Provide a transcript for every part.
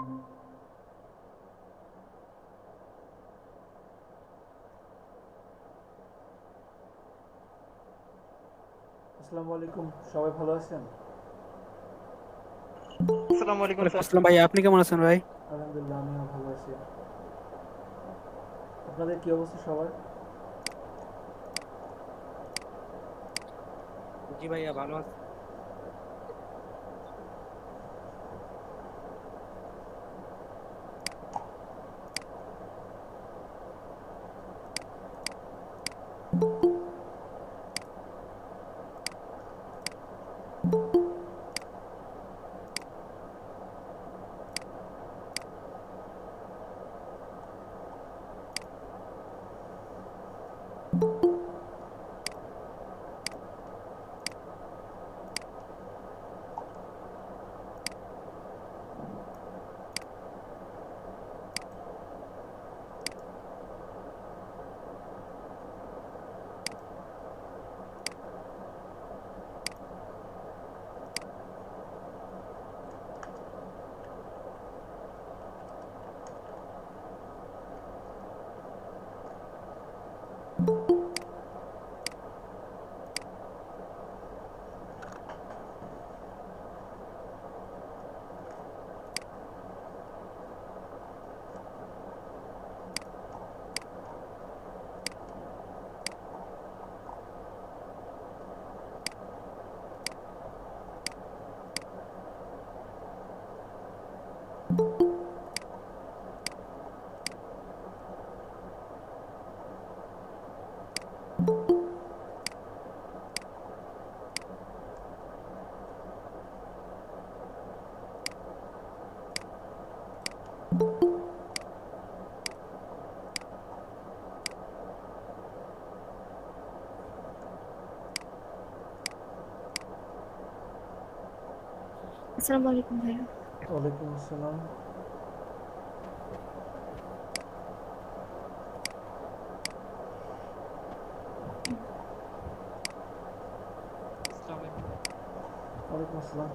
আসসালামু আলাইকুম, সবাই ভালো আছেন? আসসালামু আলাইকুম ওয়ালাইকুম স্যার। আসসালাম ভাই, আপনি কেমন আছেন ভাই? আলহামদুলিল্লাহ, আমিও ভালো আছি। আপনাদের কি অবস্থা সবার? জি ভাইয়া ভালো আছি। আসসালামু আলাইকুম ভাইয়া। ওয়ালাইকুম আসসালাম। আসসালামু আলাইকুম। ওয়ালাইকুম আসসালাম।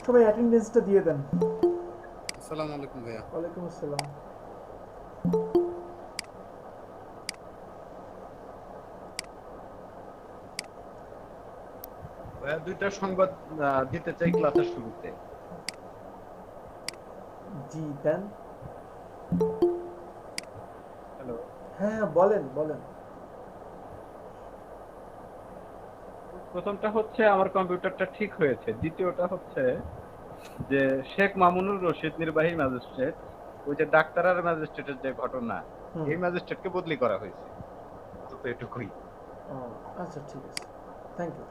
সবাই অ্যাটেন্ডেন্সটা দিয়ে দেন। আসসালামু আলাইকুম ভাইয়া। ওয়ালাইকুম আসসালাম। ভাইয়া দুইটা সংবাদ দিতে চাই ক্লাসের শুরুতে। জি দেন। হ্যালো। হ্যাঁ, বলেন বলেন। প্রথমটা হচ্ছে আমার কম্পিউটারটা ঠিক হয়েছে, দ্বিতীয়টা হচ্ছে যে শেখ মামুনুর রশিদ নির্বাহী ম্যাজিস্ট্রেট, ওই যে ডাক্তার আর ম্যাজিস্ট্রেটের যে ঘটনা, হুম। এই ম্যাজিস্ট্রেটকে বদলি করা হয়েছে। তো এটুকুই। ও, আচ্ছা ঠিক আছে, থ্যাংক ইউ।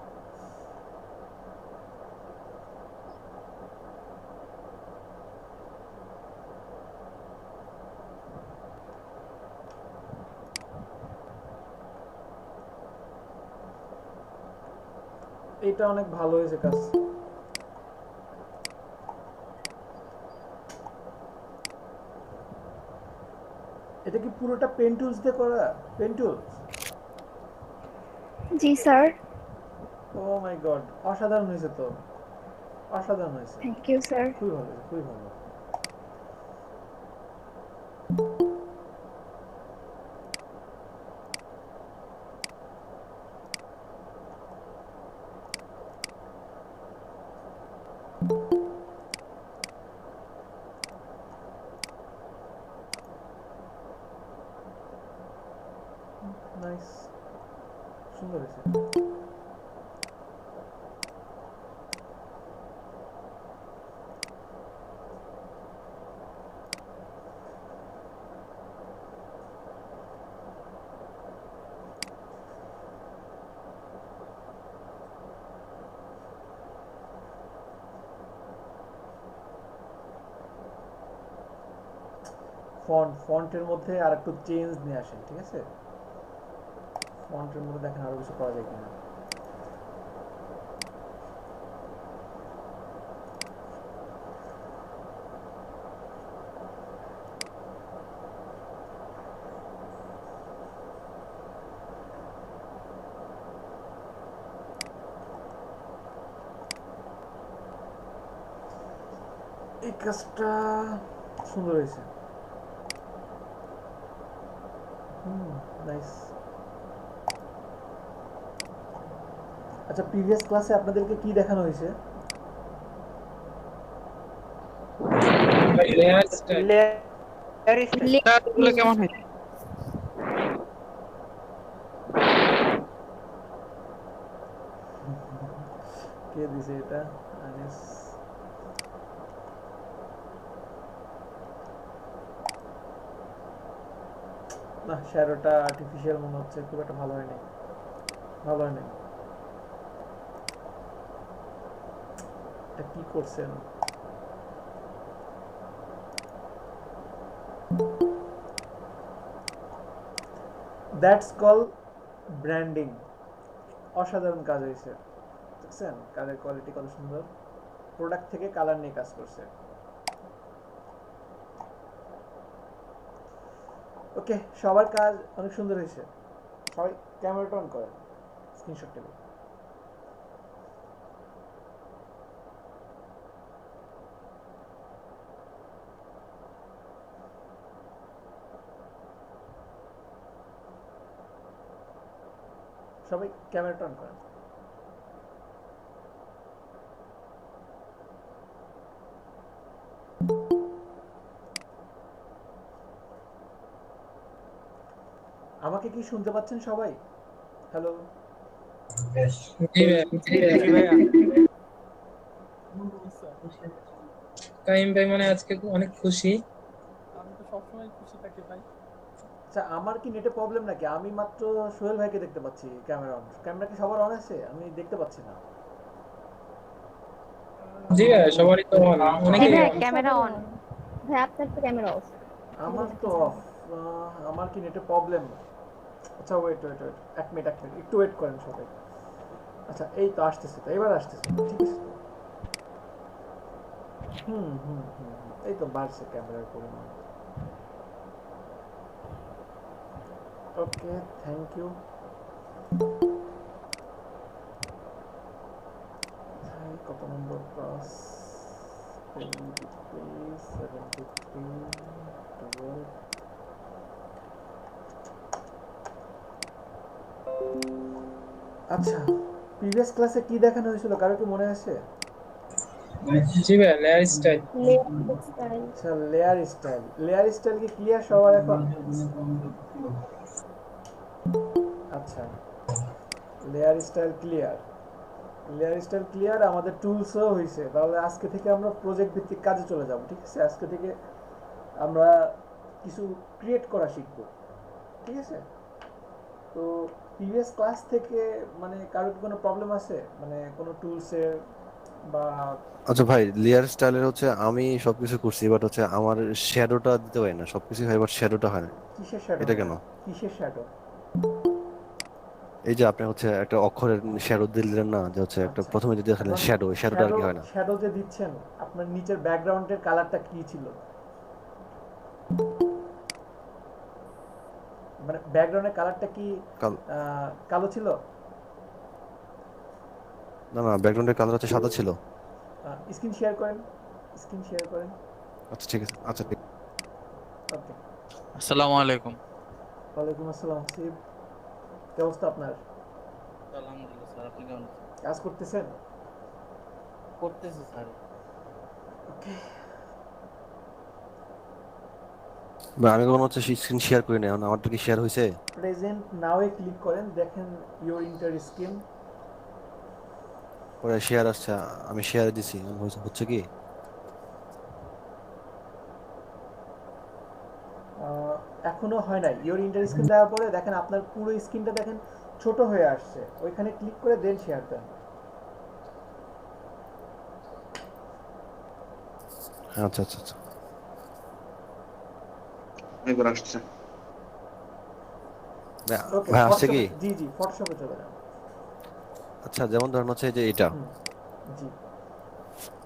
এটা অনেক ভালো হয়েছে কাজ। এটা কি পুরোটা পেন টুলস দিয়ে করা? Pen tools? জি স্যার। ও মাই গড, অসাধারণ হয়েছে তো, অসাধারণ হয়েছে। Thank you sir. খুবই ভালো হয়েছে, খুবই ভালো। নাইস, সুন্দর হয়েছে। ফন্টের মধ্যে আর একটু চেঞ্জ নিয়ে আসেন, ঠিক আছে? ফন্টের মধ্যে দেখেন আরো কিছু করা যায় কিনা। এই কাজটা সুন্দর হয়েছে। নাইস। আচ্ছা, প্রিভিয়াস ক্লাসে আপনাদেরকে কি দেখানো হয়েছে? লেয়ার স্টাইল গুলো কেমন হয়েছে? কে দিছে এটা? আনিস। না, শ্যাডোটা আর্টিফিশিয়াল মনে হচ্ছে, খুব একটা ভালো হয়নি। ভালো হয়নি। এটা কি করছেন? That's call branding. অসাধারণ কাজ হয়েছে, দেখছেন কালার কোয়ালিটি কত সুন্দর। প্রোডাক্ট থেকে কালার নিয়ে কাজ করছে। ওকে, সবার কাজ অনেক সুন্দর হয়েছে। সবাই ক্যামেরাটা অন করেন, স্ক্রিনশট নেবেন। সবাই ক্যামেরাটা অন করেন। আমাকে কি শুনতে পাচ্ছেন সবাই? হ্যালো? জি ভাইয়া। কাইম ভাই মানে আজকে অনেক খুশি। আমি তো সবসময় খুশি থাকি ভাই। আচ্ছা, আমার কি নেটে প্রবলেম নাকি? আমি মাত্র সোহেল ভাইকে দেখতে পাচ্ছি ক্যামেরা অন। ক্যামেরা কি সবার অন আছে? আমি দেখতে পাচ্ছি না। জি ভাই, সবারই তো অন, অনেকেই হ্যাঁ, on। Camera on. ভাই আপনার তো ক্যামেরা অফ। আমার তো অফ। আমার কি নেটে প্রবলেম? আচ্ছা, ওয়েট ওয়েট ওয়েট, এক মিনিট একটু ওয়েট করেন সবাই। আচ্ছা, এই তো আসতেছে, তো এবার আসতেছে, ঠিক আছে তো? এই তো বাড়ছে ক্যামেরার পরিমাণ। ওকে, থ্যাংক ইউ। কত নম্বর ক্লাস? 73 12। আচ্ছা, প্রিভিয়াস ক্লাসে কি দেখানো হয়েছিল, কারো কি মনে আছে? জি ভাই, লেয়ার স্টাইল। আচ্ছা, লেয়ার স্টাইল। লেয়ার স্টাইল কি ক্লিয়ার সবার এখন? আচ্ছা, layer style clear. Layer style clear, আমাদের টুলসও হয়েছে। তাহলে আজকে থেকে আমরা প্রজেক্ট ভিত্তিক কাজে চলে যাব, ঠিক আছে? আজকে থেকে আমরা কিছু ক্রিয়েট করা শিখব, ঠিক আছে? তো প্রিভিয়াস ক্লাস থেকে মানে কারোর কি কোনো প্রবলেম আছে, মানে কোনো টুলসের বা? আচ্ছা ভাই, লেয়ার স্টাইলের হচ্ছে আমি সবকিছু করছি, বাট হচ্ছে আমার শ্যাডোটা দিতে পারি না। সবকিছু হয় বাট শ্যাডোটা হয় না। কিসের শ্যাডো এটা হয় কেন? না? কিসের শ্যাডো? এই যে আপনি হচ্ছে একটা অক্ষরের শ্যাডো দিলেন না, যে হচ্ছে একটা আচ্ছা, প্রথমে যদি দেখালেন এখন শ্যাডো, ওই শ্যাডোটা আর শ্যাডো কি হয় না? শ্যাডো যে দিচ্ছেন, আপনার নিচের ব্যাকগ্রাউন্ডের কালারটা কি ছিল? মানে ব্যাকগ্রাউন্ডের কালারটা কি কাল কালো ছিল? না না, ব্যাকগ্রাউন্ডের কালার হচ্ছে সাদা ছিল। স্ক্রিন শেয়ার করেন, স্ক্রিন শেয়ার করেন। আচ্ছা ঠিক আছে, আচ্ছা ঠিক। ওকে। আসসালামু আলাইকুম। ওয়ালাইকুম আসসালাম। শিব, কি অবস্থা আপনার? আলহামদুলিল্লাহ স্যার, আপনি কেমন আছেন? কাজ করতেছেন? করতেছি স্যার। ওকে। বা আমি কখনো হচ্ছে স্ক্রিন শেয়ার করি না, এখন আমারটা কি শেয়ার হয়েছে? প্রেজেন্ট নাও-এ ক্লিক করেন, দেখেন ইওর ইন্টার স্ক্রিন। পরে শেয়ার আসছে, আমি শেয়ার দিছি, হচ্ছে কি? এখনো হয় নাই। ইওর ইন্টার স্ক্রিন দেওয়ার পরে দেখেন আপনার পুরো স্ক্রিনটা দেখেন ছোট হয়ে আসছে। ওইখানে ক্লিক করে দেন শেয়ার দেন। আচ্ছা আচ্ছা আচ্ছা। এবার আসছে। ওকে, ভাই আসছে কি? জি জি, ফটোশপে চলে যান। আচ্ছা, যেমন ধরেন হচ্ছে যে এটা, জি,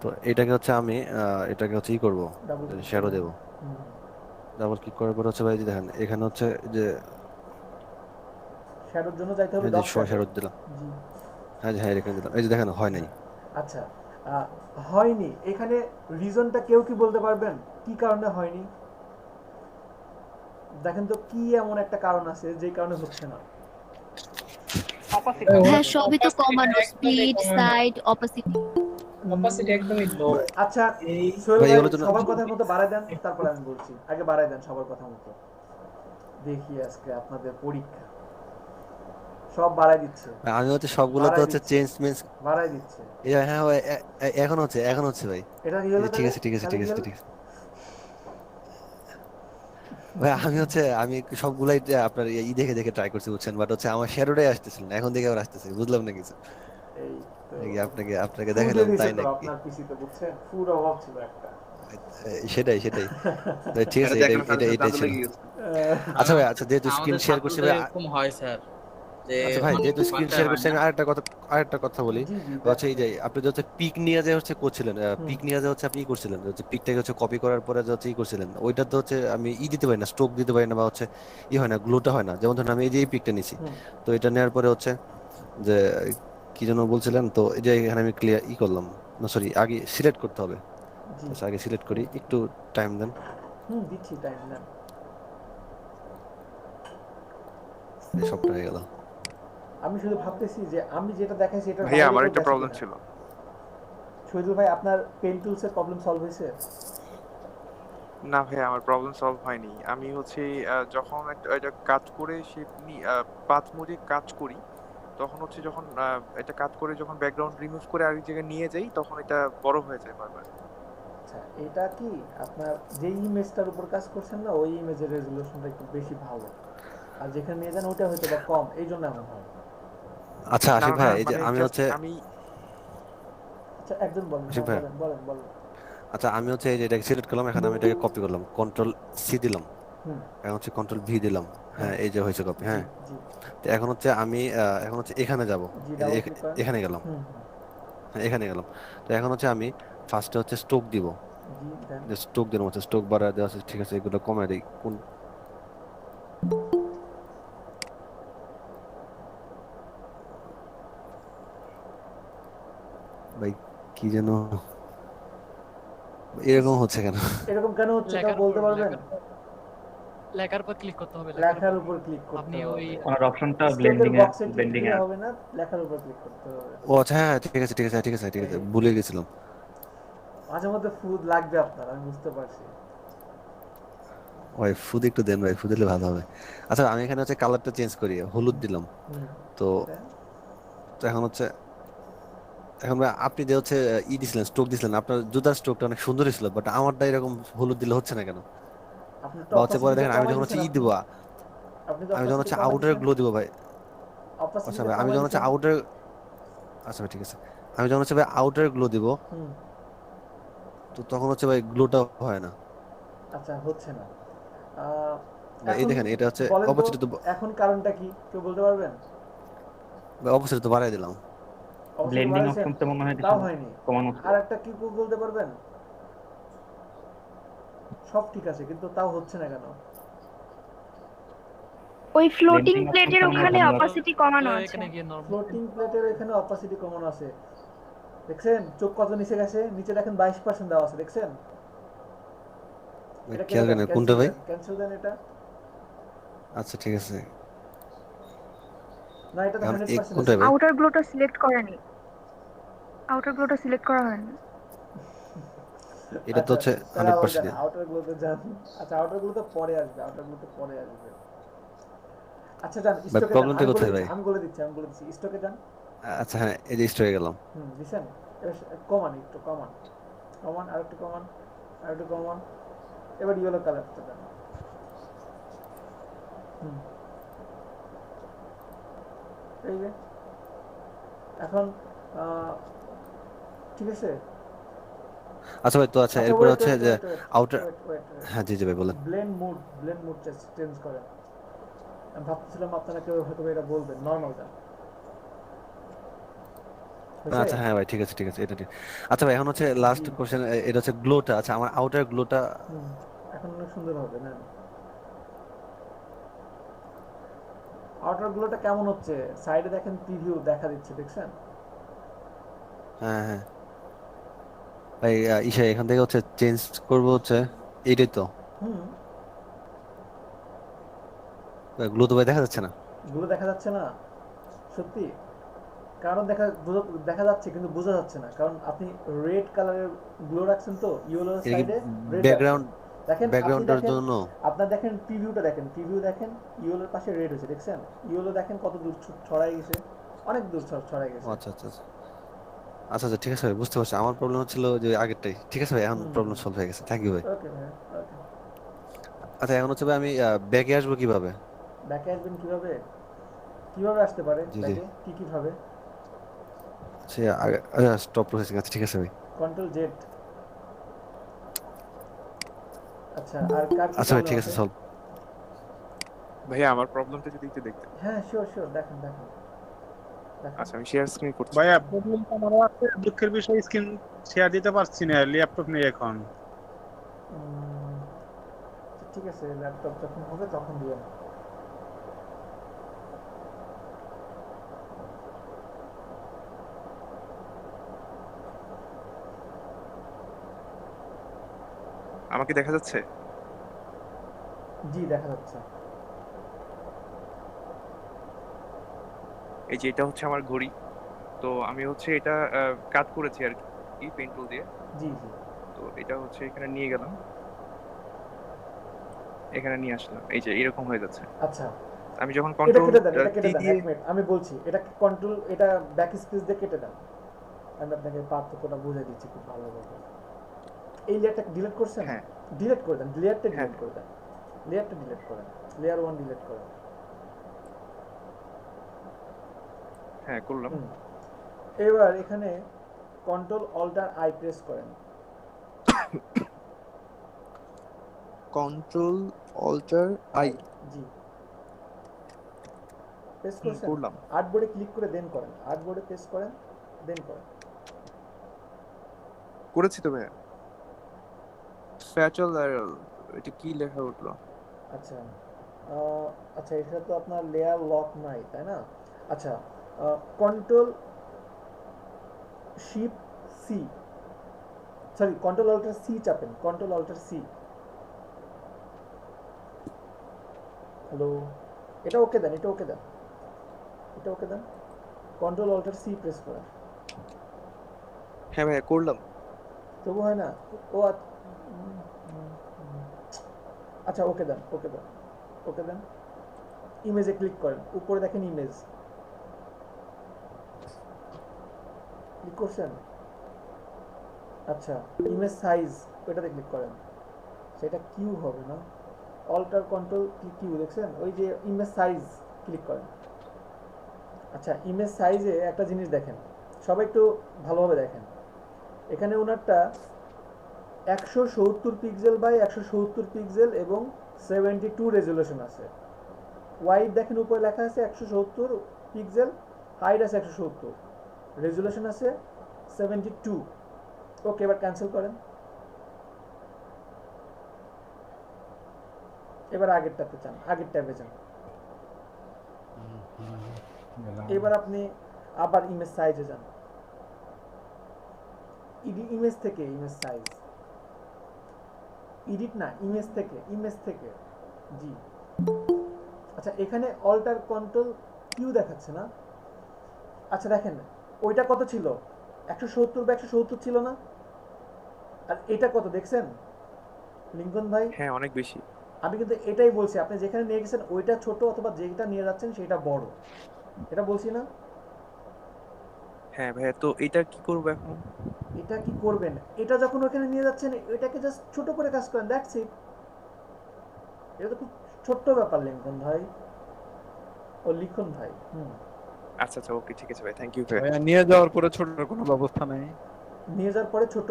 তো এটাকে হচ্ছে আমি এটাকে হচ্ছে ই করবো, ডাবল ক্লিক শ্যাডো করবেন। দেবো। ডাবল ক্লিক করার পর হচ্ছে ভাই যে দেখেন এখানে হচ্ছে যে শ্যাডোর জন্য যাইতে হবে এই যে ডট শ্যাডো। শ্যাডো দিলাম। জি, হ্যাঁ হ্যাঁ, এখানে দিলাম, এই যে দেখেন হয় নাই। আচ্ছা, আহ, হয়নি এখানে রিজনটা কেউ কি বলতে পারবেন কি কারণে হয়নি? দেখেন তো কি এমন একটা কারণ আছে যে কারণে হচ্ছে না। হ্যাঁ সবই তো কমানো, স্পিড, সাইড, অপোসিট। অপাসিটি একদমই লো। আচ্ছা এই সোহেল ভাই ভাই এগুলোর জন্য সবার কথার মতো বাড়ায় দেন, তারপর আমি বলছি। আগে বাড়ায় দেন সবার কথা মতো। দেখি আজকে আপনাদের পরীক্ষা। সব বাড়ায় দিচ্ছে, আমি হচ্ছে সবগুলোতে বাড়ায় হচ্ছে দিচ্ছে, চেঞ্জ মেঞ্জ বাড়ায় দিচ্ছে। হ্যাঁ ভাই, এখন হচ্ছে ভাই। এটা কি এই হলো যে ঠিক তাহলে? আছে ঠিক আছে তাহলে ঠিক কি আছে হলো? ঠিক আছে ভাই, আমি সবগুলাই আপনার ই দেখে দেখে ট্রাই করছি বুঝছেন, বাট হচ্ছে আমার শ্যাডোটাই আসতেছিল না, এখন দেখে আবার আসতেছে, বুঝলাম না কিছু। এই তো নাকি আপনাকে আপনাকে ফু দিয়ে দেখালাম দিছে তাই তো নাকি? আপনার পিসিতে, বুঝছেন? ফুর অভাব ছিল একটা। সেটাই সেটাই। তো ঠিক এটা আছে, দেখানোর সাথে সাথে এটাই দাদু ছিল। লেগে গেছে। আচ্ছা ভাই, আচ্ছা যেহেতু স্ক্রিন আমাদের শেয়ার করছি ছাত্রদের ভাই, এরকম হয় স্যার, যে আচ্ছা ভাই অনেক যেহেতু স্ক্রিন বাচ্চায় শেয়ার হয় করছি না। আমি আরেকটা কথা বলি। জি জি হচ্ছে এই যে আপনি যে হচ্ছে পিক নিয়ে যে হচ্ছে করছিলেন, হুম পিক নিয়ে যে হচ্ছে আপনি ই করছিলেন, হচ্ছে পিকটাকে হচ্ছে কপি করার পরে যে হচ্ছে ই করছিলেন, ওইটা তো হচ্ছে আমি ই দিতে পারি না, স্ট্রোক দিতে পারি না, বা হচ্ছে ই হয় না, গ্লোটা হয় না। যেমন ধরুন আমি এই যে এই পিকটা নিছি, হুম তো এটা নেওয়ার পরে হচ্ছে যে কি যেন বলছিলেন, তো এই যে এখানে আমি ক্লিয়ার ই করলাম, না সরি, আগে সিলেক্ট করতে হবে। জি আচ্ছা আগে সিলেক্ট করি, একটু টাইম দেন। দিচ্ছি টাইম নেন। এই সবটা হয়ে গেল। আমি শুধু ভাবতেছি যে আমি যেটা দেখাইছি এটার ভাইয়া বাইরে আমার কেউ একটা গেছে প্রবলেম কিনা। ছিল। শহীদুল ভাই আপনার পেন টুলসের প্রবলেম সলভ হয়েছে? না ভাইয়া আমার প্রবলেম সলভ হয়নি। আমি হচ্ছে যখন এটা কাজ করে পাঁচ মুজে কাজ করি, তখন হচ্ছে যখন এটা কাজ করে যখন ব্যাকগ্রাউন্ড রিমুভ করে আরেক জায়গায় নিয়ে যাই, তখন এটা বড় হয়ে যায় বারবার। আচ্ছা এটা কি আপনার যে ইমেজটার উপর কাজ করছেন না, ওই ইমেজের রেজলিউশনটা একটু বেশি ভালো, আর যেখানে নিয়ে যান ওইটা হয়তো বা কম, এই জন্য এমন হয়। আচ্ছা না আশিক না ভাই, এই যে মানে আমি জাস্ট হচ্ছে আমি আচ্ছা একজন বলেন, আশিক হ্যাঁ ভাই, বলেন বলেন বলেন। আচ্ছা আমি হচ্ছে এই যে এটাকে সিলেক্ট করলাম, এখন আমি এটাকে কপি করলাম, কন্ট্রোল সি দিলাম, হুম এখন হচ্ছে কন্ট্রোল ভি দিলাম। হ্যাঁ হ্যাঁ এই যে হয়েছে কপি, জি হ্যাঁ। জি তো এখন হচ্ছে আমি এখন হচ্ছে এখানে যাব, জি এই যে ডাবল ক্লিক করেন। এখানে গেলাম, হুম হ্যাঁ এখানে গেলাম। তো এখন হচ্ছে আমি ফার্স্টে হচ্ছে স্ট্রোক দিব, জি দেন। যে স্ট্রোক দিলাম, হচ্ছে স্ট্রোক বাড়ায় দেওয়া আছে, ঠিক আছে, এগুলো কমায় দিই কোন। ভাই কি যেন এরকম হচ্ছে কেন? এরকম কেন হচ্ছে কেউ লেখার বলতে উপর পারবেন? লেখার উপর ক্লিক করতে হবে, লেখার উপর ক্লিক করতে আপনি হবে। ওই ওনার অপশনটা স্ট্রোকের ব্লেন্ডিং বক্সে ক্লিক ব্লেন্ডিং এ দিলে আছে। হবে না, লেখার উপর ক্লিক করতে হবে। ও আচ্ছা, হ্যাঁ হ্যাঁ, ঠিক আছে ঠিক আছে ঠিক আছে ঠিক আছে, ভুলে গেছিলাম। মাঝে মধ্যে ফুড লাগবে আপনার, আমি বুঝতে পারছি। ভাই ফুদ একটু দেন ভাই, ফুদ দিলে ভালো হবে। আচ্ছা আমি এখানে হচ্ছে কালারটা চেঞ্জ করি, হলুদ দিলাম। হুম তো দেন। তো এখন হচ্ছে, এখন ভাই আপনি যে হচ্ছে ই দিছিলেন, স্ট্রোক দিছিলেন, আপনার জুতার স্ট্রোকটা অনেক সুন্দরই ছিল, বাট আমারটা এরকম হলুদ দিলে হচ্ছে না কেন? আপনি তো বা হচ্ছে পরে অপাসিটিটা দেখেন আমি কমাই যখন হচ্ছে দিছেন, ই আপনি দিব, আপনি তো আমি যখন অপাসিটি হচ্ছে কমাই আউটার দিছেন, গ্লো দিব ভাই। আচ্ছা অপাসিটিটা ভাই আমি কমাই যখন হচ্ছে দিছেন। আউটার, আচ্ছা ভাই ঠিক আছে, আমি যখন হচ্ছে ভাই আউটার গ্লো দিব, হুম তো তখন হচ্ছে ভাই গ্লোটা হয় না। আচ্ছা হচ্ছে না। আহ, এই এখন দেখেন এটা হচ্ছে বলেন তো, অপোজিট, তো এখন কারণটা কি কেউ বলতে পারবেন? অপোজিট তো বাড়াই দিলাম। অপাসিটি ব্লেন্ডিং বাড়াইছেন, অপশনটা মনে হয় তাও হয়নি। কমানো ছিল। আর একটা কি বলতে পারবেন? সব ঠিক আছে কিন্তু তাও হচ্ছে না কেন? ওই ফ্লোটিং ব্লেন্ডিং প্লেটের অপশনটা মনে হয় ওখানে বন্ধ আছে। অপাসিটি কমানো আছে। এখানে গিয়ে নরমাল ফ্লোটিং প্লেটের এখানে অপাসিটি কমানো আছে, দেখছেন? চোখ কত নিচে গেছে, নিচে দেখেন 22% দেওয়া আছে, দেখছেন? এটা কেটে খেয়াল দেন, করেন কোনটা ক্যান্সেল ভাই? দেন, ক্যান্সেল দেন এটা। আচ্ছা ঠিক আছে, না এটা তো এখন 100% আছে। কোনটা ভাই? আউটার গ্লোটা সিলেক্ট করেনি, আউটার গ্লোটা সিলেক্ট করা হয়নি। এটা তো আচ্ছা হচ্ছে তাহলে আবার যান 100%। আউটার গ্লোতে যান। আচ্ছা আউটার গ্লো তো পরে আসবে, আউটার গ্লো তো পরে আসবে। আচ্ছা যান ভাই স্টকে যান, প্রবলেমটা আমি বলে কোথায় দিচ্ছি ভাই? আমি বলে দিচ্ছি আমি বলে দিচ্ছি স্টকে যান। আচ্ছা হ্যাঁ, এই যে স্ট্রয়ে গেলাম। দিছেন? এবার কমান, একটু কমান, কমান আর একটু কমান, আর একটু কমান। এবার ইয়েলো কালারটা দেন। হুম এই যে এখন আহ, ঠিক আছে। আচ্ছা ভাই, তো আচ্ছা আচ্ছা এরপরে ওয়েট হচ্ছে ওয়েট যে wait wait outer, wait wait wait হ্যাঁ জি জি ভাই বলেন। ব্লেন্ড মুড চেঞ্জ করেন। আমি ভাবতেছিলাম আপনারা কেউ হয়তো এটা বলবেন, নর্মাল দেন। হয়েছে? আচ্ছা হ্যাঁ ভাই ঠিক আছে ঠিক আছে, এটা ঠিক। আচ্ছা ভাই এখন হচ্ছে লাস্ট জি কোশ্চেন, এটা হচ্ছে গ্লোটা। আচ্ছা আমার আউটার গ্লোটা, হুম এখন অনেক সুন্দর হবে না? আউটার গুলোটা কেমন হচ্ছে? সাইডে দেখেন প্রিভিউ দেখা দিচ্ছে, দেখছেন? হ্যাঁ হ্যাঁ ভাই ইসা এখান থেকে হচ্ছে চেঞ্জ করবো হচ্ছে এইটাই তো। হুম, গ্লো তো ভাই দেখা যাচ্ছে না। গুলো দেখা যাচ্ছে না সত্যি, কারণ দেখা যাচ্ছে কিন্তু বোঝা যাচ্ছে না, কারণ আপনি রেড কালারের গ্লো রাখছেন তো, ইয়েলোর এটা কি সাইডে রেড রাখছেন। ব্যাকগ্রাউন্ড দেখেন আপনি ব্যাকগ্রাউন্ডের দেখেন, জন্য? আপনার দেখেন প্রিভিউটা দেখেন, প্রিভিউ দেখেন, ইয়েলোর পাশে রেড হয়েছে দেখছেন, ইয়েলো দেখেন কত দূর ছড়াই গেছে, অনেক দূর ছড়াই ও গেছে। আচ্ছা আচ্ছা আচ্ছা আচ্ছা আচ্ছা, ঠিক আছে ভাই, বুঝতে পারছি। আমার প্রবলেম হচ্ছিল যে আগেরটাই। ঠিক আছে ভাই, এখন হুম, প্রবলেম সলভ হয়ে গেছে, থ্যাংক ইউ ভাই। ওকে ভাই, ওকে। আচ্ছা এখন হচ্ছে ভাই আমি ব্যাকে আসবো কিভাবে? ব্যাকে আসবেন কিভাবে, কিভাবে আসতে পারে জি জি, ব্যাকে, কি কি ভাবে? সে স্টপ প্রসেসিং আছে, ঠিক আছে ভাই। Control Z. আচ্ছা, আর কার কি আচ্ছা ভাই প্রবলেম ঠিক আছে, আছে? সলভ। ভাইয়া আমার প্রবলেমটা যদি একটু দেখতেন। হ্যাঁ শিওর শিওর, দেখেন দেখেন দেখেন। আচ্ছা আমি শেয়ার স্ক্রিন করছি। ভাইয়া প্রবলেম আমারও আছে, দুঃখের বিষয় স্ক্রিন শেয়ার দিতে পারছি না, ল্যাপটপ নেই এখন। উম, ঠিক আছে, ল্যাপটপ যখন হবে তখন দিবেন। আমাকে দেখা যাচ্ছে? জি দেখা যাচ্ছে। এই যে এটা হচ্ছে আমার ঘড়ি। তো আমি হচ্ছে এটা কাট করেছি আর কি পেন টুল দিয়ে। জি জি। তো এটা হচ্ছে এখানে নিয়ে গেলাম, এখানে নিয়ে আসলাম, এই যে এরকম হয়ে যাচ্ছে। আচ্ছা, আমি যখন এটা কন্ট্রোল কেটে দেন, এটা কেটে টি দেন, দিয়ে এক মিনিট আমি বলছি, এটা কন্ট্রোল, এটা ব্যাক স্পেস দিয়ে কেটে দেন, আমি আপনাকে পার্থক্যটা বুঝিয়ে দিচ্ছি খুব ভালোভাবে। এই লেয়ারটা ডিলিট করছেন? হ্যাঁ ডিলিট করে দেন, লেয়ারটা হ্যাঁ ডিলিট করে দেন, লেয়ারটা ডিলিট করেন, লেয়ার 1 ডিলিট করেন। হ্যাঁ করলাম। হুম, এবার এখানে কন্ট্রোল অল্টার আই প্রেস করেন। Control alter I. জি, প্রেস করছেন? করলাম। আর্টবোর্ডে ক্লিক করে দেন করেন, আর্টবোর্ডে প্রেস করেন, দেন করেন। করেছি তো ভাইয়া। ফ্যাচুয়াল এরর, এটা কি লেখা উঠলো? আচ্ছা, আচ্ছা এটা তো আপনার লেয়ার লক নাই তাই না? আচ্ছা, control shift C, sorry control alter C চাপেন, কন্ট্রোল অল্টার সি। হ্যালো, এটা ওকে দেন, এটা ওকে দেন, এটা ওকে দেন, কন্ট্রোল অল্টার সি প্রেস করেন। হ্যাঁ ভাইয়া করলাম। তবু হয় না? ও আচ্ছা ওকে দেন, ওকে দেন, ওকে দেন। ইমেজে ক্লিক করেন, উপরে দেখেন ইমেজ, ক্লিক করছেন? আচ্ছা, ইমেজ সাইজ ওইটাতে ক্লিক করেন, সেটা কিউ হবে না, অল্টার কন্ট্রোল কিউ দেখছেন, ওই যে ইমেজ সাইজ ক্লিক করেন। আচ্ছা, ইমেজ সাইজে একটা জিনিস দেখেন, সবাই একটু ভালোভাবে দেখেন, এখানে ওনারটা 170 পিক্সেল বাই 170 পিক্সেল এবং 72 রেজলিউশন আছে। ওয়াইড দেখেন উপরে লেখা আছে 170 পিক্সেল, হাইট আছে 170, রেজলিউশন আছে 72। ওকে, এবার ক্যান্সেল করেন। এবার আগের ট্যাবে যান, আগের ট্যাবে যান। এবার আপনি আবার ইমেজ সাইজে যান, ইমেজ থেকে ইমেজ সাইজ, এডিট না, ইমেজ থেকে, ইমেজ থেকে, জি। আচ্ছা, এখানে অল্টার কন্ট্রোল কিউ দেখাচ্ছে না? আচ্ছা দেখেন, ওইটা কত ছিল? 170 বা 170 ছিল না? আর এটা কত দেখছেন লিঙ্কন ভাই? হ্যাঁ অনেক বেশি। আমি কিন্তু এটাই বলছি, আপনি যেখানে নিয়ে গেছেন ওইটা ছোট, অথবা যেটা নিয়ে যাচ্ছেন সেটা বড়, এটা বলছি না? হ্যাঁ ভাইয়া, তো এটা কি করব এখন? এটা কি করবেন, এটা যখন ওখানে নিয়ে যাচ্ছেন এটাকে জাস্ট ছোট করে কাজ করেন, দ্যাটস ইট। এটা তো খুব ছোট্ট ব্যাপার লিঙ্কন ভাই, ও লিখন ভাই। আচ্ছা আচ্ছা ওকে ঠিক আছে ভাই, থ্যাংক ইউ ভাই। ভাইয়া নিয়ে যাওয়ার পরে ছোটার কোনো ব্যবস্থা নেই? নিয়ে যাওয়ার পরে ছোট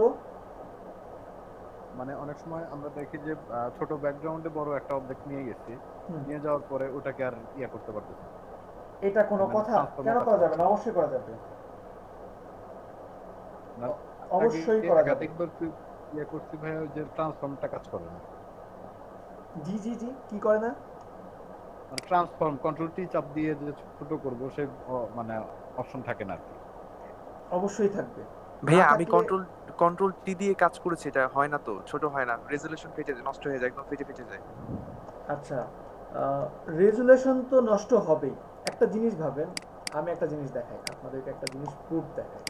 মানে অনেক সময় আমরা দেখি যে ছোট ব্যাকগ্রাউন্ডে বড় একটা অবজেক্ট নিয়ে গেছি, নিয়ে যাওয়ার পরে ওটাকে আর ইয়া করতে পারতেছি না। এটা কোনো কথা? কেন করা যাবে না? অবশ্যই করা যাবে, অবশ্যই করা যাবে। একাধিকবার ইয়া করছি ভাইয়া, ওই যে ট্রান্সফর্মটা কাজ করে না। জি জি জি, কি করে না? মানে ট্রান্সফর্ম কন্ট্রোল টি চাপ দিয়ে যে ছোট করব, সেই মানে অপশন থাকে না আর কি। অবশ্যই থাকবে, ভাইয়া আমি থাকলে কন্ট্রোল টি দিয়ে কাজ করেছি, এটা হয় না তো, ছোট হয় না, রেজোলিউশন ফেটে যায়, নষ্ট হয়ে যায়, একদম ফেটে ফেটে যায়। আচ্ছা, রেজুলেশন তো নষ্ট হবেই। একটা জিনিস ভাবেন, আমি একটা জিনিস দেখাই আপনাদেরকে, একটা জিনিস প্রুফ দেখাই।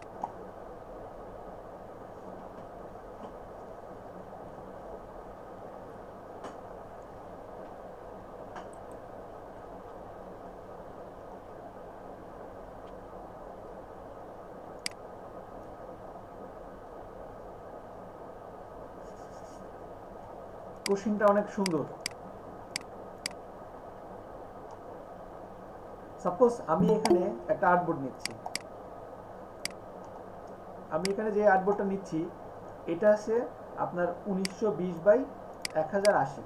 কোশ্চিনটা অনেক সুন্দর। সাপোজ আমি এখানে একটা আর্টবোর্ড নিচ্ছি, আমি এখানে যে আর্টবোর্ডটা নিচ্ছি এটা আছে আপনার 1920x1080,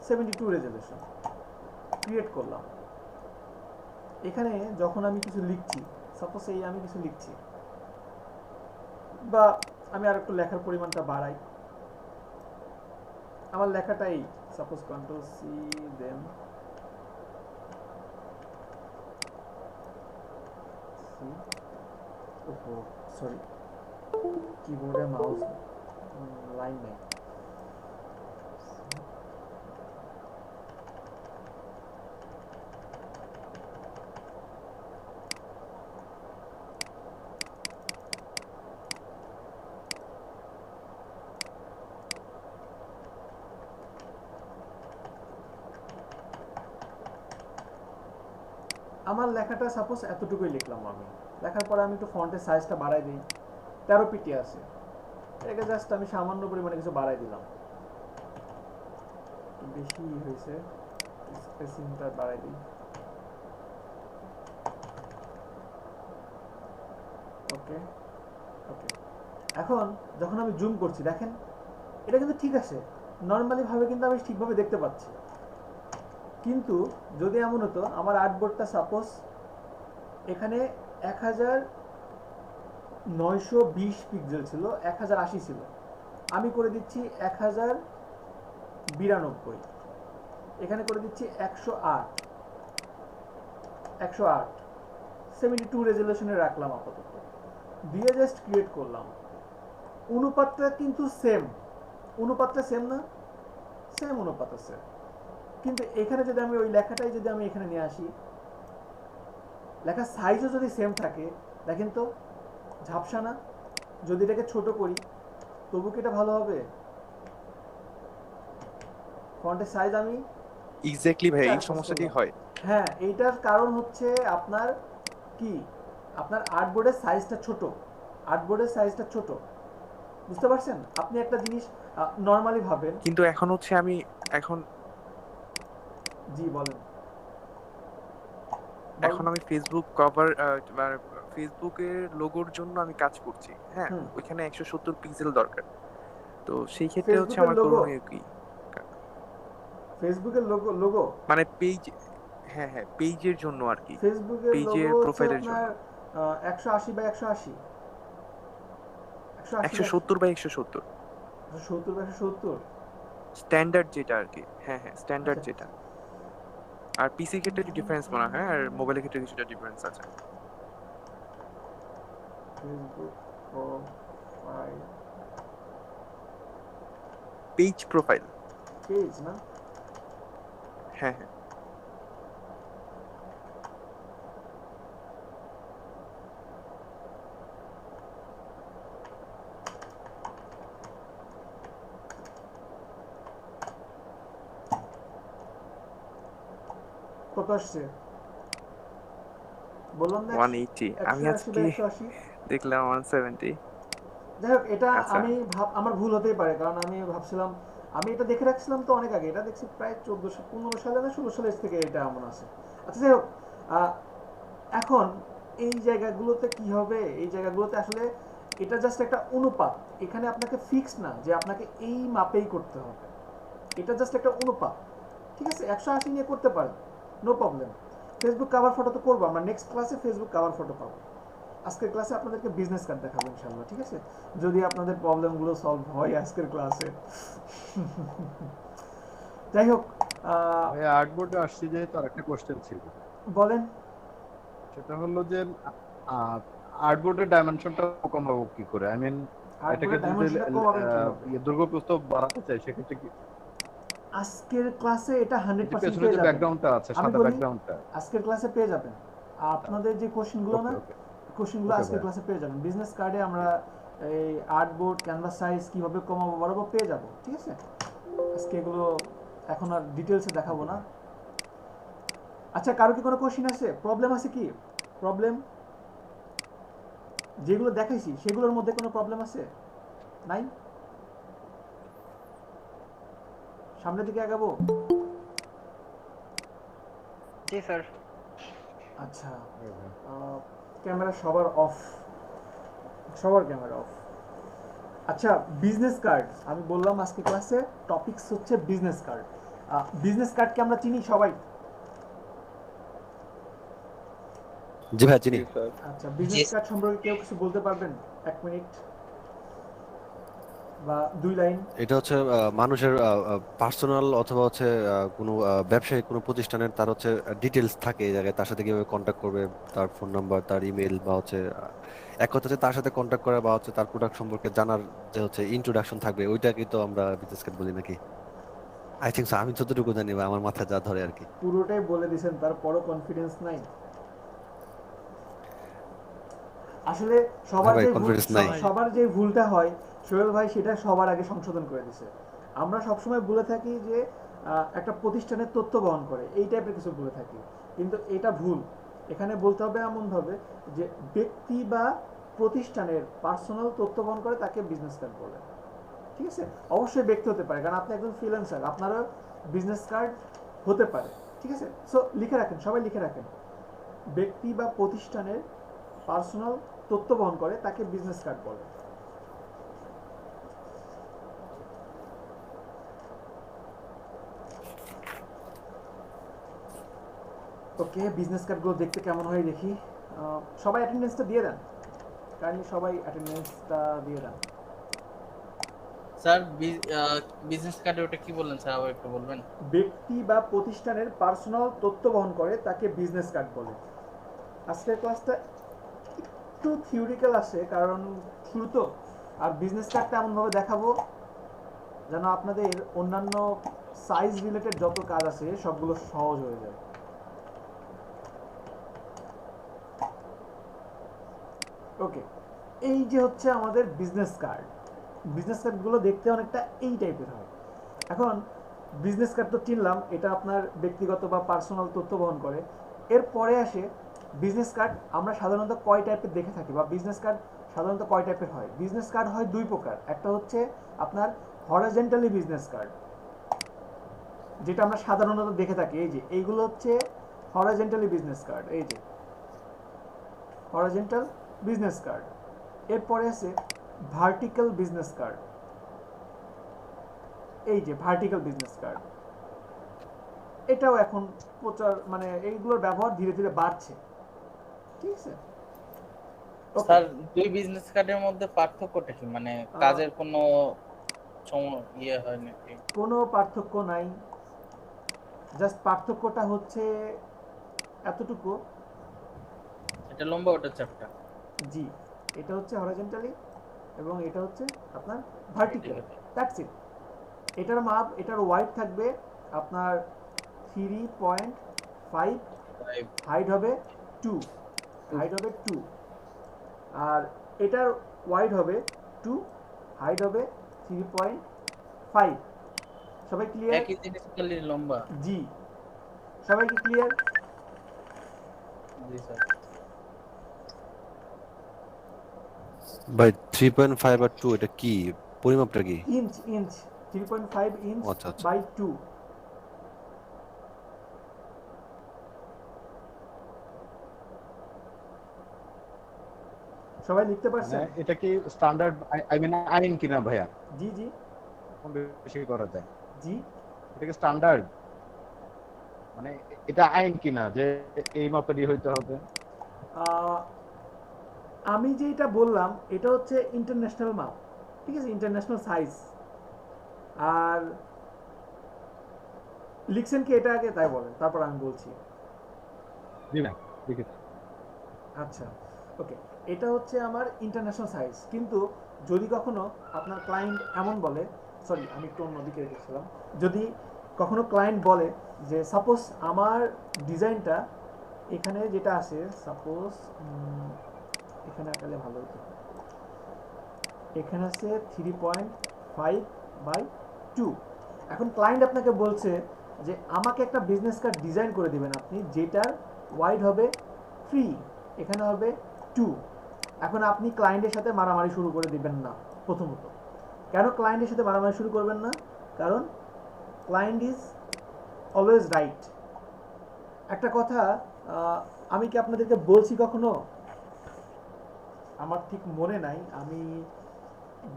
72 রেজলিউশন ক্রিয়েট করলাম। এখানে যখন আমি কিছু লিখছি, সাপোজ এই আমি কিছু লিখছি, বা আমি আর একটু লেখার পরিমাণটা বাড়াই, আমার লেখাটা এই সাপোজ কন্ট্রোল সি দেন সি, ওহো সরি কিবোর্ডে মাউস লাইন নেই। আমার লেখাটা সাপোজ এতটুকুই লিখলাম, আমি লেখার পরে আমি একটু ফন্টের সাইজটা বাড়াই দিই, 13 পিটি আছে, এটাকে জাস্ট আমি সামান্য পরিমাণে কিছু বাড়াই দিলাম, একটু বেশি হয়েছে, স্পেসিংটা বাড়াই দিই। ওকে ওকে, এখন যখন আমি জুম করছি দেখেন এটা কিন্তু ঠিক আছে, নর্মালি ভাবে কিন্তু আমি ঠিকভাবে দেখতে পাচ্ছি। কিন্তু যদি এমন হতো আমার আর্টবোর্ডটা সাপোজ এখানে 1920 পিক্সেল ছিল, 1080 ছিল, আমি করে দিচ্ছি 1092, এখানে করে দিচ্ছি 108, 72 রেজলিউশনে রাখলাম আপাতত, দিয়ে জাস্ট ক্রিয়েট করলাম। অনুপাতটা কিন্তু সেম, অনুপাতটা সেম না, সেম অনুপাত আছে, কিন্তু এখানে যদি আমি ওই লেখাটাই যদি আমি এখানে নিয়ে আসি, লেখার সাইজও যদি সেম থাকে, দেখেন তো ঝাপসা না? যদি এটাকে ছোট করি তবু কি এটা ভালো হবে? ফন্টের সাইজ আমি এক্স্যাক্টলি ভাই, এই সমস্যাটি হয়। হ্যাঁ, এইটার কারণ হচ্ছে আপনার কি, আপনার আর্টবোর্ডের সাইজটা ছোট, আর্টবোর্ডের সাইজটা ছোট, বুঝতে পারছেন? আপনি একটা জিনিস নর্মালি ভাবেন, কিন্তু এখন হচ্ছে আমি এখন জি বলেন। এখন আমি ফেসবুক কভার মানে ফেসবুকের লোগোর জন্য আমি কাজ করছি, হ্যাঁ, ওইখানে 170 পিক্সেল দরকার, তো সেই ক্ষেত্রে হচ্ছে আমার করণীয় কি? ফেসবুকের লোগো মানে পেজ, হ্যাঁ হ্যাঁ পেজের জন্য আর কি, ফেসবুকের পেজের লোগো প্রোফাইলের জন্য 180 বাই 180, 170 বাই 170 70 বাই 170 স্ট্যান্ডার্ড যেটা আর কি, হ্যাঁ হ্যাঁ স্ট্যান্ডার্ড যেটা। আর পিসি ক্ষেত্রে একটু ডিফারেন্স মনে হয়, আর মোবাইলের ক্ষেত্রে কিছুটা ডিফারেন্স আছে। Facebook profile, page profile, page না, হ্যাঁ হ্যাঁ কত আসছে বলুন না? 180, আমি আজকে দেখলাম 170। যাই হোক, এটা আমি আমার ভুল হতেই পারে, কারণ আমি ভাবছিলাম, আমি এটা দেখে রাখছিলাম তো অনেক আগে, এটা দেখছি প্রায় 1415 সালে না 16 সালের থেকে এটা এমন আছে। আচ্ছা যাই হোক, এখন এই জায়গাগুলোতে কি হবে, এই জায়গাগুলোতে আসলে এটা জাস্ট একটা অনুপাত, এখানে আপনাকে ফিক্স না যে আপনাকে এই মাপেই করতে হবে, এটা জাস্ট একটা অনুপাত, ঠিক আছে? 180 নিয়ে করতে পারেন, no problem. Facebook cover photo তো করবো আমরা নেক্সট ক্লাসে, ফেসবুক কভার ফটো পাবো। আজকের ক্লাসে আপনাদেরকে বিজনেস কার্ড দেখাবো ইনশাআল্লাহ, ঠিক আছে? যদি আপনাদের প্রবলেমগুলো সলভ হয় আজকের ক্লাসে। যাই হোক, আর্টবোর্ডে আসছি যেহেতু আর একটা কোশ্চেন ছিল, বলেন। সেটা হলো যে আর্টবোর্ডের ডাইমেনশনটা কমাবো কি করে? আই মিন এটাকে আর্টবোর্ডের যদি ডাইমেনশনটা কমাবেন কিভাবে? দৈর্ঘ্য বাড়াতে চাই সেক্ষেত্রে কি আজকের ক্লাসে এটা যে 100% পেছনে পেয়ে যে যাবেন। ব্যাকগ্রাউন্ডটা আছে আমি সাদা বলি ব্যাকগ্রাউন্ডটা আজকের ক্লাসে পেয়ে যাবেন। আপনাদের যে কোশ্চেনগুলো ওকে না, ওকে কোশ্চেনগুলো ওকে আজকের ভাই ক্লাসে পেয়ে যাবেন। বিজনেস কার্ডে আমরা এই আর্টবোর্ড, ক্যানভাস সাইজ কিভাবে কমাবো বাড়াবো পেয়ে যাবো, ঠিক আছে? আজকে এগুলো এখন আর ডিটেলসে দেখাবো ওকে না। ভাই আচ্ছা, কারো কি কোনো কোশ্চেন আছে? প্রবলেম আছে কি? প্রবলেম যেগুলো দেখাইছি সেগুলোর মধ্যে কোনো প্রবলেম আছে? নাই? সামনের দিকে আগাবো? জি স্যার। আচ্ছা, ওকে ভাই ক্যামেরা সবার অফ, সবার ক্যামেরা অফ। আচ্ছা, বিজনেস কার্ড আমি বললাম আজকে ক্লাসে টপিকস হচ্ছে বিজনেস কার্ড। বিজনেস কার্ডকে আমরা চিনি সবাই। জি ভাই চিনি। আচ্ছা, বিজনেস কার্ড সম্পর্কে কেউ কিছু বলতে পারবেন? 1 মিনিট বা 2 লাইন। এটা হচ্ছে মানুষের পার্সোনাল অথবা হচ্ছে কোনো ব্যবসায়িক কোনো প্রতিষ্ঠানের তার হচ্ছে ডিটেলস থাকে এই জায়গায়, তার সাথে কিভাবে কন্ট্যাক্ট করবে, তার ফোন নাম্বার, তার ইমেল, বা হচ্ছে এক কথা হচ্ছে তার সাথে কন্ট্যাক্ট করা, বা হচ্ছে তার প্রোডাক্ট সম্পর্কে জানার যে হচ্ছে ইন্ট্রোডাকশন থাকবে, ওইটাকে তো আমরা বিজনেস কার্ড বলি নাকি? আই থিঙ্ক আমি যতটুকু জানি বা আমার মাথায় যা ধরে আর কি। পুরোটাই বলে দিয়েছেন, তারপরও কনফিডেন্স নাই। আসলে হ্যাঁ ভাই, কনফিডেন্স নাই। সবার যে ভুলটা হয় সোহেল ভাই সেটা সবার আগে সংশোধন করে দিছে। আমরা সবসময় বলে থাকি যে একটা প্রতিষ্ঠানের তথ্য বহন করে, এই টাইপের কিছু বলে থাকি, কিন্তু এটা ভুল। এখানে বলতে হবে এমনভাবে যে ব্যক্তি বা প্রতিষ্ঠানের পার্সোনাল তথ্য বহন করে তাকে বিজনেস কার্ড বলে, ঠিক আছে? অবশ্যই ব্যক্তি হতে পারে, কারণ আপনি একজন ফ্রিল্যান্সার, আপনারও বিজনেস কার্ড হতে পারে, ঠিক আছে? সো লিখে রাখেন, সবাই লিখে রাখেন, ব্যক্তি বা প্রতিষ্ঠানের পার্সোনাল তথ্য বহন করে তাকে বিজনেস কার্ড বলে। ওকে, বিজনেস কার্ডগুলো দেখতে কেমন হয় দেখি। সবাই অ্যাটেন্ডেন্সটা দিয়ে দেন, কাইন্ডলি সবাই অ্যাটেন্ডেন্সটা দিয়ে দেন। স্যার বিজনেস কার্ডে ওটা কি বললেন স্যার, আবার একটু বলবেন? ব্যক্তি বা প্রতিষ্ঠানের পার্সোনাল তথ্য বহন করে তাকে বিজনেস কার্ড বলে। আজকের ক্লাসটা একটু থিওরিক্যাল আসে, কারণ শুরু তো, আর বিজনেস কার্ডটা এমনভাবে দেখাবো যেন আপনাদের অন্যান্য সাইজ রিলেটেড যত কাজ আছে সবগুলো সহজ হয়ে যায়। ওকে, এই যে হচ্ছে আমাদের বিজনেস কার্ড। বিজনেস কার্ডগুলো দেখতে অনেকটা এই টাইপের হয়। এখন বিজনেস কার্ড তো চিনলাম, এটা আপনার ব্যক্তিগত বা পার্সোনাল তথ্য বহন করে। এরপরে আসে বিজনেস কার্ড। আমরা সাধারণত কয় টাইপের দেখে থাকি, বা বিজনেস কার্ড সাধারণত কয় টাইপের হয়? বিজনেস কার্ড হয় 2 প্রকার। একটা হচ্ছে আপনার হরাইজন্টালি বিজনেস কার্ড, যেটা আমরা সাধারণত দেখে থাকি, এই যে এইগুলো হচ্ছে হরাইজন্টালি বিজনেস কার্ড, এই যে হরাইজন্টাল বিজনেস কার্ড। এরপরে আছে ভার্টিক্যাল বিজনেস কার্ড, এই যে ভার্টিক্যাল বিজনেস কার্ড। এটাও এখন প্রচার, মানে এইগুলোর ব্যবহার ধীরে ধীরে বাড়ছে, ঠিক আছে? স্যার দুই বিজনেস কার্ডের মধ্যে পার্থক্যটা কি, মানে কাজের কোনো ইয়ে হয় নাকি? কোনো পার্থক্য নাই, জাস্ট পার্থক্যটা হচ্ছে এতটুকু। এটা লম্বা, ওটা চ্যাপ্টা। জি, এটা হচ্ছে হরাইজন্টালি এবং এটা হচ্ছে আপনার ভার্টিক্যাল, দ্যাটস ইট। এটার মাপ, এটার ওয়াইড থাকবে আপনার 3.5, হাইট হবে 2, হাইট হবে 2, আর এটার ওয়াইড হবে 2, হাইট হবে 3.5। সবাই ক্লিয়ার? একই জিনিস খালি লম্বা। জি, সবাই কি ক্লিয়ার? জি স্যার। ভাই 3.5 আর 2 এটা কি পরিমাপটা কি? ইঞ্চ, ইঞ্চ 3.5 ইঞ্চ আচ্ছা আচ্ছা। বাই 2। সবাই লিখতে মানে পারছেন? এটা কি স্ট্যান্ডার্ড আই মিন আইন কিনা ভাইয়া? জি জি কম বেশি করা যায়? জি। এটা কি স্ট্যান্ডার্ড, মানে এটা আইন কিনা যে এই মাপেরই হইতে হবে? আমি যেটা বললাম এটা হচ্ছে ইন্টারন্যাশনাল মাপ, ঠিক আছে? International size. আর লিখছেন কি এটা আগে, তাই বলেন, তারপর আমি বলছি। জি না, ঠিক আছে। আচ্ছা, ওকে। এটা হচ্ছে আমার ইন্টারন্যাশনাল সাইজ। কিন্তু যদি কখনো আপনার ক্লায়েন্ট এমন বলে, সরি আমি একটু অন্যদিকে রেখেছিলাম, যদি কখনো ক্লায়েন্ট বলে যে সাপোজ আমার ডিজাইনটা এখানে যেটা আছে, সাপোজ এখানে আঁকালে ভালো হতো, এখানে আছে 3.5/2। এখন ক্লায়েন্ট আপনাকে বলছে যে আমাকে একটা বিজনেস কার্ড ডিজাইন করে দিবেন আপনি, যেটার ওয়াইড হবে 3, এখানে হবে 2। এখন আপনি ক্লায়েন্টের সাথে মারামারি শুরু করে দিবেন না। প্রথমত, কেন ক্লায়েন্টের সাথে মারামারি শুরু করবেন না? কারণ ক্লায়েন্ট ইজ অলওয়েজ রাইট। একটা কথা আমি কি আপনাদেরকে বলছি কখনো, আমার ঠিক মনে নাই, আমি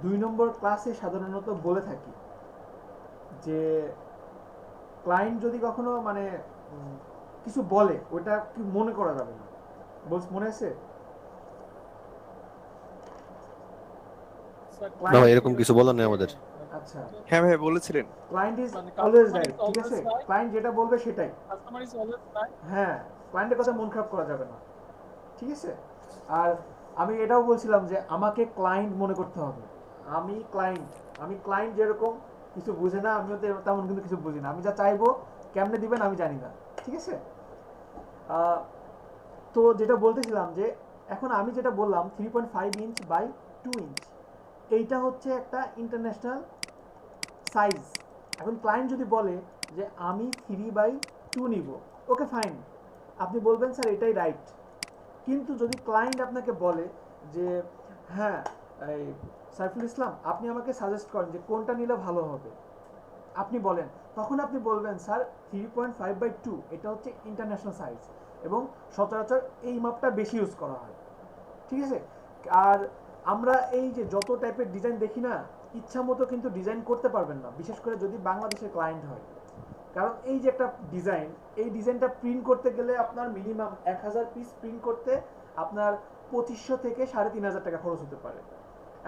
2 নম্বর ক্লাসে সাধারণত বলে থাকি যে ক্লায়েন্ট যদি কখনো মানে কিছু বলে ওটা কি মনে করা যাবে না। মনে আছে? না ভাই, এরকম কিছু বলার নেই আমাদের। আচ্ছা, হ্যাঁ ভাই বলেছিলেন। ক্লায়েন্ট ইজ মানে অলওয়েজ customer রাইট, is ঠিক আছে? always right. ক্লায়েন্ট যেটা বলবে সেটাই। Customer is always right. হ্যাঁ, ক্লায়েন্টের কথা মন খারাপ করা যাবে না, ঠিক আছে? আর আমি এটাও বলছিলাম যে আমাকে ক্লায়েন্ট মনে করতে হবে। আমি ক্লায়েন্ট যেরকম কিছু বুঝে না, আমিও তেমন কিন্তু কিছু বুঝি না। আমি যা চাইবো কেমনে দিবেন আমি জানি না, ঠিক আছে? তো যেটা বলতেছিলাম যে এখন আমি যেটা বললাম 3.5 ইঞ্চ বাই 2 ইঞ্চ, এইটা হচ্ছে একটা ইন্টারন্যাশনাল সাইজ। এখন ক্লায়েন্ট যদি বলে যে আমি 3/2 নিব, ওকে ফাইন, আপনি বলবেন স্যার এটাই রাইট। কিন্তু যদি ক্লায়েন্ট আপনাকে বলে যে হ্যাঁ এই সাইফুল ইসলাম আপনি আমাকে সাজেস্ট করেন যে কোনটা নিলে ভালো হবে, আপনি বলেন, তখন আপনি বলবেন স্যার 3.5/2 এটা হচ্ছে ইন্টারন্যাশনাল সাইজ এবং সচরাচর এই মাপটা বেশি ইউজ করা হয়, ঠিক আছে? আর আমরা এই যে যত টাইপের ডিজাইন দেখি না, ইচ্ছা মতো কিন্তু ডিজাইন করতে পারবেন না, বিশেষ করে যদি বাংলাদেশের ক্লায়েন্ট হয়। কারণ এই যে একটা ডিজাইন, এই ডিজাইনটা প্রিন্ট করতে গেলে আপনার মিনিমাম 1000 পিস প্রিন্ট করতে আপনার 2500 থেকে 3500 টাকা খরচ হতে পারে।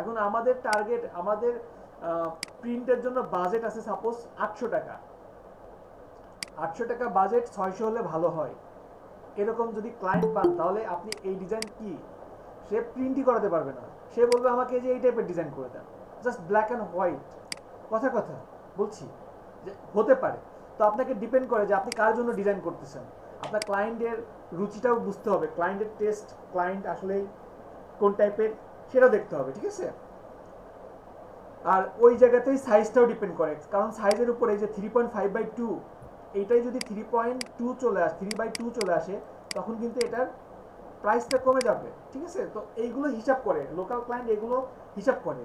এখন আমাদের টার্গেট, আমাদের প্রিন্টের জন্য বাজেট আছে সাপোজ 800 টাকা। 800 টাকা বাজেট, 600 হলে ভালো হয়। এরকম যদি ক্লায়েন্ট পান তাহলে আপনি এই ডিজাইন কি, সে প্রিন্টই করাতে পারবে না, সে বলবে আমাকে যে এই টাইপের ডিজাইন করে দেন, জাস্ট ব্ল্যাক অ্যান্ড হোয়াইট। কথা বলছি যে হতে পারে। তো আপনাকে ডিপেন্ড করে যে আপনি কার জন্য ডিজাইন করতেছেন। আপনার ক্লায়েন্টের রুচিটাও বুঝতে হবে, ক্লায়েন্টের টেস্ট, ক্লায়েন্ট আসলে কোন টাইপের সেটাও দেখতে হবে, ঠিক আছে? আর ওই জায়গাতেই সাইজটাও ডিপেন্ড করে, কারণ সাইজের উপরে যে 3.5/2 এইটাই যদি 3.2 চলে আসে, 3/2 চলে আসে, তখন কিন্তু এটার প্রাইসটা কমে যাবে, ঠিক আছে? তো এইগুলো হিসাব করে লোকাল ক্লায়েন্ট, এগুলো হিসাব করে।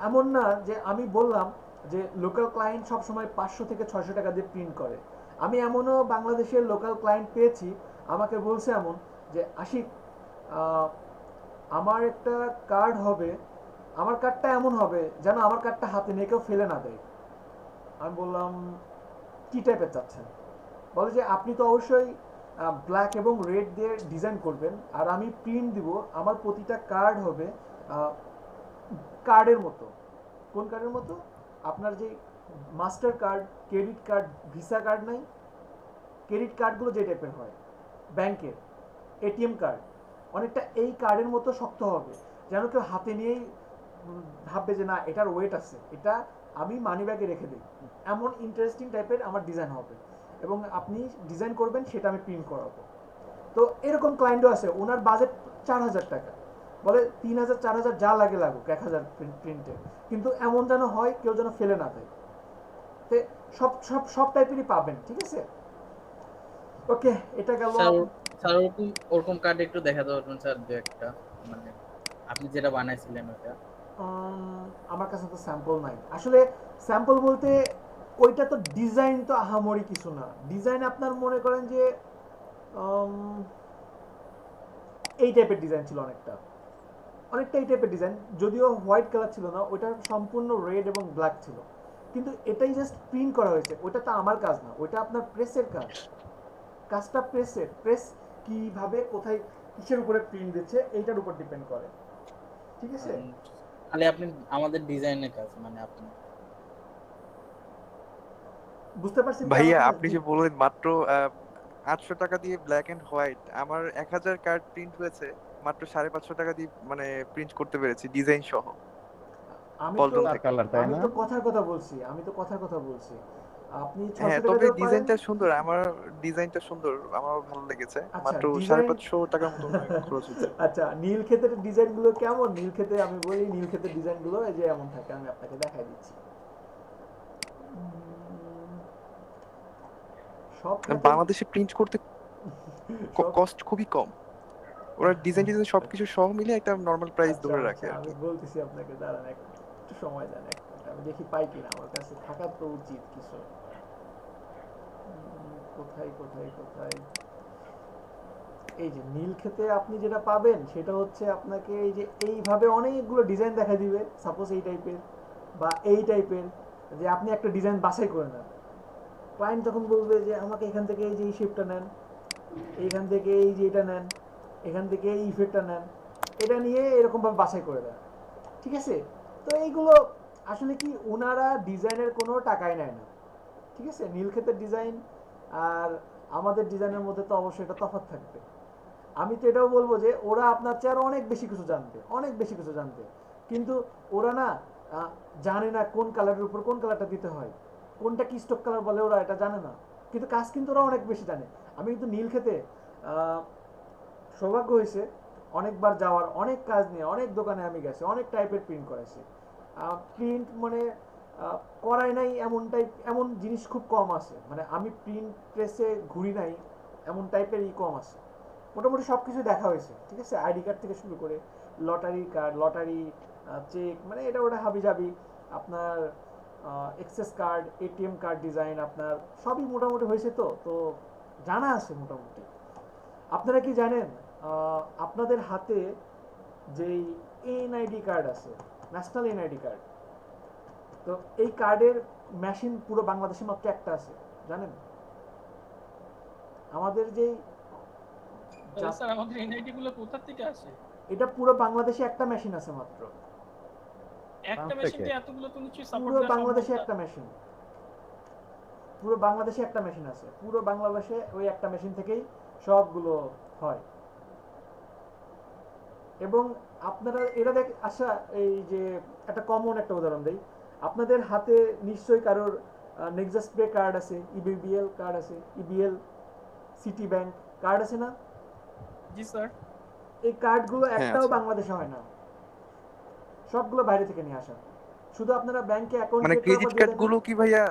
এমন না যে আমি বললাম যে লোকাল ক্লায়েন্ট সবসময় 500 থেকে 600 টাকা দিয়ে প্রিন্ট করে। আমি এমনও বাংলাদেশের লোকাল ক্লায়েন্ট পেয়েছি, আমাকে বলছে এমন যে আশিক আমার একটা কার্ড হবে, আমার কার্ডটা এমন হবে যেন আমার কার্ডটা হাতে নিয়ে কেউ ফেলে না দেয়। আমি বললাম কি টাইপের চাচ্ছেন? বলে যে আপনি তো অবশ্যই ব্ল্যাক এবং রেড দিয়ে ডিজাইন করবেন, আর আমি প্রিন্ট দিব, আমার প্রতিটা কার্ড হবে কার্ডের মতো। কোন কার্ডের মতো? আপনার যে master card, credit card, visa card নাই, ক্রেডিট কার্ডগুলো যে টাইপের হয়, ব্যাংকের এটিএম কার্ড, অনেকটা এই কার্ডের মতো শক্ত হবে, যেন কেউ হাতে নিয়েই ভাববে যে না এটার ওয়েট আছে, এটা আমি মানি ব্যাগে রেখে দিই। এমন ইন্টারেস্টিং টাইপের আমার ডিজাইন হবে এবং আপনি ডিজাইন করবেন, সেটা আমি প্রিন্ট করাবো। তো এরকম ক্লায়েন্টও আছে, ওনার বাজেট 4000 টাকা, বলে 3000 4000 যা লাগে লাগুক 1000 প্রিন্টে, কিন্তু এমন যেন হয় কেউ যেন ফেলে না দেয়। তো সব টাইপেরই পাবেন, ঠিক আছে? ওকে, এটা গেল। স্যার ওরকম কার্ড একটু দেখাতে পারবেন স্যার, দু একটা, মানে আপনি যেটা বানাইছিলেন ওটা? আমার কাছে তো স্যাম্পল নাই আসলে। স্যাম্পল বলতে ওইটা তো ডিজাইন তো আহামরি কিছু না। ডিজাইন আপনার মনে করেন যে এই টাইপের ডিজাইন ছিল, অনেকটা এই টাইপের ডিজাইন, যদিও হোয়াইট কালার ছিল না, ওইটা সম্পূর্ণ রেড এবং ব্ল্যাক ছিল, কিন্তু এটাই জাস্ট প্রিন্ট করা হয়েছে। ওটা তো আমার কাজ না, ওইটা আপনার প্রেসের কাজ। কাজটা প্রেস কিভাবে, কোথায়, কিসের উপরে প্রিন্ট দিচ্ছে, এইটার উপর ডিপেন্ড করে, ঠিক আছে? তাহলে আপনি আমাদের ডিজাইনের কাজ, মানে আপনি বুঝতে পারছেন ভাইয়া আপনি যে বললেন মাত্র 800 টাকা দিয়ে ব্ল্যাক এন্ড হোয়াইট, আমার 1000 কার্ড প্রিন্ট হয়েছে মাত্র 550 টাকা দিয়ে মানে প্রিন্ট করতে পেরেছি ডিজাইন সহ আমি তো পল্টন চার থেকে। কালার তাই আমি না? তো কথার কথা বলছি, আমি তো কথার কথা বলছি। আপনি হ্যাঁ 600 টাকা তবে দিয়েও পারেন। ডিজাইনটা সুন্দর, আমার ডিজাইনটা সুন্দর, আমার ভালো লেগেছে। আচ্ছা মাত্র ডিজাইন 550 টাকার মতো মনে হয় খরচ হয়েছে। আচ্ছা নীল ক্ষেতের ডিজাইন গুলো কেমন? নীল ক্ষেতে আমি বলি নীল ক্ষেতের ডিজাইন গুলো এই যে এমন থাকে, আমি আপনাকে দেখাই দিচ্ছি। উম, সব ক্ষেতে বাংলাদেশে প্রিন্ট করতে সব কস্ট খুবই কম, ওরা ডিজাইন সবকিছু সহ মিলে একটা নরমাল প্রাইস আচ্ছা ধরে রাখে আচ্ছা আর আমি কি। বলতেছি আপনাকে, দাঁড়ান একটু সময় দেন, এক মিনিট আমি দেখি পাই কিনা, আমার কাছে থাকা তো উচিত কিছু। কোথায় কোথায় কোথায়, এই যে নীল ক্ষেতে আপনি যেটা পাবেন সেটা হচ্ছে আপনাকে এই যে এইভাবে অনেকগুলো ডিজাইন দেখা দিবে, সাপোজ এই টাইপের বা এই টাইপের, যে আপনি একটা ডিজাইন বাছাই করে নেন। ক্লায়েন্ট যখন বলবে যে আমাকে এখান থেকে এই যে এই শেপটা নেন, এইখান থেকে এই যে এটা নেন, এখান থেকে এই ইফেক্টটা নেন, এটা নিয়ে এরকমভাবে বাছাই করে দেন, ঠিক আছে? তো এইগুলো আসলে কি ওনারা ডিজাইনের কোনো টাকাই নেয় না, ঠিক আছে? নীলক্ষেতের ডিজাইন আর আমাদের ডিজাইনের মধ্যে তো অবশ্যই এটা তফাৎ থাকবে। আমি তো এটাও বলবো যে ওরা আপনার চেয়ে আরো অনেক বেশি কিছু জানবে, অনেক বেশি কিছু জানবে, কিন্তু ওরা না জানে না কোন কালারের উপর কোন কালারটা দিতে হয়, কোনটা কি স্টক কালার বলে ওরা এটা জানে না, কিন্তু কাজ কিন্তু ওরা অনেক বেশি জানে। আমি কিন্তু নীলক্ষেতে সৌভাগ্য হয়েছে অনেকবার যাওয়ার, অনেক কাজ নিয়ে অনেক দোকানে আমি গেছি, অনেক টাইপের প্রিন্ট করাইছি। প্রিন্ট মানে করাই নাই এমন টাইপ, এমন জিনিস খুব কম আছে, মানে আমি প্রিন্ট প্রেসে ঘুরি নাই এমন টাইপের কম আছে। মোটামুটি সব কিছু দেখা হয়েছে, ঠিক আছে? আইডি কার্ড থেকে শুরু করে লটারি কার্ড, লটারি চেক, মানে এটা ওটা হাবি জাবি, আপনার access card, ATM card design, আপনার সবই মোটামুটি হয়েছে। তো তো জানা আছে মোটামুটি। আপনারা কি জানেন আপনাদের হাতে যেই এনআইডি কার্ড আছে, ন্যাশনাল এনআইডি কার্ড, তো এই কার্ডের মেশিন পুরো বাংলাদেশে মাত্র একটা আছে, জানেন? আমাদের যেই স্যার আমাদের এনআইডি গুলো কোথা থেকে আসে? এটা পুরো বাংলাদেশে একটা মেশিন আছে মাত্র, একটা মেশিনতে এতগুলো তো নিশ্চয়ই সাপোর্ট পুরো দেওয়া সম্ভব বাংলাদেশে না। একটা মেশিন, পুরো বাংলাদেশে একটা মেশিন আছে, পুরো বাংলাদেশে ওই একটা মেশিন থেকেই সবগুলো হয়। এবং আপনারা এরা দেখ, আচ্ছা এই যে একটা কমন একটা উদাহরণ দেই, আপনাদের হাতে নিশ্চয়ই কারোর নেক্সাস পে কার্ড আছে, ইবিবিএল কার্ড আছে, ইবিএল, সিটি ব্যাংক কার্ড আছে না? জি স্যার। এই কার্ডগুলো হ্যাঁ, একটাও আছে। বাংলাদেশে হয় না, সবগুলো বাইরে থেকে নিয়ে আসা। শুধু আপনারা ব্যাংকে অ্যাকাউন্ট মানে ক্রিয়েট করার ক্রেডিট পর দিয়ে কার্ড দেন না? গুলো কি ভাইয়া,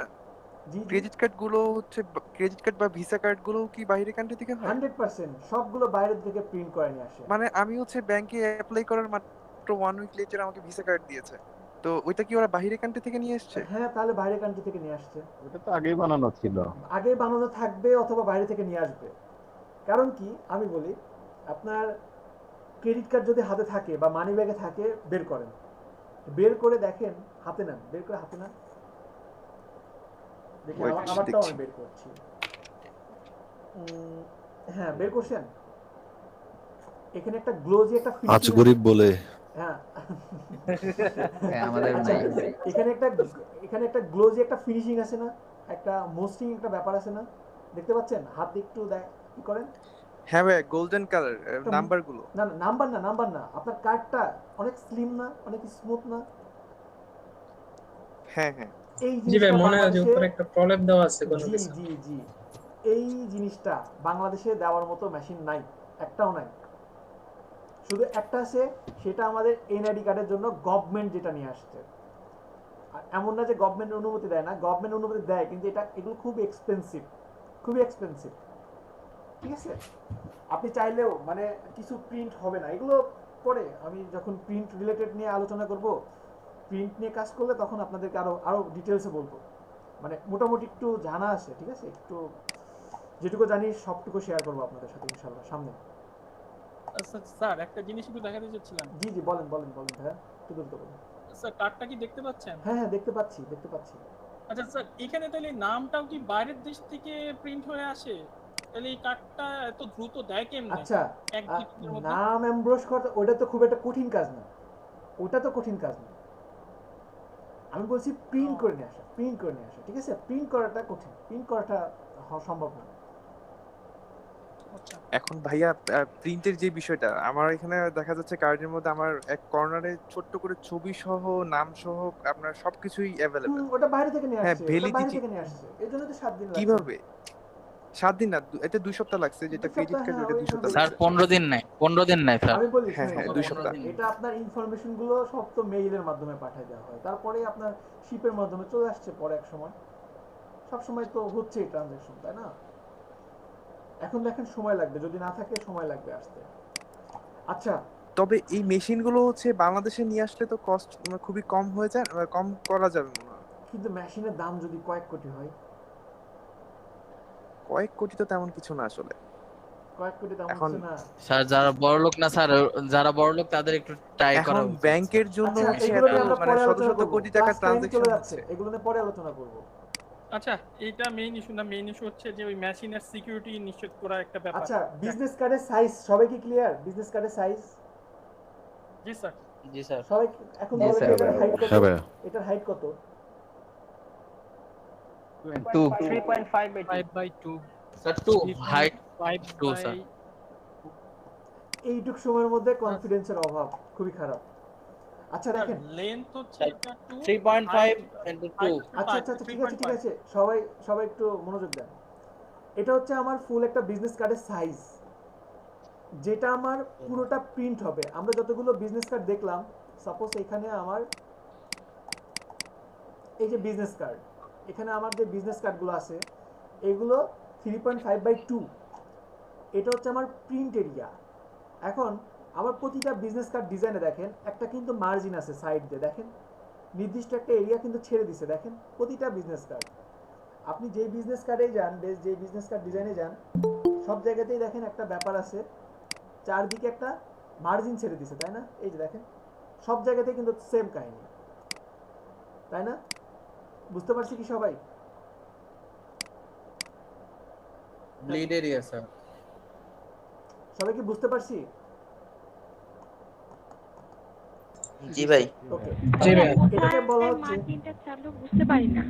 জি জি ক্রেডিট কার্ড গুলো হচ্ছে ক্রেডিট কার্ড বা ভিসা কার্ড গুলো কি বাইরের কান্ট্রি থেকে হয়? 100% সবগুলো বাইরে থেকে প্রিন্ট করে নিয়ে আসে। মানে আমি হচ্ছে ব্যাংকে অ্যাপ্লাই করার মাত্র 1 উইক লেটার আমাকে ভিসা কার্ড দিয়েছে, তো ওইটা কি ওরা বাইরের কান্ট্রি থেকে নিয়ে এসেছে? হ্যাঁ, তাহলে বাইরের কান্ট্রি থেকে নিয়ে আসছে। ওটা তো আগেই বানানো ছিল। আগে বানানো থাকবে অথবা বাইরে থেকে নিয়ে আসবে। কারণ কি আমি বলি, আপনার ক্রেডিট কার্ড যদি হাতে থাকে বা মানি ব্যাগে থাকে, বের করেন, বের করে দেখেন, হাতে নেন, বের করে হাতে নেন, দেখি Wait, আমারটাও দেখছি। আমি বের করছি। হ্যাঁ বের করছেন? এখানে একটা গ্লোজি একটা আজ ফিনিশিং আছে। গরিব বলে হ্যাঁ আমাদের আচ্ছা, নাই। এখানে একটা গ্লোজি একটা ফিনিশিং আছে না, একটা মসৃণ একটা ব্যাপার আছে না, দেখতে পাচ্ছেন? হাত একটু কি করেন, হ্যাঁ ভাইয়া, গোল্ডেন কালার একটা নাম্বার গুলো। না না, নাম্বার না, আপনার কার্ডটা অনেক স্লিম না, অনেক স্মুথ না? হ্যাঁ হ্যাঁ, এই জি ভাই, জিনিসটা মনে হয় যে বাংলাদেশে, উপরে একটা প্রলেপ দেওয়া আছে কোনো জি কিছু। জি জি, এই জিনিসটা বাংলাদেশে দেওয়ার মতো মেশিন নাই, একটাও নাই। শুধু একটা আছে, সেটা আমাদের এনআইডি কার্ডের জন্য গভর্নমেন্ট যেটা নিয়ে আসছে। আর এমন না যে গভর্নমেন্ট অনুমতি দেয় না, গভর্নমেন্ট অনুমতি দেয়, কিন্তু এগুলো খুব এক্সপেন্সিভ, খুবই এক্সপেন্সিভ, ঠিক আছে? আপনি চাইলেও মানে কিছু প্রিন্ট হবে না এগুলো। পরে আমি যখন প্রিন্ট রিলেটেড নিয়ে আলোচনা করব, প্রিন্ট নিয়ে কাজ করলে তখন আপনাদেরকে আরো আরো ডিটেলসে বলবো। মানে মোটামুটি একটু জানা আছে, ঠিক আছে? একটু যেটুকু জানি সবটুকু শেয়ার করবো আপনাদের সাথে ইনশাল্লাহ সামনে। আচ্ছা স্যার, একটা জিনিস একটু দেখাতে চাচ্ছিলাম। জি জি, বলেন বলেন বলেন ভাইয়া, একটু দ্রুত বলেন। স্যার কার্ডটা কি দেখতে পাচ্ছেন? হ্যাঁ হ্যাঁ, দেখতে পাচ্ছি দেখতে পাচ্ছি। আচ্ছা স্যার, এখানে তাহলে নামটাও কি বাইরের দেশ থেকে প্রিন্ট হয়ে আসে? তাহলে এই কার্ডটা এত দ্রুত দেয় কেমনে আচ্ছা, এক মিনিটের মধ্যে? নাম এমব্রোস করতে ওটা তো খুব একটা কঠিন কাজ না, ওটা তো কঠিন কাজ না। আমি বলছি প্রিন্ট করে নিয়ে আসা, প্রিন্ট করে নিয়ে আসা, ঠিক আছে? প্রিন্ট করাটা কঠিন, প্রিন্ট করাটা সম্ভব না। আচ্ছা এখন ভাইয়া প্রিন্টের যে বিষয়টা আমার এখানে দেখা যাচ্ছে কার্ডের মধ্যে আমার এক কর্নারে ছোট্ট করে ছবি সহ নাম সহ আপনার সবকিছুই অ্যাভেলেবেল। ওটা বাইরে থেকে নিয়ে হ্যাঁ আসছে, ওটা বাইরে ভ্যালিডিটি থেকে নিয়ে আসছে, এই জন্য তো 7 দিন লাগছে। কিভাবে 7 দিন না এটা 2 সপ্তাহ লাগছে, যেটা 2 ক্রেডিট সপ্তাহ, কার্ড হ্যাঁ, ওটা 2 সপ্তাহ ওইভাবেই। স্যার লাগছে। 15 দিন নাই, 15 দিন নাই স্যার। আমি বলি হ্যাঁ শুনেন, হ্যাঁ 2 সপ্তাহ। এটা আপনার ইনফরমেশন গুলো সব তো মেইলের মাধ্যমে পাঠিয়ে দেওয়া হয়, তারপরে আপনার শিপের মাধ্যমে চলে আসছে পরে এক সময়। সব সময় তো হচ্ছে এই ট্রানজাকশন, তাই না? এখন দেখেন সময় লাগবে, যদি না থাকে সময় লাগবে আসতে। আচ্ছা, তবে এই মেশিনগুলো হচ্ছে বাংলাদেশে নিয়ে আসলে তো কস্ট খুবই কম হয়ে যায়, কম করা যাবে মনে হয়। কিন্তু মেশিনের দাম যদি কয়েক কোটি হয়, কয়েক কোটি তো তেমন কিছু না আসলে। কয়েক কোটি দাম এখন হচ্ছে না। স্যার যারা বড়লোক না স্যার, যারা বড়লোক তাদের একটু ট্রাই করা এখন উচিত। ব্যাংকের জন্য আচ্ছা, হচ্ছে এগুলো এত নিয়ে আমরা মানে পরে শত আলোচনা শত করব। কোটি টাকার ক্লাস টাইম চলে ট্রানজাকশন যাচ্ছে, হচ্ছে। এগুলো নিয়ে পরে আলোচনা করব। আচ্ছা এটা মেইন ইস্যু না, মেইন ইস্যু হচ্ছে যে ওই মেশিনের সিকিউরিটি নিশ্চিত করা একটা ব্যাপার। আচ্ছা, বিজনেস কার্ডের সাইজ সবাই কি ক্লিয়ার? বিজনেস কার্ডের সাইজ জি স্যার। জি স্যার। সবাই এখন জি, বলে স্যার। এটার হাইট কত? হ্যাঁ ভাইয়া। এটার হাইট কত? 2 5 by 2 স্যার 2 হাইট 5 2 স্যার। এইটুক সময়ের মধ্যে কনফিডেন্সের অভাব খুবই খারাপ। আচ্ছা দেখেন, লেন্থ হচ্ছে এটা 2 3.5 into 2। আচ্ছা আচ্ছা আচ্ছা, ঠিক আছে ঠিক আছে, সবাই সবাই একটু মনোযোগ দেন। এটা হচ্ছে আমার ফুল একটা বিজনেস কার্ডের সাইজ, যেটা আমার পুরোটা প্রিন্ট হবে। আমরা যতগুলো বিজনেস কার্ড দেখলাম, সাপোজ এখানে আমার এই যে বিজনেস কার্ড, এখানে আমার যে বিজনেস কার্ডগুলো আছে এগুলো 3.5/2, এটা হচ্ছে আমার প্রিন্ট এরিয়া। এখন আমার প্রতিটা বিজনেস কার্ড ডিজাইনে দেখেন একটা কিন্তু মার্জিন আছে সাইড দিয়ে, দেখেন নির্দিষ্ট একটা এরিয়া কিন্তু ছেড়ে দিছে, দেখেন প্রতিটা বিজনেস কার্ড। আপনি যেই বিজনেস কার্ডেই যান, যে বিজনেস কার্ড ডিজাইনে যান, সব জায়গাতেই দেখেন একটা ব্যাপার আছে, চারদিকে একটা মার্জিন ছেড়ে দিছে, তাই না? এই যে দেখেন সব জায়গাতেই কিন্তু সেম কাহিনী, তাই না? বুঝতে পারছি কি সবাই? Bleed area sir. সবাই কি বুঝতে পারছি? জি ভাই। ওকে, জি ভাই। এটাকে বলা হচ্ছে, মার্জিনটা চালু বুঝতে পারি না,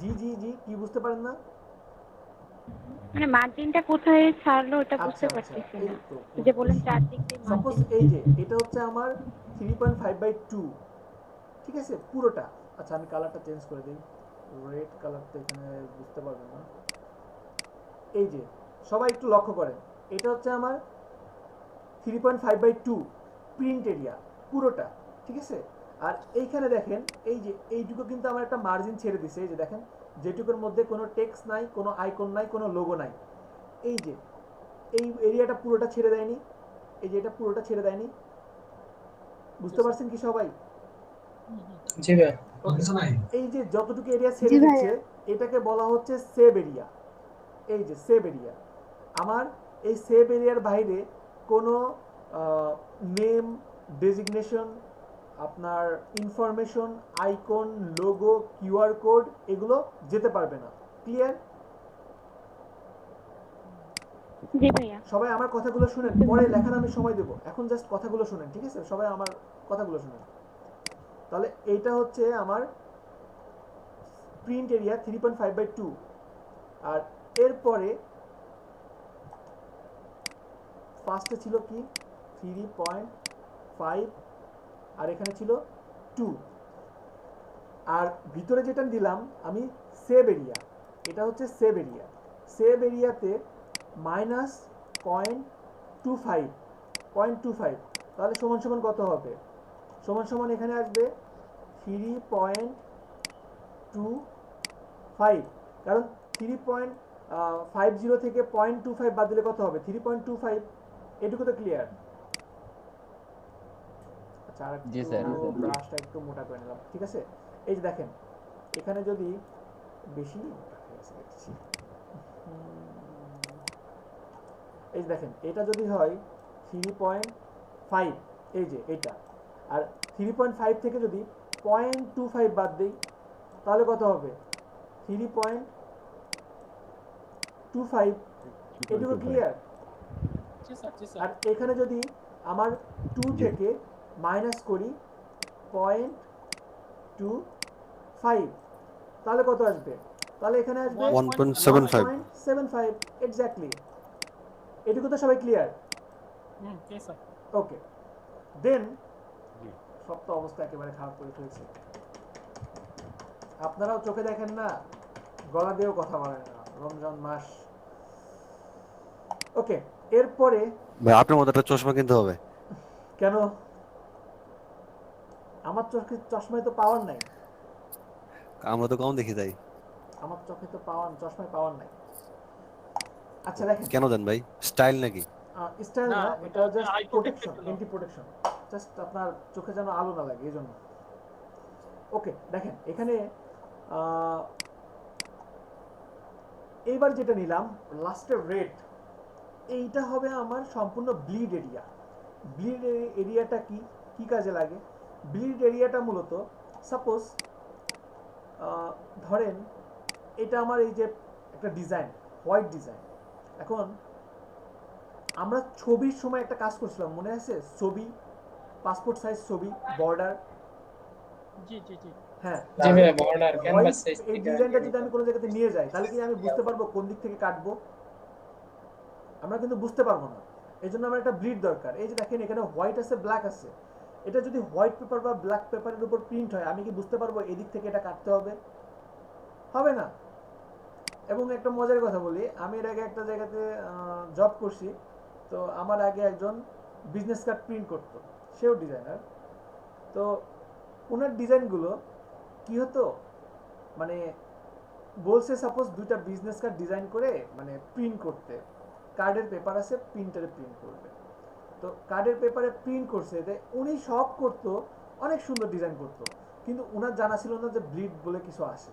জি জি জি, কি বুঝতে পারেন না? মানে মার্জিনটা কোথায় ছাড়লো ওটা আচ্ছা বুঝতে আচ্ছা, পারতেছি এই না। তো যে বলেন চারদিক দিয়ে সাপোজ মার্জিন। এই যে এটা হচ্ছে আমার 3.5/2, ঠিক আছে পুরোটা। আচ্ছা আমি কালারটা চেঞ্জ করে দিই, রেড কালারটা এখানে বুঝতে পারবেন না। এই যে সবাই একটু লক্ষ্য করেন, এটা হচ্ছে আমার 3.5/2 প্রিন্ট এরিয়া পুরোটা, ঠিক আছে? আর এইখানে দেখেন এই যে এইটুকু কিন্তু আমার একটা মার্জিন ছেড়ে দিছে, এই যে দেখেন যেটুকুর মধ্যে কোনো টেক্সট নাই, কোনো আইকন নাই, কোনো লোগো নাই। এই যে এই এরিয়াটা পুরোটা ছেড়ে দেয়নি, এই যে এটা পুরোটা ছেড়ে দেয়নি। বুঝতে পারছেন কি সবাই? জি ভাই। এই যে যতটুকু এরিয়া ছেড়ে দিচ্ছে এটাকে বলা হচ্ছে সেভ এরিয়া। এই যে সেভ এরিয়া, আমার এই সেভ এরিয়ার বাইরে কোনো নেম, ডেজিগনেশন, আপনার information, icon, logo, QR code এগুলো যেতে পারবে না। ক্লিয়ার? জি ভাইয়া। সবাই আমার কথাগুলো শুনেন, পরে লেখার আমি সময় দেব, এখন জাস্ট কথাগুলো শুনেন, ঠিক আছে? সবাই আমার কথাগুলো শুনেন। তাহলে এইটা হচ্ছে আমার প্রিন্ট এরিয়া 3.5/2, আর এরপরে ফার্স্টে ছিল কি 3.5 আর এখানে ছিল 2, আর ভিতরে যেটা দিলাম আমি সেভ এরিয়া, এটা হচ্ছে সেভ এরিয়া। সেভ এরিয়াতে -0.25, তাহলে সমান সমান কত হবে? সমান সমান এখানে আসবে 3.25, কারণ 3.50 থেকে 0.25 বাদ দিলে কত হবে? 3.25। এটুকু তো ক্লিয়ার? আচ্ছা, আর জি স্যার। ব্রাশটা একটু মোটা করে নিলাম, ঠিক আছে? এই যে দেখেন এখানে যদি বেশি মোটা হয়ে গেছে দেখছি, এই যে দেখেন এটা যদি হয় 3.5, এই যে এটা, আর 3.5 থেকে যদি 0.25 বাদ দেই তাহলে কত হবে? 3.25। এটুকু ক্লিয়ার? জি স্যার জি স্যার। আর এখানে যদি আমার 2 থেকে মাইনাস করি 0.25 তাহলে কত আসবে? তাহলে এখানে আসবে 1.75 1.75 এক্স্যাক্টলি। এটুকু তো সবাই ক্লিয়ার? জি স্যার। ওকে, দেন সব তো অবস্থা একেবারে খারাপ করে ফেলছে। আপনারাও চোখে দেখেন না, গলা দিয়েও কথা বলেন না, রমজান মাস। ওকে, এরপরে ভাই আপনার মতো একটা চশমা কিনতে হবে। কেন? আমার চোখে চশমায় তো পাওয়ার নাই। আমরা তো কম দেখি তাই। আমার চোখে তো পাওয়ার, চশমায় পাওয়ার নাই। আচ্ছা দেখেন, কেন দেন ভাই? স্টাইল নাকি? স্টাইল না, না, ওটা এটা হচ্ছে just eye protection, protected anti protection, just আপনার চোখে যেন আলো না লাগে এই জন্য। ওকে দেখেন, এখানে এইবার যেটা নিলাম লাস্টের রেড, এইটা হবে আমার সম্পূর্ণ ব্লিড এরিয়া। ব্লিড এরিয়াটা কি কি কাজে লাগে? ব্লিড এরিয়াটা মূলত সাপোজ ধরেন এটা আমার এই যে একটা ডিজাইন, হোয়াইট ডিজাইন। এখন আমরা ছবির সময় একটা কাজ করছিলাম, মনে আছে? ছবি, পাসপোর্ট সাইজ ছবি, বর্ডার। জি জি জি। হ্যাঁ, জি ভাই, বর্ডার হোয়াইট ক্যানভাস সাইজ এই থেকে ডিজাইনটা যদি আমি কোনো জায়গাতে নিয়ে যাই, তাহলে কি আমি বুঝতে পারবো কোন দিক থেকে কাটবো? আমরা কিন্তু বুঝতে পারবো না। এই জন্য আমার একটা ব্লিড দরকার। এই যে দেখেন এখানে হোয়াইট আছে, ব্ল্যাক আছে। এটা যদি হোয়াইট পেপার বা ব্ল্যাক পেপারের উপর প্রিন্ট হয়, আমি কি বুঝতে পারবো এদিক থেকে এটা কাটতে হবে? হবে না। এবং একটা মজার কথা বলি, আমি এর আগে একটা জায়গাতে জব করছি। তো আমার আগে একজন বিজনেস কার্ড প্রিন্ট করতো, সেও ডিজাইনার। তো ওনার ডিজাইনগুলো কি হতো, মানে বলছে সাপোজ দুইটা বিজনেস কার্ড ডিজাইন করে মানে প্রিন্ট করতে, কার্ডের পেপার আছে, প্রিন্টারে প্রিন্ট করবে। তো কার্ডের পেপারে প্রিন্ট করছে, উনি সব করতো, অনেক সুন্দর ডিজাইন করতো, কিন্তু ওনার জানা ছিল না যে ব্লিড বলে কিছু আসে।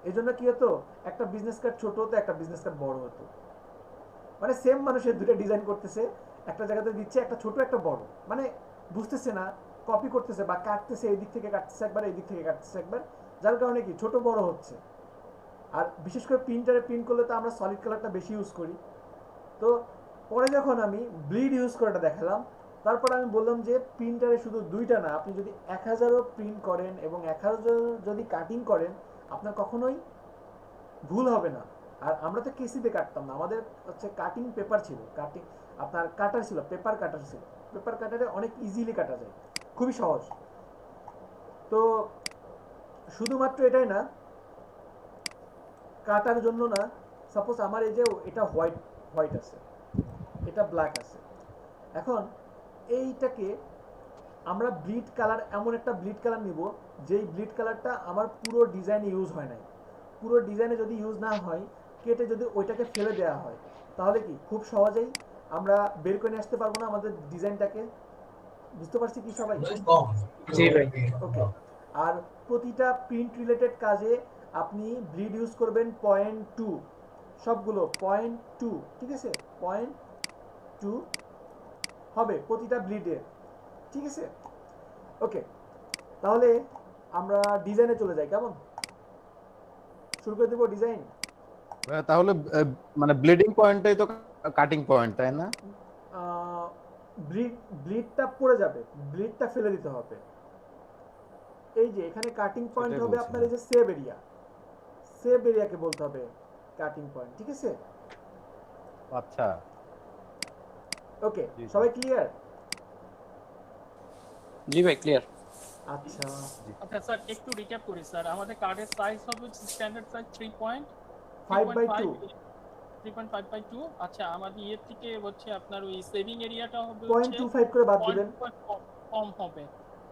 এই জন্য কি হতো, একটা বিজনেস কার্ড ছোট হতো, একটা বিজনেস কার্ড বড় হতো। মানে সেম মানুষের দুটো ডিজাইন করতেছে, একটা জায়গাতে দিচ্ছে, একটা ছোট একটা বড়, মানে বুঝতেছে না, কপি করতেছে বা কাটতেছে, এই দিক থেকে কাটতেছে একবার, এই দিক থেকে কাটতেছে একবার, যার কারণে কি ছোট বড় হচ্ছে। আর বিশেষ করে প্রিন্টারে প্রিন্ট করলে তো আমরা সলিড কালারটা বেশি ইউজ করি। তো পরে যখন আমি ব্লিড ইউজ করাটা দেখালাম, তারপর আমি বললাম যে প্রিন্টারে শুধু দুইটা না, আপনি যদি 1000ও প্রিন্ট করেন এবং 1000 যদি কাটিং করেন, আপনার কখনোই ভুল হবে না। আর আমরা তো কেসিতে কাটতাম না, আমাদের হচ্ছে কাটিং পেপার ছিল, কাটিং আপনার কাটার ছিল, পেপার কাটার ছিল। পেপার কাটারে অনেক ইজিলি কাটা যায়, খুবই সহজ। তো শুধুমাত্র এটাই না, কাটার জন্য না, সাপোজ আমার এই যে এটা হোয়াইট হোয়াইট আছে, এটা ব্ল্যাক আছে। এখন এইটাকে আমরা ব্লিড কালার, এমন একটা ব্লিড কালার নিব যেই ব্লিড কালারটা আমার পুরো ডিজাইনে ইউজ হয় নাই। পুরো ডিজাইনে যদি ইউজ না হয়, কেটে যদি ওইটাকে ফেলে দেওয়া হয়, তাহলে কি খুব সহজেই আমরা বের করে নিয়ে আসতে পারবো না আমাদের ডিজাইনটাকে। বুঝতে পারছি কি সবাই? জি ভাই। ওকে। আর প্রতিটা প্রিন্ট রিলেটেড কাজে আপনি ব্লিড ইউজ করবেন 0.2, সবগুলো 0.2, ঠিক আছে? 0.2 হবে প্রতিটা ব্লিডে, ঠিক আছে? ওকে, তাহলে আমরা ডিজাইনে চলে যাই, কেমন? শুরু করে দেবো ডিজাইন। তাহলে মানে ব্লিডিং পয়েন্টটাই তো কাটিং পয়েন্ট, তাই না? ব্লিডটা পড়ে যাবে, ব্লিডটা ফেলে দিতে হবে। এই যে এখানে কাটিং পয়েন্ট হবে আপনার এই যে সেভ এরিয়া, সেভ এরিয়াকে বলতে হবে কাটিং পয়েন্ট, ঠিক আছে? আচ্ছা, ওকে, সবাই ক্লিয়ার? জি ভাই ক্লিয়ার। আচ্ছা আচ্ছা স্যার, একটু রিক্যাপ করি স্যার। আমাদের কার্ডের সাইজ হবে স্ট্যান্ডার্ড সাইজ 5/2। 3.5/2। আচ্ছা, আমাদের ইয়ের থেকে হচ্ছে আপনার ওই সেভিং এরিয়াটা হবে 0.25 করে বাদ দিবেন, কম হবে।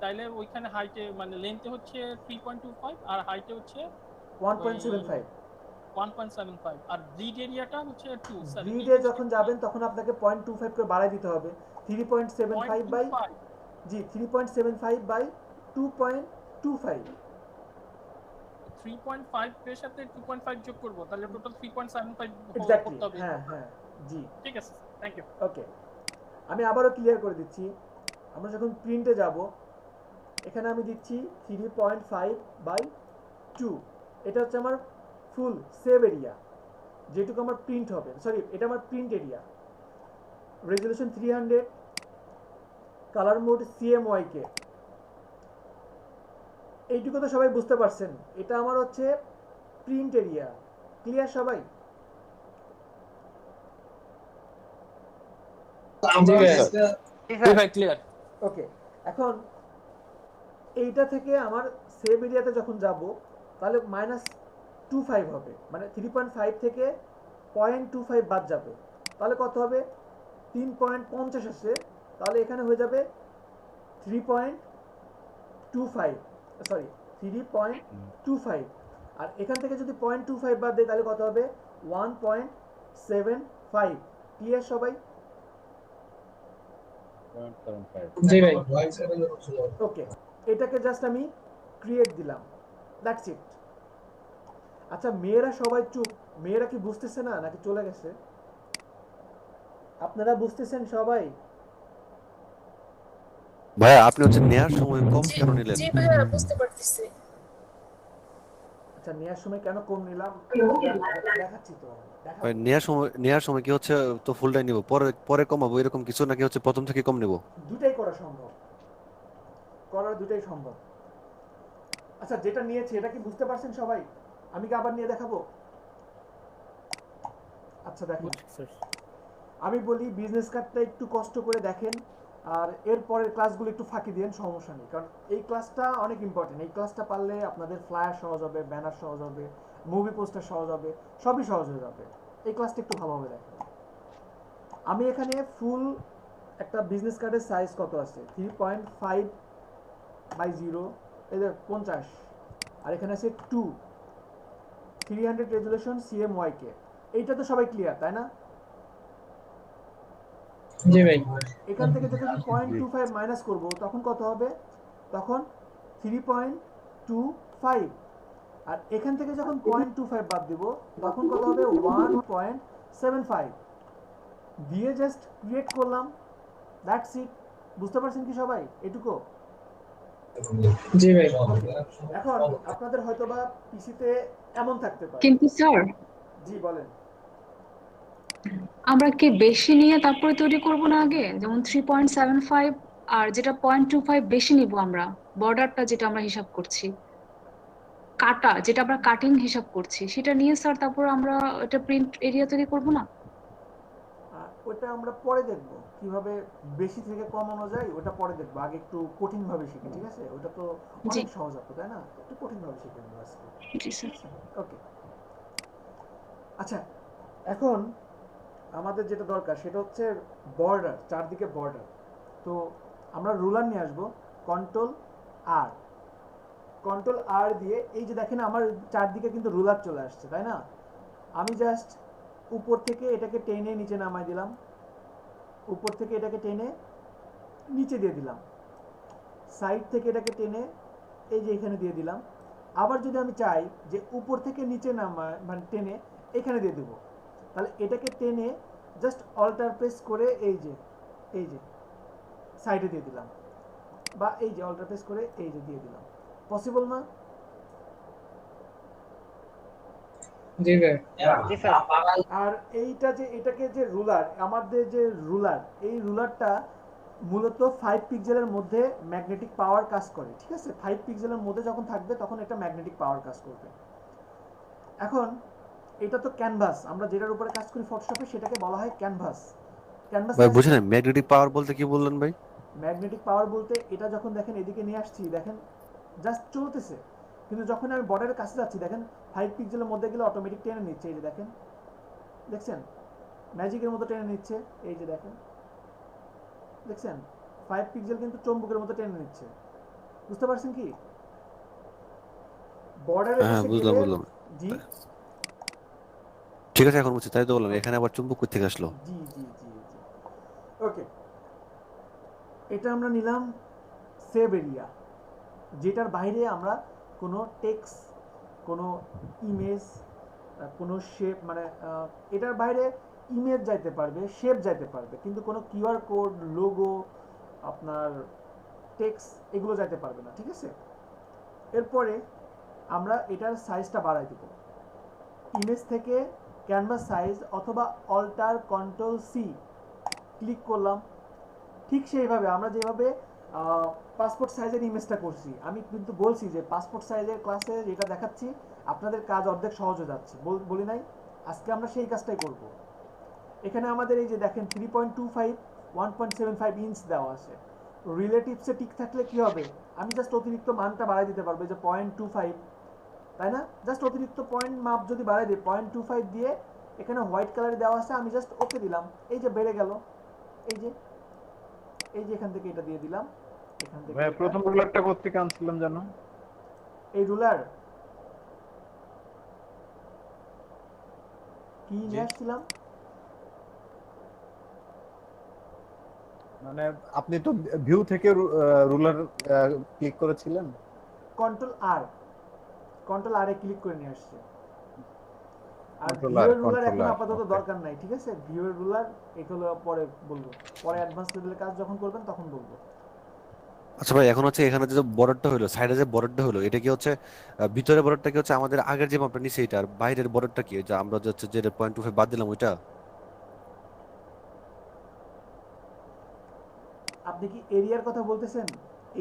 তাইলে ওইখানে হাইটে মানে লেন্থে হচ্ছে 3.25 আর হাইটে হচ্ছে 1.75। 1.75 আর ব্লিড এরিয়াটা হচ্ছে 2 স্যার। ব্লিডে যখন যাবেন তখন আপনাকে 0.25 করে বাড়াই দিতে হবে। 3.75 বাই, জি 3.75 বাই 2.25। 3.5 এর সাথে 2.5 যোগ করব, তাহলে টোটাল 3.75 এক্স্যাক্টলি, করতে হবে। হ্যাঁ হ্যাঁ, জি ঠিক আছে, থ্যাংক ইউ। ওকে, আমি আবারও ক্লিয়ার করে দিচ্ছি। আমরা যখন প্রিন্টে যাব, এখানে আমি দিচ্ছি 3.5 বাই 2। এটা হচ্ছে আমার ফুল সেভ এরিয়া, যেটুকু আমার প্রিন্ট হবে, সরি এটা আমার print area. Resolution 300, colour mode CMYK। এইটুকু তো সবাই বুঝতে পারছেন, এটা আমার হচ্ছে প্রিন্ট এরিয়া। ক্লিয়ার সবাই? জি ভাই হ্যাঁ ভাই ক্লিয়ার। ওকে। এখন এইটা থেকে আমার সেভ এরিয়াতে যখন যাব তাহলে -25 হবে, মানে 3.5 থেকে 0.25 বাদ যাবে, তাহলে কত হবে? 3.50 আসে, তাহলে এখানে হয়ে যাবে 3.25, সরি 3.25, আর এখান থেকে যদি 0.25 বাদ দেয় তাহলে কত হবে? 1.75। ক্লিয়ার সবাই? জি ভাই ওকে, এটাকে জাস্ট আমি ক্রিয়েট দিলাম, দ্যাটস ইট। আচ্ছা মেয়েরা সবাই চুপ, মেয়েরা কি বুঝতেছে না নাকি চলে গেছে? আপনারা বুঝতেছেন সবাই? ভাইয়া আপনি হচ্ছে নেয়ার সময় কম কেন নিলেন? জি ভাইয়া বুঝতে পারতেছি। আচ্ছা নেওয়ার সময় কেন কম নিলাম দেখাচ্ছি তো, ভাই দেখাবো। নেয়ার সময় কি হচ্ছে তো ফুলটাই নিব, পরে পরে কমাবো এরকম কিছু, নাকি হচ্ছে প্রথম থেকে কম নেব? দুটাই করা সম্ভব, করার দুটাই সম্ভব। আচ্ছা যেটা নিয়েছি এটা কি বুঝতে পারছেন সবাই? আমি কি আবার নিয়ে দেখাবো? আচ্ছা দেখেন, আমি বলি বিজনেস কার্ডটা একটু কষ্ট করে দেখেন, আর এরপরের ক্লাসগুলো একটু ফাঁকি দিন, সমস্যা নেই, কারণ এই ক্লাসটা অনেক ইম্পর্টেন্ট। এই ক্লাসটা পারলে আপনাদের ফ্লায়ার সহজ হবে, ব্যানার সহজ হবে, মুভি পোস্টার সহজ হবে, সবই সহজ হয়ে যাবে। এই ক্লাসটা একটু ভালোভাবে দেখেন। আমি এখানে ফুল একটা বিজনেস কার্ডের সাইজ কত আছে? 3.5/0, এই যে 50, আর এখানে আছে 300 রেজুলেশন CMYK। এইটা তো সবাই ক্লিয়ার তাই না? জি ভাই এখান থেকে যখন 0.25 মাইনাস করব তখন কত হবে? তখন 3.25, আর এখান থেকে যখন 0.25 বাদ দিব তখন কত হবে? 1.75 দিয়ে জাস্ট ক্রিয়েট করলাম, দ্যাটস ইট। বুঝতে পারছেন কি সবাই এটুকু? জি ভাই এখন আপনাদের হয়তোবা পিসিতে এমন থাকতে পারে। কিন্তু স্যার জি বলেন। আমরা কি বেশি নিয়ে তারপরে তৈরি করব না আগে? যেমন 3.75 আর যেটা 0.25 বেশি নিব আমরা, বর্ডারটা যেটা আমরা হিসাব করছি, কাটা যেটা আমরা কাটিং হিসাব করছি, সেটা নিয়ে স্যার তারপর আমরা এটা প্রিন্ট এরিয়া তৈরি করব না? ওটা আমরা পরে দেখব কিভাবে বেশি থেকে কমানো যায়, ওটা পরে দেখব। আগে একটু কঠিন ভাবে শিখি, ঠিক আছে? ওটা তো জি অনেক সহজ আছে তাই না? একটু কঠিন ভাবে শিখে নেব আজকে। জি স্যার। ওকে আচ্ছা, এখন আমাদের যেটা দরকার সেটা হচ্ছে বর্ডার, চারদিকে বর্ডার। তো আমরা রুলার নিয়ে আসবো, কন্ট্রোল আর দিয়ে, এই যে দেখেন আমার চারদিকে কিন্তু রুলার চলে আসছে তাই না? আমি জাস্ট উপর থেকে এটাকে টেনে নিচে নামাই দিলাম, উপর থেকে এটাকে টেনে নিচে দিয়ে দিলাম, সাইড থেকে এটাকে টেনে এই যে এখানে দিয়ে দিলাম। আবার যদি আমি চাই যে উপর থেকে নিচে নামা মানে টেনে এখানে দিয়ে দেবো, তাহলে এটাকে টেনে জাস্ট অল্টার প্রেস করে এই যে সাইডে দিয়ে দিলাম, বা এই যে অল্টার প্রেস করে এই যে দিয়ে দিলাম। পসিবল না? জি ভাই আর এইটা যে এটাকে যে রুলার, আমাদের যে রুলার, এই রুলারটা মূলত 5 পিক্সেলের মধ্যে ম্যাগনেটিক পাওয়ার কাজ করে, ঠিক আছে? 5 পিক্সেলের মধ্যে যখন থাকবে তখন এটা ম্যাগনেটিক পাওয়ার কাজ করবে। এখন এটা তো ক্যানভাস, আমরা যেটার উপরে কাজ করি ফটোশপে সেটাকে বলা হয় ক্যানভাস। ক্যানভাস ভাই বুঝেন ম্যাগনেটিক পাওয়ার বলতে কি বললেন ভাই? ম্যাগনেটিক পাওয়ার বলতে এটা যখন দেখেন এদিকে নিয়ে আসছি, দেখেন জাস্ট চলতেছে, কিন্তু যখন আমি বর্ডারের কাছে যাচ্ছি দেখেন 5 পিক্সেলের মধ্যে গেলে অটোমেটিক টেনে নিচ্ছে, এই যে দেখেন, দেখছেন ম্যাজিকের মতো টেনে নিচ্ছে, এই যে দেখেন, দেখছেন 5 পিক্সেল কিন্তু চুম্বকের মতো টেনে নিচ্ছে। বুঝতে পারছেন কি? বর্ডারের হ্যাঁ কাছে বুঝলাম গেলে বুঝলাম জি ঠিক আছে এখন বুঝছি, তাই তো বললাম এখানে আবার চুম্বক কই থেকে আসলো? জি জি জি জি ওকে, এটা আমরা নিলাম সেভ এরিয়া, যেটার বাইরে আমরা কোনো টেক্সট, কোনো ইমেজ, কোনো শেপ, মানে এটার বাইরে ইমেজ যাইতে পারবে, শেপ যাইতে পারবে, কিন্তু কোনো কিউআর কোড, লোগো, আপনার টেক্সট এগুলো যাইতে পারবে না, ঠিক আছে? এরপরে আমরা এটার সাইজটা বাড়াই দেব, ইমেজ থেকে ক্যানভাস সাইজ অথবা অল্টার কন্ট্রোল সি ক্লিক করলাম। ঠিক সেইভাবে আমরা যেভাবে পাসপোর্ট সাইজের ইমেজটা করছি, আমি কিন্তু বলছি যে পাসপোর্ট সাইজের ক্লাসে যেটা দেখাচ্ছি আপনাদের কাজ অর্ধেক সহজ হয়ে যাচ্ছে, বলি নাই? আজকে আমরা সেই কাজটাই করব। এখানে আমাদের এই যে দেখেন 3.25 1.75 ইঞ্চ দেওয়া আছে। রিলেটিভসে ঠিক থাকলে কি হবে, আমি জাস্ট অতিরিক্ত মানটা বাড়াই দিতে পারবো, যে 0.25, তাই না? জাস্ট অতিরিক্ত পয়েন্ট মাপ যদি বাড়াই দিই 0.25 দিয়ে, এখানে হোয়াইট কালারে দেওয়া আছে, আমি জাস্ট ওকে দিলাম, এই যে বেড়ে গেল, এই যে এখান থেকে এটা দিয়ে দিলাম, এখান থেকে ভাই প্রথম রুলারটা করতে আনছিলাম জানো? এই রুলার কি নিয়ে আসছিলাম? মানে আপনি তো ভিউ থেকে রুলার ক্লিক করেছিলেন, কন্ট্রোল আর এ ক্লিক করে নিয়ে আসছে। আর Control R, ভিউয়ের রুলার এখন Control R, আপাতত okay. দরকার নাই, ঠিক আছে? ভিউয়ের রুলার এগুলো পরে বলবো, পরে অ্যাডভান্স লেভেলের কাজ যখন করবেন তখন বলবো। আচ্ছা ভাই, এখন হচ্ছে এখানে যে বর্ডারটা হলো, সাইডে যে বর্ডারটা হলো, এটা কি হচ্ছে ভিতরের বর্ডারটা কি হচ্ছে আমাদের আগের যে মাপটা নিচে এটা, আর বাইরের বর্ডারটা কি, যে আমরা যে হচ্ছে যে 0.25 বাদ দিলাম ওইটা? আপনি কি এরিয়ার কথা বলতেছেন?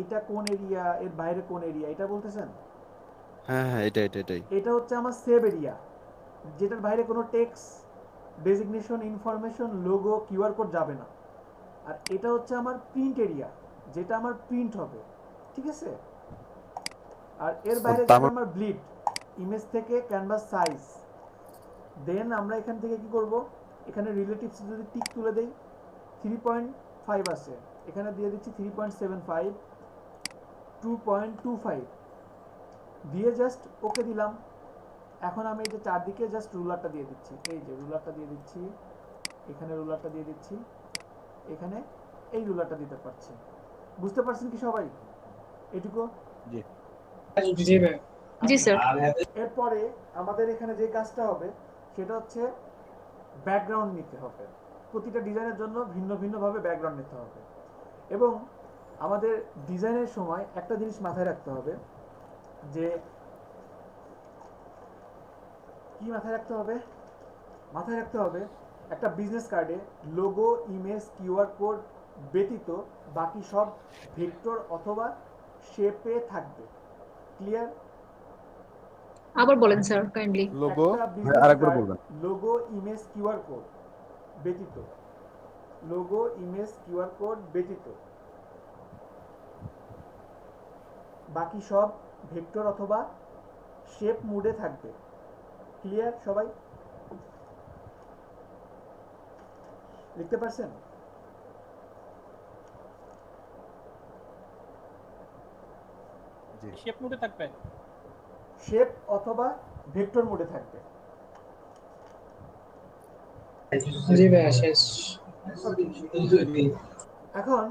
এটা কোন এরিয়া, এর বাইরে কোন এরিয়া, এটা বলতেছেন? হ্যাঁ হ্যাঁ, এটাই। এটা হচ্ছে আমার সেভ এরিয়া, যেটার বাইরে কোনো text, designation, information, logo, QR code যাবে না। আর এটা হচ্ছে আমার প্রিন্ট এরিয়া, যেটা আমার প্রিন্ট হবে, ঠিক আছে? আর এর বাইরে যাবে আমার ব্লিড, ইমেজ থেকে ক্যানভাস সাইজ। দেন আমরা এখান থেকে কি করব, এখানে রিলেটিভস যদি টিক তুলে দেই, 3.5 আছে, এখানে দিয়ে দিচ্ছি 3.75, 2.25 দিয়ে জাস্ট ওকে দিলাম। এখন আমি এই যে চারদিকে জাস্ট রুলারটা দিয়ে দিচ্ছি, এই যে রুলারটা দিয়ে দিচ্ছি, এখানে রুলারটা দিয়ে দিচ্ছি, এখানে এই রুলারটা দিতে পারছি। বুঝতে পারছেন কি সবাই এটুকু? জি জি ভাই। জি স্যার। এরপরে আমাদের এখানে যে কাজটা হবে সেটা হচ্ছে ব্যাকগ্রাউন্ড নিতে হবে। প্রতিটা ডিজাইনের জন্য ভিন্ন ভিন্নভাবে ব্যাকগ্রাউন্ড নিতে হবে, এবং আমাদের ডিজাইনের সময় একটা জিনিস মাথায় রাখতে হবে, যে কি মাথায় রাখতে হবে? মাথায় রাখতে হবে একটা বিজনেস কার্ডে লোগো, ইমেজ, কিউআর কোড ব্যতীত বাকি সব ভেক্টর অথবা শেপে থাকবে। ক্লিয়ার? আবার বলেন স্যার কাইন্ডলি। লোগো একটা বিজনেস আরেকবার কার্ড বলবেন। লোগো, ইমেজ, কিউআর কোড ব্যতীত, লোগো, ইমেজ, কিউআর কোড ব্যতীত বাকি সব ভেক্টর অথবা শেপ মোডে থাকবে। ক্লিয়ার সবাই? লিখতে পারছেন? শেপ মোডে থাকবে, শেপ অথবা ভেক্টর মোডে থাকবে। জি ভাই শেষ। এখন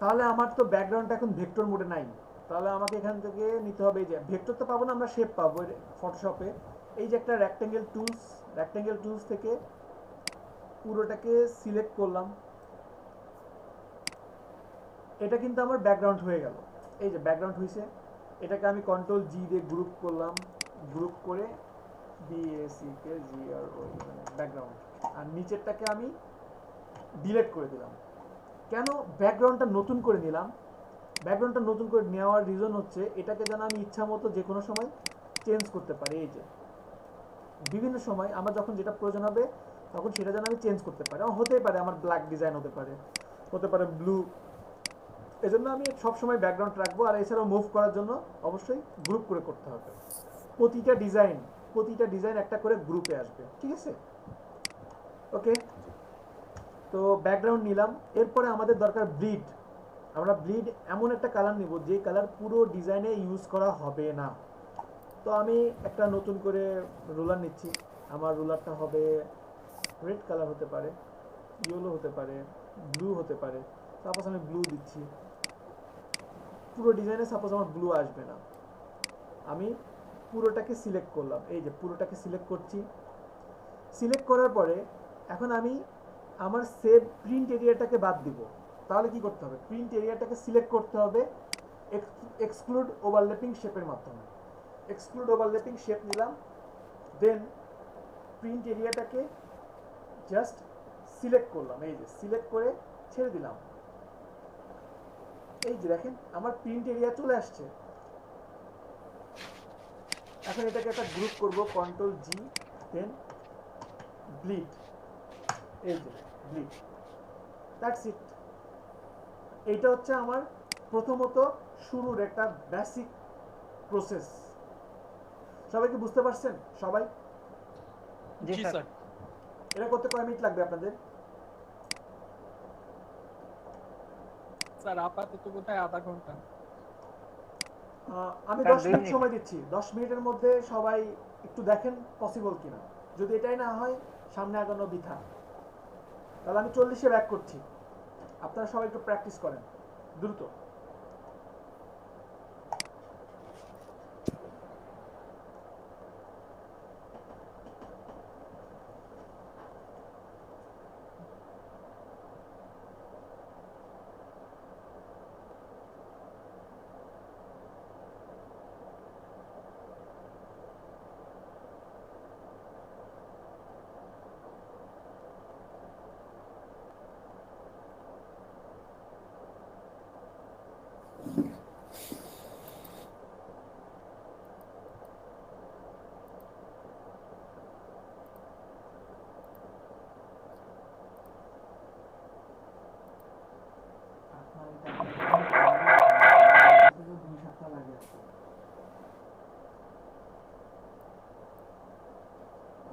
তাহলে আমার তো ব্যাকগ্রাউন্ডটা এখন ভেক্টর মোডে নাই, তাহলে আমাকে এখান থেকে নিতে হবে, এই যে ভেক্টর তো পাবো না, আমরা শেপ পাবো ফটোশপে। এই যে একটা রেক্টেঙ্গেল টুলস থেকে পুরোটাকে সিলেক্ট করলাম, এটা কিন্তু আমার ব্যাকগ্রাউন্ড হয়ে গেল। এই যে ব্যাকগ্রাউন্ড হয়েছে, এটাকে আমি কন্ট্রোল জি দিয়ে গ্রুপ করলাম, গ্রুপ করে ব্যাকগ্রাউন্ড, আর নিচেরটাকে আমি ডিলিট করে দিলাম। কেন ব্যাকগ্রাউন্ডটা নতুন করে নিলাম? ব্যাকগ্রাউন্ডটা নতুন করে নেওয়ার রিজন হচ্ছে এটাকে যেন আমি ইচ্ছা মতো যে কোনো সময় চেঞ্জ করতে পারি। এই যে বিভিন্ন সময় আমার যখন যেটা প্রয়োজন হবে তখন সেটা যেন আমি চেঞ্জ করতে পারি। আমার হতেই পারে আমার ব্ল্যাক ডিজাইন হতে পারে ব্লু, এজন্য আমি সবসময় ব্যাকগ্রাউন্ড রাখবো। আর এছাড়াও মুভ করার জন্য অবশ্যই গ্রুপ করে করতে হবে। প্রতিটা ডিজাইন একটা করে গ্রুপে আসবে, ঠিক আছে? ওকে, তো ব্যাকগ্রাউন্ড নিলাম। এরপরে আমাদের দরকার ব্লিড। আমরা ব্লিড এমন একটা কালার নিব যে কালার পুরো ডিজাইনে ইউজ করা হবে না। তো আমি একটা নতুন করে রুলার নিচ্ছি। আমার রুলারটা হবে রেড কালার, হতে পারে ইয়েলো, হতে পারে ব্লু, হতে পারে। সাপোজ আমি ব্লু দিচ্ছি, পুরো ডিজাইনে সাপোজ আমার ব্লু আসবে না। আমি পুরোটাকে সিলেক্ট করলাম, এই যে পুরোটাকে সিলেক্ট করছি। সিলেক্ট করার পরে এখন আমি আমার সেভ প্রিন্ট এরিয়াটাকে বাদ দিব। তাহলে কি করতে হবে? প্রিন্ট এরিয়াটাকে সিলেক্ট করতে হবে এক্সক্লুড ওভারল্যাপিং শেপের মাধ্যমে। এক্সক্লুড ওভারল্যাপিং শেপ নিলাম, দেন প্রিন্ট এরিয়াটাকে জাস্ট সিলেক্ট করলাম, এই যে সিলেক্ট করে ছেড়ে দিলাম। এই যে দেখেন আমার প্রিন্ট এরিয়া চলে আসছে। এখন এটাকে একটা গ্রুপ করব, কন্ট্রোল জি, দেন ব্লিড, এই যে ব্লিড। That's it. এইটা হচ্ছে আমার প্রথমত শুরুর একটা বেসিক প্রসেস। সবাই কি বুঝতে পারছেন? সবাই? জি স্যার। এটা করতে কয় মিনিট লাগবে আপনাদের? স্যার আপাতত বোধহয় আধা ঘন্টা। আমি 10 মিনিট সময় দিচ্ছি। 10 মিনিটের মধ্যে সবাই একটু দেখেন পসিবল কিনা। যদি এটাই না হয় সামনে আগানো বৃথা। তাহলে আমি 40-এ ব্যাক করছি। আপনারা সবাই একটু প্র্যাকটিস করেন দ্রুত।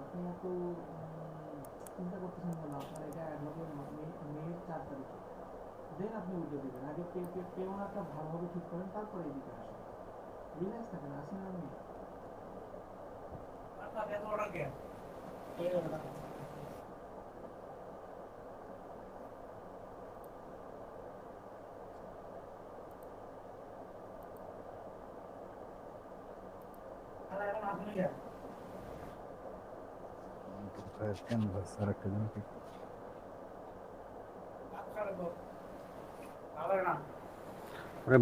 আপনি এত চিন্তা করতেছেন কেন? আপনার এটা অ্যাডভোকেট মেয়ের 4 তারিখে দেন আপনি উঠে দেবেন। আগে কেউ না একটা ভালোভাবে ঠিক করেন, তারপরে এদিকে আসেন। রিল্যাক্স থাকেন, আসেন আমি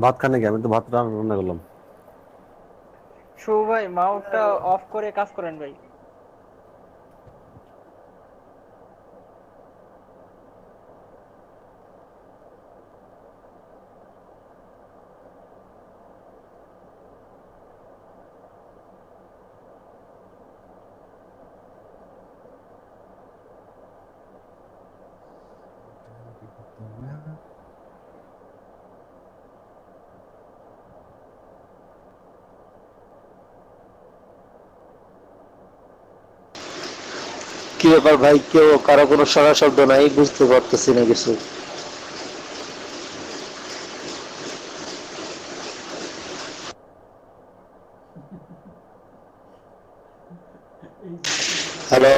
ভাত খান নাকি? আমি তো ভাত রান্না করলাম। শুভ ভাই মাউসটা অফ করে কাজ করেন ভাই। কি ব্যাপার ভাই, কেউ কারো কোনো সারা শব্দ নাই, বুঝতে পারতেছি না কিছু। হ্যালো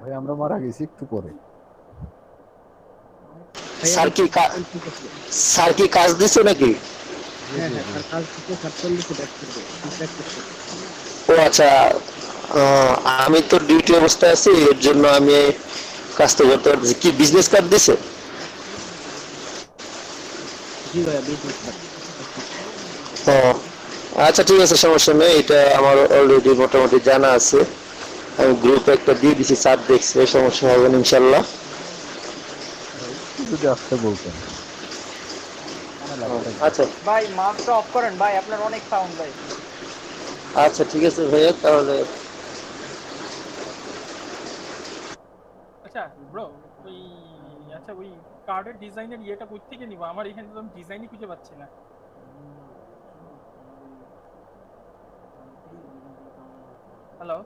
ভাই, আমরা মারা গেছি একটু পরে। স্যার কি কাজ দিছে নাকি? ও আচ্ছা, আমি তো ডিউটি অবস্থায় আছি, এর জন্য আমি কাজটা করতে পারতেছি। কি বিজনেস কার্ড দিছে? ও আচ্ছা, ঠিক আছে, সমস্যা নেই। এটা আমার অলরেডি মোটামুটি জানা আছে। আমি গ্রুপে একটা দিয়ে দিছি, স্যার দেখছে, সমস্যা হবে না ইনশাল্লাহ। যদি আসতে বলতেন। আচ্ছা ভাই মাউসটা অফ করেন ভাই, আপনার অনেক সাউন্ড ভাই। আচ্ছা, ঠিক আছে ভাইয়া, তাহলে আচ্ছা ব্রো, ওই আচ্ছা ওই কার্ডের ডিজাইনের ইয়েটা কই থেকে নিব? আমার এখানে তো ডিজাইনই খুঁজে পাচ্ছি না। হ্যালো,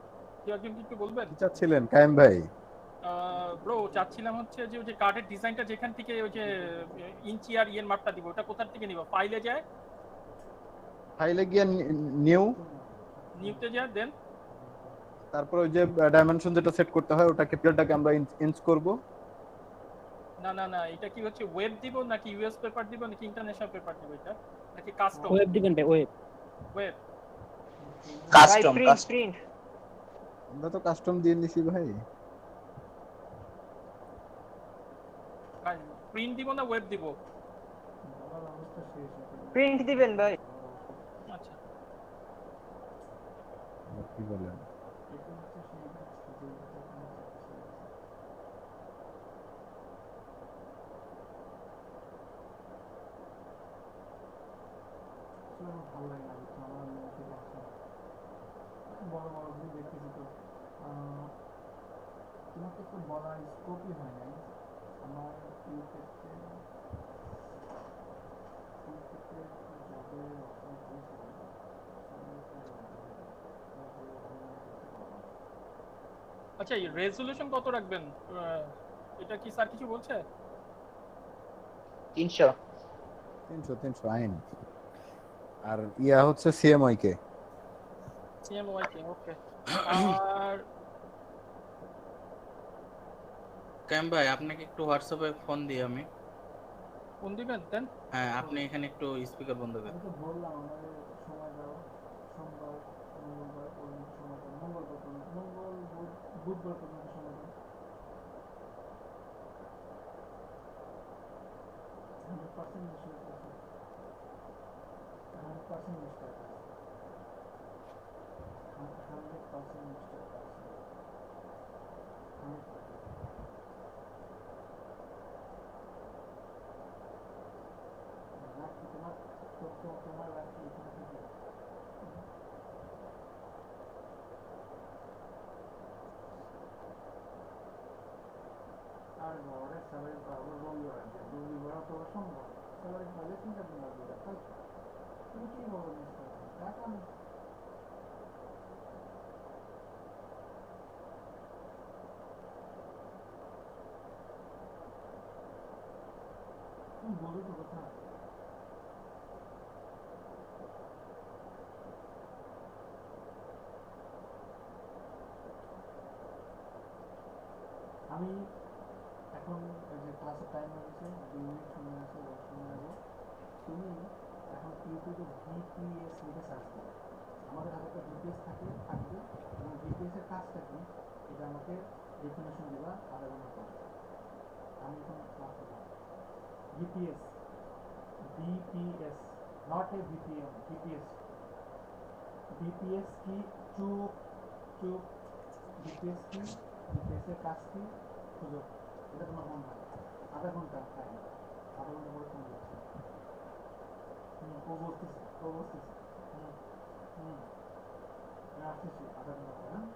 কেউ একজন কি একটু বলবেন? কি চাচ্ছিলেন কায়েম ভাই? ব্রো চাচ্ছিলাম হচ্ছে যে ওই যে কার্ডের ডিজাইনটা যেখান থেকে ওই যে ইঞ্চি আর ইয়ের মাপটা দিব, ওটা কোথা থেকে নিব? ফাইলে যায়, ফাইলে গিয়ে নিউতে যায়, দেন তারপর ওই যে ডাইমেনশন যেটা সেট করতে হয়, ওটা ক্যাপিটালটাকে আমরা ইঞ্চ করব। না না না, এটা কি হচ্ছে ওয়েব দিব নাকি ইউএস পেপার দিব নাকি ইন্টারন্যাশনাল পেপার দিব? এটা নাকি কাস্টম? ওয়েব দিবেন ভাই, ওয়েব। Web custom. প্রিন্ট আমরা তো কাস্টম দিয়ে নিছি ভাই। প্রিন্ট দিব না ওয়েব দিব? প্রিন্ট দিবেন ভাই। আচ্ছা, কি বলেন? ভালো লাগে না, আমার মন থেকে আসে বড় বড় ভুল দেখতেছি তো। তোমাকে তো বলার স্কোপই হয় নাই আমার কি ক্ষেত্রে জবের অপশন দিয়েছিল আচ্ছা এই রেজোলিউশন কত রাখবেন এটা কি স্যার কিছু বলছে 300 300 আইন আর ইয়া হচ্ছে সিএমওয়াই কে সিএমওয়াই কে ওকে আর কাইম ভাই আপনাকে একটু হোয়াটসঅ্যাপে ফোন দিই আমি। ফোন দিবেন দেন? হ্যাঁ আপনি এখানে একটু স্পিকার বন্ধ করেন। আমি তো বললাম আমাদের সময় দাও সোমবার মঙ্গলবার পর্যন্ত সময় দাও মঙ্গলবার পর্যন্ত বুধবার পর্যন্ত সময় দাও 100% নিশ্চয় আছে 100% নিশ্চয় আছে 100% নিশ্চয় আছে 100% রাখি তোমার তোমার রাখি এখানে থেকে আর বড় স্যালারি পাবো রবিবার আছে রবিবার তো সম্ভব স্যালারি পাবে চিন্তা করতে লাগবে তাই তুমি কি বলো মিস্টার টাকা নেই তুমি বলো তো কথা আমি এখন যে ক্লাসের টাইম হয়েছে 2 মিনিট সময় আছে ওয়াশরুমে যাবো তুমি এখন ইউটিউবে ভিপিএস লিখে সার্চ করো আমাদের হাতে একটা ভিপিএস থাকবে এবং ভিপিএস এর কাজটা কি এটা আমাকে ডেফিনেশন দেবা আধা ঘন্টা পর আমি এখন ক্লাসে যাব VPS not a VPM VPS VPS কি চুপ ভিপিএস কি ভিপিএস এর কাজ কি সুযোগ এটা তোমার মন হয় আধা ঘন্টা টাইম আধা ঘন্টা পরে ফোন করছে ও বলতেছে আসতেছি আধা ঘন্টা পরে হ্যাঁ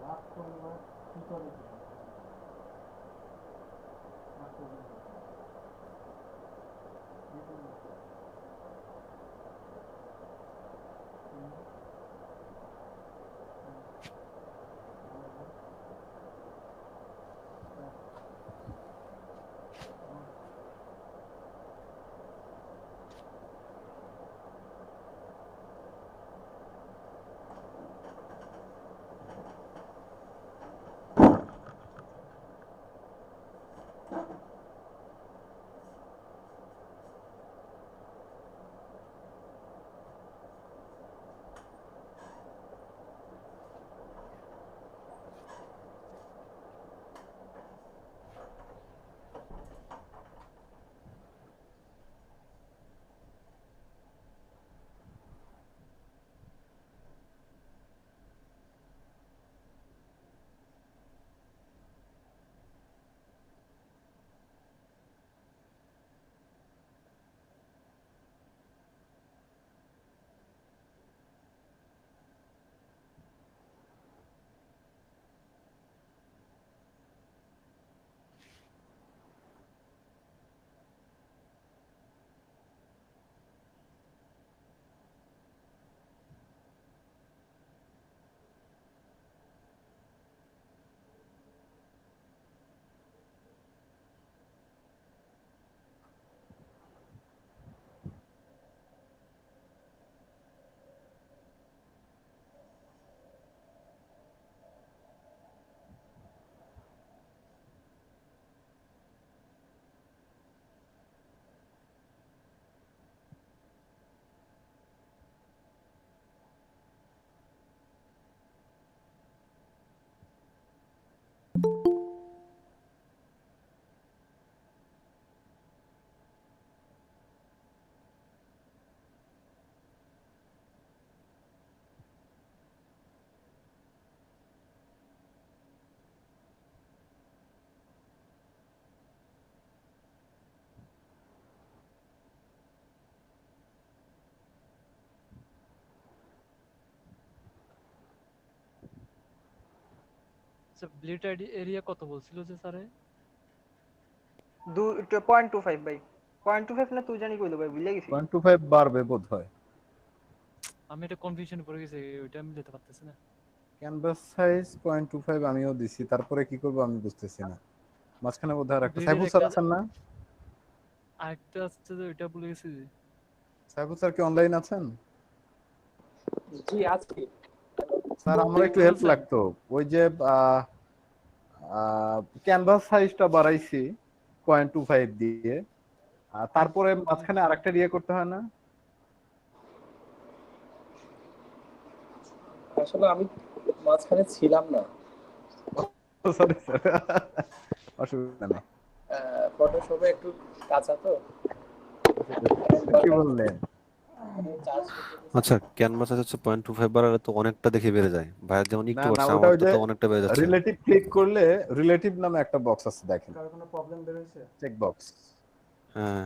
রাত পরিবার ভিতরে রাত পর্যন্ত আচ্ছা ব্লিড এরিয়া কত বলছিল যে স্যারে? 0.25 ভাই 0.25 না তুই জানি কইলো ভাই ভুলে গেছি 0.25 বাড়বে বোধহয়। আমি এটা কনফিউশনে পড়ে গেছি, ওইটা আমি দিতে পারতেছি না। ক্যানভাস সাইজ 0.25 আমিও দিছি, তারপরে কি করব আমি বুঝতেছি না। মাঝখানে বোধহয় আর একটা ব্লিডের সাইফুল স্যার একটা আছেন না? আরেকটা আছে যে ওইটা ভুলে গেছি। সাইফুল স্যার কি অনলাইন আছেন? জি আজকে স্যার আমার একটু হেল্প লাগতো। ওই যে ক্যানভাস সাইজটা বাড়াইছি 0.25 দিয়ে, তারপরে মাঝখানে আরেকটা দিয়ে করতে হয় না? আসলে আমি মাঝখানে ছিলাম না। সরি স্যার, অসুবিধা নেই। ফটোশপে একটু কাঁচা তো। কি বললেন? আচ্ছা ক্যানভাস হচ্ছে 0.25 বাড়ালে তো অনেকটা দেখে বেড়ে যায়, ভাইয়ের যেমন না একটু না, বাড়ছে, ওটা আমার ওই যে তো অনেকটা বেড়ে যাচ্ছে। রিলেটিভ ক্লিক করলে রিলেটিভ নামে একটা বক্স আছে দেখেন, কারো কোনো প্রবলেম বের হইছে? Check box. হ্যাঁ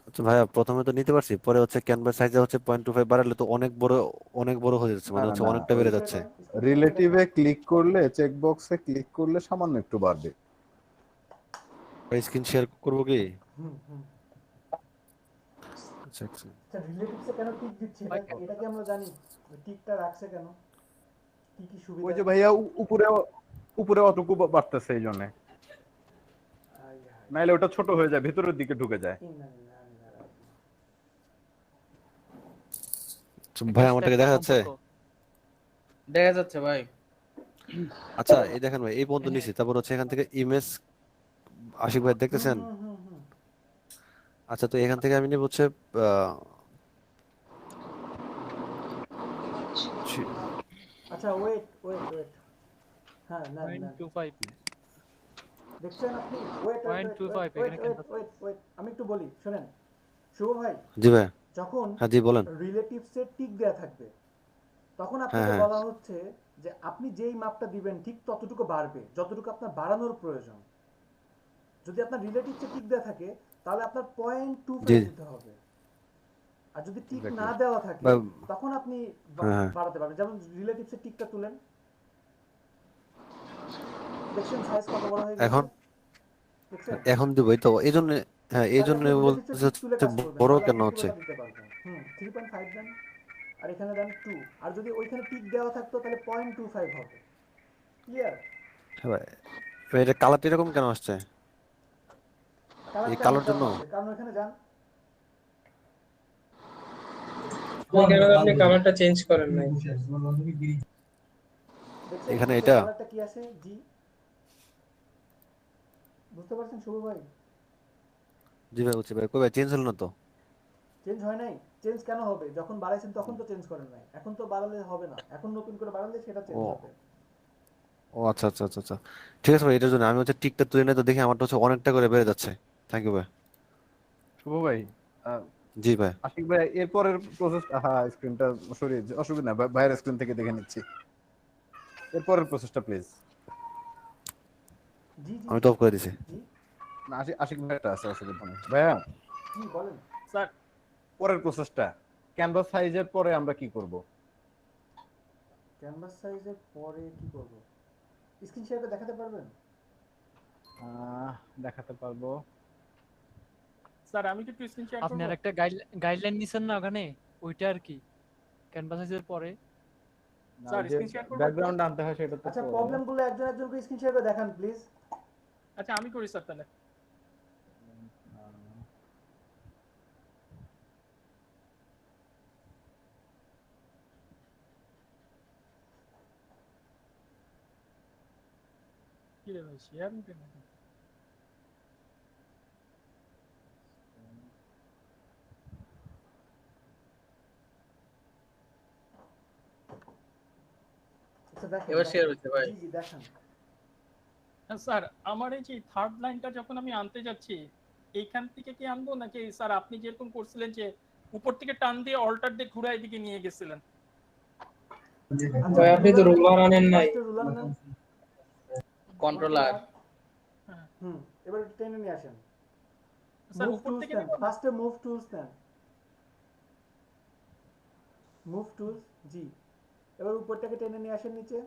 আচ্ছা ভাইয়া, প্রথমে তো নিতে পারছি, পরে হচ্ছে ক্যানভাস সাইজে হচ্ছে 0.25 বাড়ালে তো অনেক বড় হয়ে যাচ্ছে, না মানে না হচ্ছে না, অনেকটা ওই বেড়ে যাচ্ছে। রিলেটিভে ক্লিক করলে, চেক বক্সে ক্লিক করলে সামান্য একটু বাড়বে। স্ক্রিন শেয়ার করবো কি? হুম হুম। আচ্ছা আচ্ছা। আচ্ছা রিলেটিভসে কেন টিক দিচ্ছে এটা কি আমরা জানি? টিকটা রাখছে কেন? কি কি সুবিধা? ওই যে ভাইয়া উপরে অতটুকু বাড়তেছে এই জন্য, নাইলে ওটা ছোট হয়ে যায়, ভেতরের দিকে ঢুকে যায়। ভাই আমারটাকে দেখা যাচ্ছে? দেখা যাচ্ছে ভাই। আচ্ছা এই দেখেন ভাই, এই পর্যন্ত নিছি, তারপর হচ্ছে এখান থেকে ইমেজ, আশিক ভাই দেখতেছেন? আচ্ছা তো এখান থেকে আমি নেব হচ্ছে আচ্ছা ওয়েট ওয়েট ওয়েট, হ্যাঁ না না 0.25 দেখছেন আপনি? ওয়েট 0.25 এখানে ওয়েট ওয়েট, আমি একটু বলি শুনেন শুভ ভাই। জি ভাই। যখন হ্যাঁ জি বলেন। রিলেটিভসে টিক দেয়া থাকবে তখন হ্যাঁ আপনাকে হ্যাঁ বলা হচ্ছে যে আপনি যেই মাপটা দিবেন ঠিক ততটুকু বাড়বে যতটুকু আপনার বাড়ানোর প্রয়োজন। যদি আপনার রিলেটিভসে টিক দেয়া থাকে তাহলে আপনার 0.25 দিতে হবে, আর যদি টিক না দেওয়া থাকে তখন আপনি বাড়াতে পারবেন। যেমন রিলেটিভসে টিকটা তুলেন, দেখছেন সাইজ কত বড় হয়ে গেছে? এখন দিবই তো, এইজন্য হ্যাঁ এইজন্য বলতে বড় কেন হচ্ছে। 3.5 দেন আর এখানে দেন 2, আর যদি ওইখানে টিক দেওয়া থাকতো তাহলে 0.25 হবে। ক্লিয়ার? হ্যাঁ ভাই, এটা কালারটা এরকম কেন আসছে? এই কালার জন্য? কারণ এখানে যান, কেন আপনি কালারটা চেঞ্জ করেন নাই? এখানে এটা কালারটা কি আছে? জি বুঝতে পারছেন শুভ ভাই? জি ভাই বুঝছি ভাই, কই ভাই চেঞ্জ হলো না তো? চেঞ্জ হয় নাই? চেঞ্জ কেন হবে? যখন বাড়াইছেন তখন তো চেঞ্জ করেন নাই, এখন তো বাড়ালে হবে না, এখন নতুন করে বাড়ালে সেটা চেঞ্জ হবে। ও আচ্ছা আচ্ছা আচ্ছা আচ্ছা, ঠিক আছে ভাই, এটার জন্য আমি হচ্ছে টিকটা তুলে নিয়ে তো দেখি আমারটা হচ্ছে অনেকটা করে বেড়ে যাচ্ছে। থ্যাংক ইউ ভাই। শুভ ভাই। জি ভাই। আশিক ভাই এরপরের প্রসেস, হ্যাঁ স্ক্রিনটা সরিয়ে, অসুবিধা না, বাইরের স্ক্রিন থেকে দেখে নিচ্ছি। এরপরের প্রসেসটা প্লিজ। জি জি আমি তো অফ করে দিছি। না আশিক ভাইটা আছে, অসুবিধা নেই ভাইয়া। জি বলেন স্যার। পরের প্রসেসটা ক্যানভাস সাইজের পরে আমরা কি করব? ক্যানভাস সাইজের পরে কি করব? স্ক্রিন শেয়ারে দেখাতে পারবেন? দেখাতে পারবো স্যার। আমি কি একটু স্ক্রিন শেয়ার করব? আপনি আরেকটা গাইডলাইন নিছেন না ওখানে, ওইটা আর কি ক্যানভাস সাইজের পরে স্যার স্ক্রিন শেয়ার করব? ব্যাকগ্রাউন্ড আনতে হয় সেটা তো। আচ্ছা প্রবলেমগুলো একজন একজন করে স্ক্রিন শেয়ার করে দেখান প্লিজ। আচ্ছা আমি করি স্যার তাহলে। কি রে ভাই শেয়ার নিতে না? এবার শেয়ার হচ্ছে ভাই। জি জি দেখান। স্যার আমার এই যে থার্ড লাইনটা যখন আমি আনতে যাচ্ছি এইখান থেকে কি আনবো নাকি স্যার আপনি যেরকম করছিলেন যে উপর থেকে টান দিয়ে অল্টার দিয়ে ঘুরে এদিকে নিয়ে গেছিলেন? ভাই আপনি তো রুলার আনেন নাই। কন্ট্রোলার। এবার টেনে নিয়ে আসেন। স্যার উপর থেকে ফার্স্টে মুভ টুলস দেন। মুভ টুলস জি। এবার উপরটাকে টেনে নিয়ে আসেন নিচে।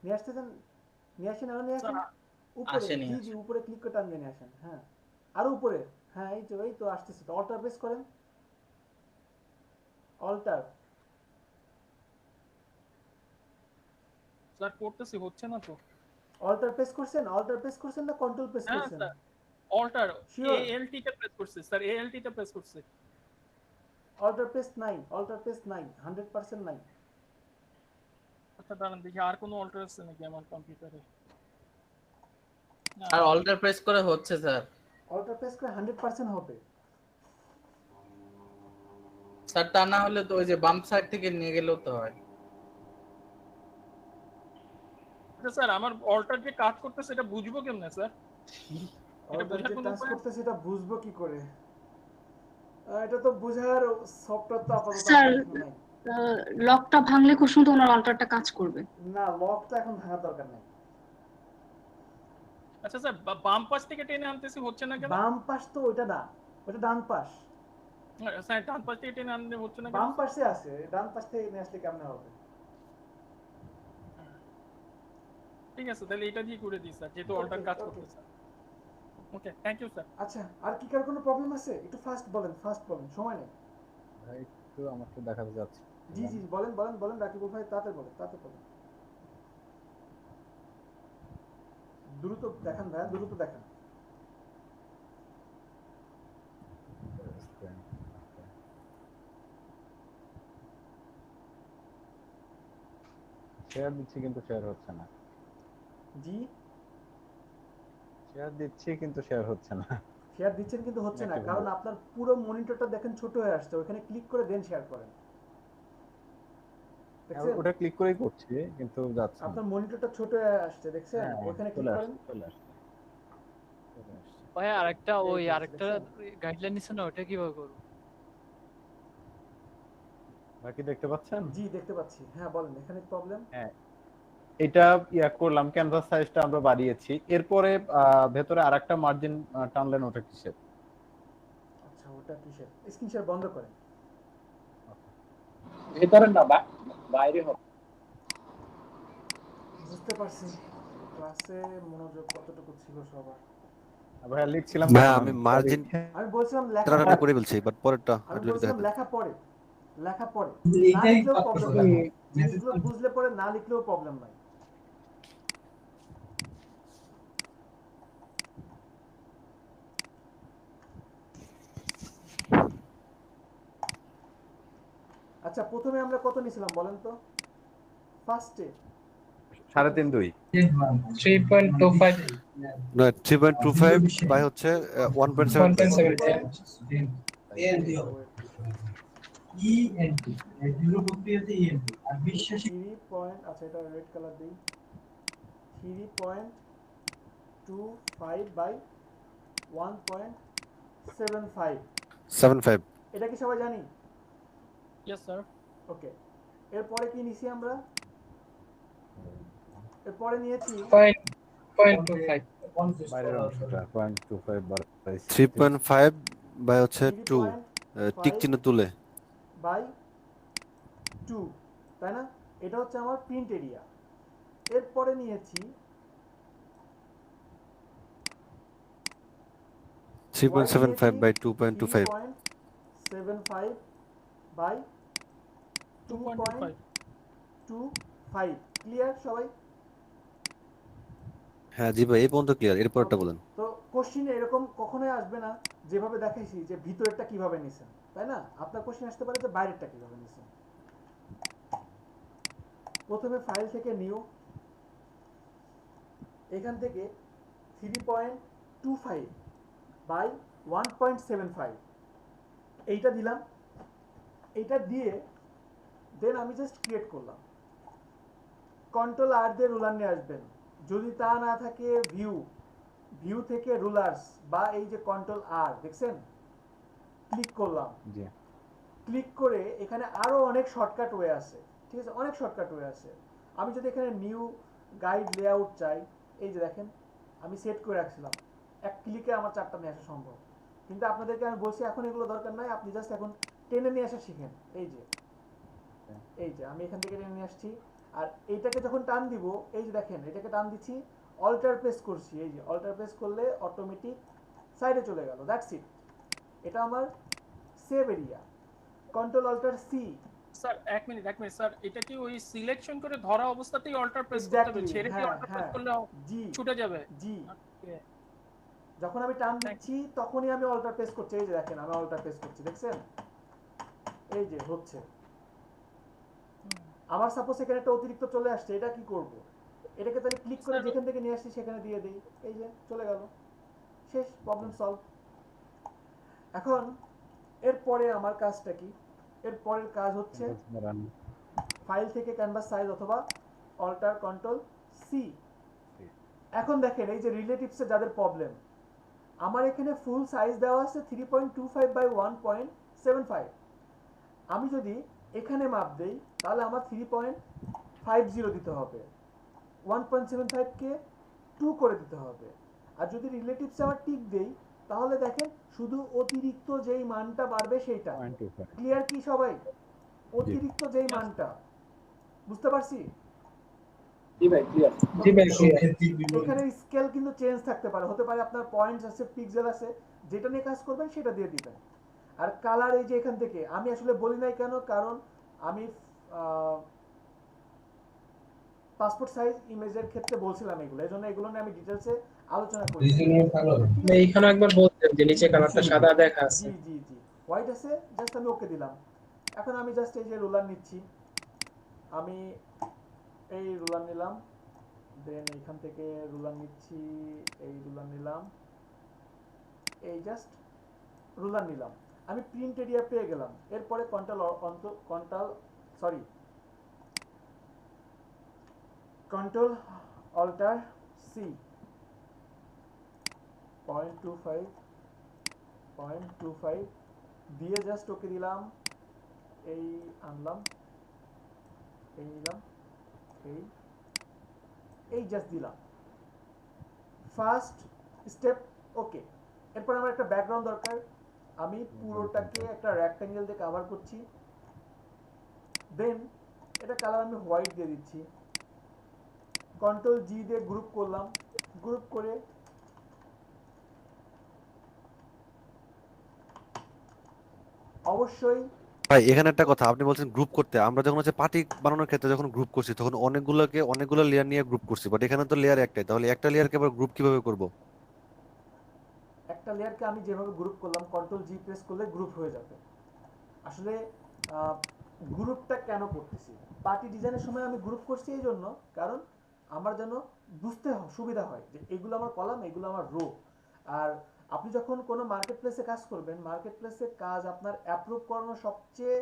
নিয়ে আসতেছেন, নিয়ে আসেন, আরো নিয়ে আসেন উপরে। আসেনি, জি জি, উপরে ক্লিক করে টান দিয়ে নিয়ে আসেন। হ্যাঁ আরো উপরে। হ্যাঁ এই তো আসতেছে তো। অল্টার প্রেস করেন, অল্টার। স্যার করতেছি, হচ্ছে না তো। অল্টার প্রেস করছেন? অল্টার প্রেস করছেন না কন্ট্রোল প্রেস হ্যাঁ করছেন? Sir, alter sure? এএলটি টা প্রেস করছি স্যার, এএলটি টা প্রেস করছি। অল্টার প্রেস নাই, অল্টার প্রেস নাই, 100% নাই। আচ্ছা দাঁড়ান দেখি আর কোনো অল্টার আছে নাকি আমার কম্পিউটারে। আর অল্টার প্রেস করে হচ্ছে স্যার। অল্টার প্রেস করে 100% হবে। স্যার তা না হলে তো ওই যে বাম সাইড থেকে নিয়ে গেলেও তো হয়। আচ্ছা স্যার, আমার অল্টার যে কাজ করতেছে এটা বুঝবো কেমনে স্যার? এটা অল্টার বোঝার যে কোনো টাচ উপায় আছে? করতেছে এটা বুঝবো কি করে? এটা তো বোঝার সফটওয়্যার তো আপাতত স্যার আমার কাছে নাই। লকটা ভাঙলে খুব সুন্দর ওনার অল্টারটা কাজ করবে। না, লকটা এখন ভাঙার দরকার নাই। আচ্ছা স্যার, বাম পাশ থেকে টেনে আনতেছি, হচ্ছে না কেন? বাম পাশ তো ওইটা না, ওটা ডান পাশ। স্যার ডান পাশ থেকে টেনে আনতে হচ্ছে না কেন? বাম পাশে আছে, ডান পাশ থেকে নিয়ে আসলে কেমনে হবে? ঠিক আছে, তাহলে এটা দিয়ে করে দিই স্যার, যেহেতু অল্টার কাজ করতেছে। ওকে, থ্যাংক ইউ স্যার। আচ্ছা, আর কি কার কোনো প্রবলেম আছে? একটু ফাস্ট বলেন, ফাস্ট বলেন, সময় নেই। ভাই একটু আমাকে দেখাতে যাচ্ছে। জি জি, বলেন বলেন বলেন, রাকিবুল ভাই তাড়াতাড়ি বলেন, তাড়াতাড়ি বলেন। দ্রুত দেখান ভাই, দ্রুত দেখান। শেয়ার দিচ্ছি কিন্তু শেয়ার হচ্ছে না। জি, শেয়ার দিচ্ছি কিন্তু শেয়ার হচ্ছে না। শেয়ার দিচ্ছেন কিন্তু হচ্ছে না, কারণ আপনার পুরো মনিটরটা দেখেন ছোট হয়ে আসছে। ওখানে ক্লিক করে দেন শেয়ার করেন। দেখছেন? ওটা ক্লিক করেই করছি কিন্তু যাচ্ছে না। আপনার মনিটরটা ছোট হয়ে আসছে, দেখছেন? ওখানে ক্লিক করেন। চলে আসছে। ভাই আরেকটা গাইডলাইন নিছে না, ওটা কিভাবে করব? বাকি দেখতে পাচ্ছেন? জি দেখতে পাচ্ছি। হ্যাঁ বলেন, এখানে প্রবলেম। হ্যাঁ, এটা করলাম, ক্যানভাস সাইজটা আমরা বাড়িয়েছি। এরপরে ভেতরে আরেকটা মার্জিন টানলেন, ওটা কিসের? আচ্ছা, ওটা কিসের? স্ক্রিন শেয়ার বন্ধ করেন। ভেতরে না, বাইরে হবে। বুঝতে পারছি, ক্লাসে মনোযোগ কতটুকু ছিল সবার। ভাই লিখছিলাম ভাই আমি মার্জিন আমি বলছিলাম লেখা টানাটানি করে ফেলছি, বাট পরেরটা আমি একটু বলছিলাম দেখাতে। লেখা পড়ে, লেখা পড়ে না লিখলেও প্রবলেম নাই। জিনিসগুলো বুঝলে পরে না লিখলেও প্রবলেম নাই। আচ্ছা, প্রথমে আমরা কত নিছিলাম বলেন তো? ফার্স্টে 3.5 3.25 না 3.25 বাই হচ্ছে 1.75 আচ্ছা এটা রেড কালার দেই। 3.25 বাই 1.75 এটা কি সবাই জানি? Yes sir. ওকে, এরপরে কি নিছি আমরা? এরপরে নিয়েছি 0.25 বাইরের অংশটা 0.25 বাড়াইছি। 3.5 বাই হচ্ছে 2 টিক চিহ্ন তুলে বাই 2, তাই না? এটা হচ্ছে আমার প্রিন্ট এরিয়া। এরপরে নিয়েছি 3.75 বাই 2.25 3.75 বাই 2.25। ক্লিয়ার সবাই? হ্যাঁ জি ভাই, এই পর্যন্ত ক্লিয়ার। এরপরটা বলেন। তো কোশ্চেনে এরকম কখনোই আসবে না যেভাবে দেখাইছি যে ভিতরেরটা কিভাবে নিছেন, তাই না? আপনার কোশ্চেন আসতে পারে যে বাইরেরটা কিভাবে নিছেন। প্রথমে ফাইল থেকে নিউ, এখান থেকে 3.25 বাই 1.75 এইটা দিলাম। এইটা দিয়ে দেন আমি জাস্ট ক্রিয়েট করলাম। কন্ট্রোল আর দিয়ে রুলার নিয়ে আসবেন। যদি তা না থাকে ভিউ থেকে রুলার্স বা এই যে কন্ট্রোল আর দেখছেন, ক্লিক করলাম। ক্লিক করে এখানে আরো অনেক শর্টকাট ওয়ে আছে, ঠিক আছে? অনেক শর্টকাট ওয়ে আছে। আমি যদি এখানে নিউ গাইড লেআউট চাই, এই যে দেখেন আমি সেট করে রাখছিলাম, এক ক্লিকে আমার চারটা নিয়ে আসা সম্ভব। কিন্তু আপনাদেরকে আমি বলছি এখন এগুলো দরকার নাই, আপনি জাস্ট এখন টেনে নিয়ে আসা শিখেন। এই যে আমি এখান থেকে টেনে নিয়ে আসছি। আর এইটাকে যখন টান দিব, এই যে দেখেন এটাকে টান দিচ্ছি, অল্টার প্রেস করছি, এই যে অল্টার প্রেস করলে অটোমেটিক সাইডে চলে গেল, দ্যাটস ইট। এটা আমার save area. Control alter C. Sir এক মিনিট স্যার, এটা কি ওই সিলেকশন করে ধরা অবস্থাতেই অল্টার প্রেস করতে হবে? এক্স্যাক্টলি, ছেড়ে দিয়ে হ্যাঁ অল্টার প্রেস হ্যাঁ, করলে জি ছুটে যাবে? জি। Okay. যখন আমি টান দিচ্ছি তখনই আমি অল্টার প্রেস করছি, এই যে দেখেন আমি অল্টার প্রেস করছি, দেখছেন এই যে হচ্ছে। আমার সাপোজ এখানে একটা অতিরিক্ত চলে আসছে, এটা কি করব? এটাকে তাহলে ক্লিক করে যেখান থেকে নিয়ে আসছি সেখানে দিয়ে দেই, এই যে চলে গেল, শেষ, প্রবলেম সলভ। এখন এরপরে আমার কাজটা কি? এর পরের কাজ হচ্ছে ফাইল থেকে ক্যানভাস সাইজ অথবা অল্টার কন্ট্রোল সি। এখন দেখেন এই যে রিলেটিভসে যাদের প্রবলেম, আমার এখানে ফুল সাইজ দেওয়া আছে 3.25 বাই 1.75। আমি যদি এখানে মাপ দেই তাহলে আমার 3.50 দিতে হবে, 1.75 কে 2 করে দিতে হবে। আর যদি রিলেটিভসে আমার টিক দেই তাহলে দেখেন শুধু অতিরিক্ত যেই মানটা বাড়বে সেইটা। ক্লিয়ার কি সবাই? অতিরিক্ত যেই মানটা, বুঝতে পারছি? জি ভাই ক্লিয়ার। এখানে স্কেল কিন্তু চেঞ্জ থাকতে পারে, হতে পারে আপনার পয়েন্টস আছে, পিক্সেল আছে, যেটা নিয়ে কাজ করবেন সেটা দিয়ে দিবেন। আর কালার এই যে এখান থেকে আমি আসলে বলি নাই কেন, কারণ আমি পাসপোর্ট সাইজ ইমেজের ক্ষেত্রে বলছিলাম এগুলো, এজন্য এগুলো নিয়ে আমি ডিটেইলসে আলোচনা করি। এইখানে একবার বলতেন যে নিচে কালারটা সাদা দেখা আছে। জি জি জি, হোয়াইট আছে, জাস্ট আমি ওকে দিলাম। এখন আমি জাস্ট এই যে রুলার নিচ্ছি, আমি এই রুলার নিলাম, দেন এইখান থেকে রুলার নিচ্ছি, এই রুলার নিলাম, এই জাস্ট রুলার নিলাম, আমি প্রিন্ট এরিয়া পেয়ে গেলাম। এরপরে কন্ট্রোল অল্টার সি, 0.25 দিয়ে জাস্ট ওকে দিলাম, এই আনলাম, এই নিলাম, এই জাস্ট দিলাম, ফার্স্ট স্টেপ ওকে। এরপর আমার একটা ব্যাকগ্রাউন্ড দরকার, আমি পুরোটাকে একটা রেক্ট্যাঙ্গেল দিয়ে কভার করছি, দেন এটা কালার আমি হোয়াইট দিয়ে দিচ্ছি, কন্ট্রোল জি দিয়ে গ্রুপ করলাম, গ্রুপ করে অবশ্যই। ভাই এখানে একটা কথা, আপনি বলছেন গ্রুপ করতে, আমরা যখন হচ্ছে পার্টি বানানোর ক্ষেত্রে যখন গ্রুপ করছি তখন অনেকগুলো লেয়ার নিয়ে গ্রুপ করছি, বাট এখানে তো লেয়ার একটাই, তাহলে একটা লেয়ারকে আবার গ্রুপ কিভাবে করব? একটা লেয়ারকে আমি যেভাবে গ্রুপ করলাম, কন্ট্রোল জি প্রেস করলে গ্রুপ হয়ে যাবে। আসলে গ্রুপটা কেন করতেছি, পার্টি ডিজাইনের সময় আমি গ্রুপ করছি এই জন্য, কারণ আমার যেন বুঝতে সুবিধা হয় যে এগুলো আমার কলাম, এগুলো আমার রো। আর আপনি যখন কোনো মার্কেট প্লেসে কাজ করবেন, মার্কেট প্লেসে কাজ আপনার অ্যাপ্রুভ করানোর সবচেয়ে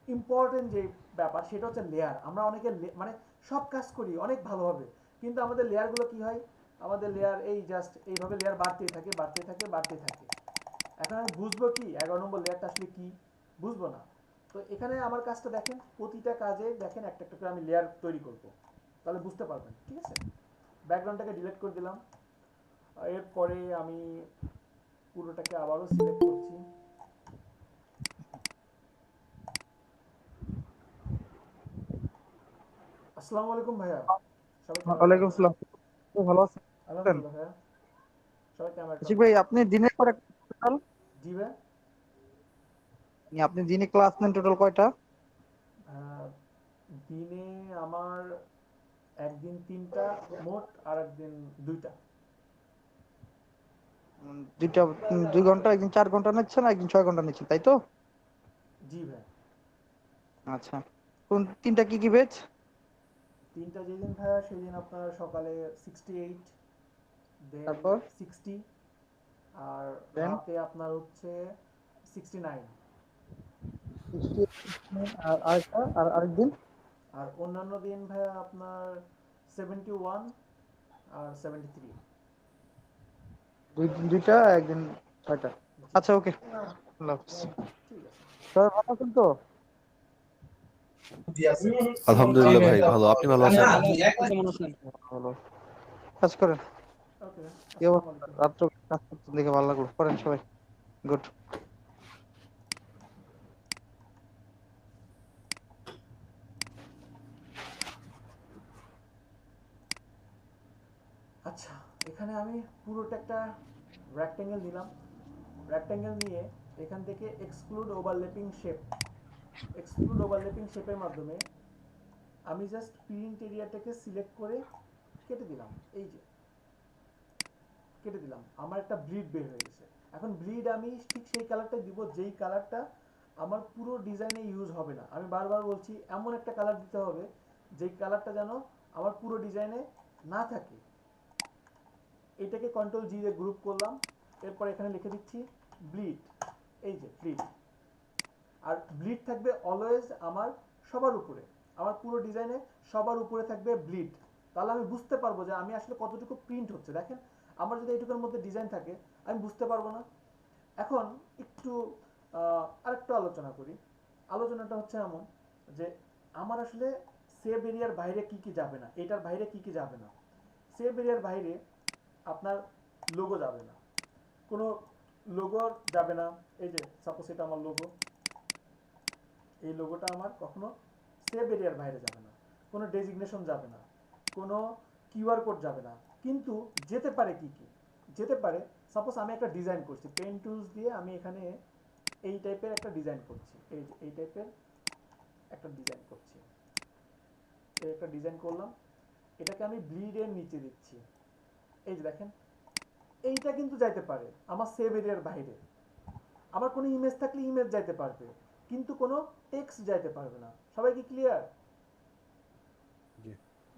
ইম্পর্টেন্ট যে ব্যাপার সেটা হচ্ছে লেয়ার। আমরা অনেকে মানে সব কাজ করি অনেক ভালোভাবে, কিন্তু আমাদের লেয়ারগুলো কি হয়, আমাদের লেয়ার এই জাস্ট এইভাবে লেয়ার বাড়তেই থাকে, বাড়তেই থাকে, বাড়তেই থাকে। এখন আমি বুঝবো কি 11 নম্বর লেয়ারটা আসলে কি, বুঝবো না। তো এখানে আমার কাজটা দেখেন, প্রতিটা কাজে দেখেন একটা একটা করে আমি লেয়ার তৈরি করব, তাহলে বুঝতে পারবেন, ঠিক আছে? ব্যাকগ্রাউন্ডটাকে ডিলিট করে দিলাম, এরপরে আমি পুরোটাকে আবারও সিলেক্ট করছি, আসসালামু আলাইকুম ভাইয়া, সবাই ওয়ালাইকুম আসসালাম, ভালো আছেন? আলহামদুলিল্লাহ ভাইয়া, সবাই ক্যামেরা। জি ভাই, আপনি দিনের পরে টোটাল, জি ভাই, আপনি দিনে ক্লাস নেন টোটাল কয়টা? দিনে আমার একদিন 3টা মোট, আর একদিন 2টা। দুইটা 2 ঘন্টা, একদিন 4 ঘন্টা নিচ্ছেন, একদিন 6 ঘন্টা নিচ্ছেন, তাই তো? জি ভাই। আচ্ছা, কোন 3টা কি কি বেচ? 3টা যেদিন ভাইয়া সেদিন আপনার সকালে 68, দেন তারপর 60, আর দেন রাতে আপনার হচ্ছে 69, আর আরেকটা আর আরেকদিন, আর অন্যান্য দিন ভাইয়া আপনার 71 আর 73। দুইটা একদিন 6টা। আচ্ছা ওকে, আল্লাহ হাফেজ। ঠিক আছে, সবাই ভালো আছেন তো? আলহামদুলিল্লাহ ভাই ভালো, আপনি ভালো আছেন? ভালো, কাজ করেন। ওকে, কি অবস্থা? রাত্র কাজ করতে দেখে ভালো লাগলো, করেন সবাই, গুড। এখানে আমি পুরোটা একটা রেক্ট্যাঙ্গেল নিলাম, রেক্ট্যাঙ্গেল নিয়ে এখান থেকে এক্সক্লুড ওভারল্যাপিং শেপের মাধ্যমে আমি জাস্ট প্রিন্ট এরিয়াটাকে সিলেক্ট করে কেটে দিলাম। এই যে কেটে দিলাম, আমার একটা ব্লিড বের হয়ে গেছে। এখন ব্লিড আমি ঠিক সেই কালারটাই দিব যেই কালারটা আমার পুরো ডিজাইনে ইউজ হবে না। আমি বারবার বলছি এমন একটা কালার দিতে হবে যেই কালারটা যেন আমার পুরো ডিজাইনে না থাকে। এটাকে কন্ট্রোল জি দিয়ে গ্রুপ করলাম, এরপর এখানে লিখে দিচ্ছি ব্লিড। এই যে ব্লিড, আর ব্লিড থাকবে অলওয়েজ আমার সবার উপরে, আমার পুরো ডিজাইনে সবার উপরে থাকবে ব্লিড। তাহলে আমি বুঝতে পারবো যে আমি আসলে কতটুকু প্রিন্ট হচ্ছে। দেখেন আমার যদি এইটুকুর মধ্যে ডিজাইন থাকে আমি বুঝতে পারবো না। এখন একটু আরেকটু আলোচনা করি। আলোচনাটা হচ্ছে এমন যে আমার আসলে সেভ এরিয়ার বাইরে কি কি যাবে না, এটার বাইরে কি কি যাবে না। সেভ এরিয়ার বাইরে আপনার লোগো যাবে না, কোনো লোগো যাবে না। এই যে সাপোজ এটা আমার লোগো, এই লোগোটা আমার কখনো সেভ এরিয়ার বাইরে যাবে না। কোনো ডেজিগনেশন যাবে না, কোনো কিউআর কোড যাবে না। কিন্তু যেতে পারে কি কি যেতে পারে, সাপোজ আমি একটা ডিজাইন করছি পেন টুলস দিয়ে, আমি এখানে এই টাইপের একটা ডিজাইন করছি, এই টাইপের একটা ডিজাইন করছি, এই একটা ডিজাইন করলাম, এটাকে আমি ব্লিডের নিচে দিচ্ছি। এই যে দেখেন এইটা কিন্তু যাইতে পারে আমার সেভ এরিয়ার বাইরে। আমার কোনো ইমেজ থাকলে ইমেজ যাইতে পারবে, কিন্তু কোনো টেক্সট যাইতে পারবে না। সবাই কি ক্লিয়ার?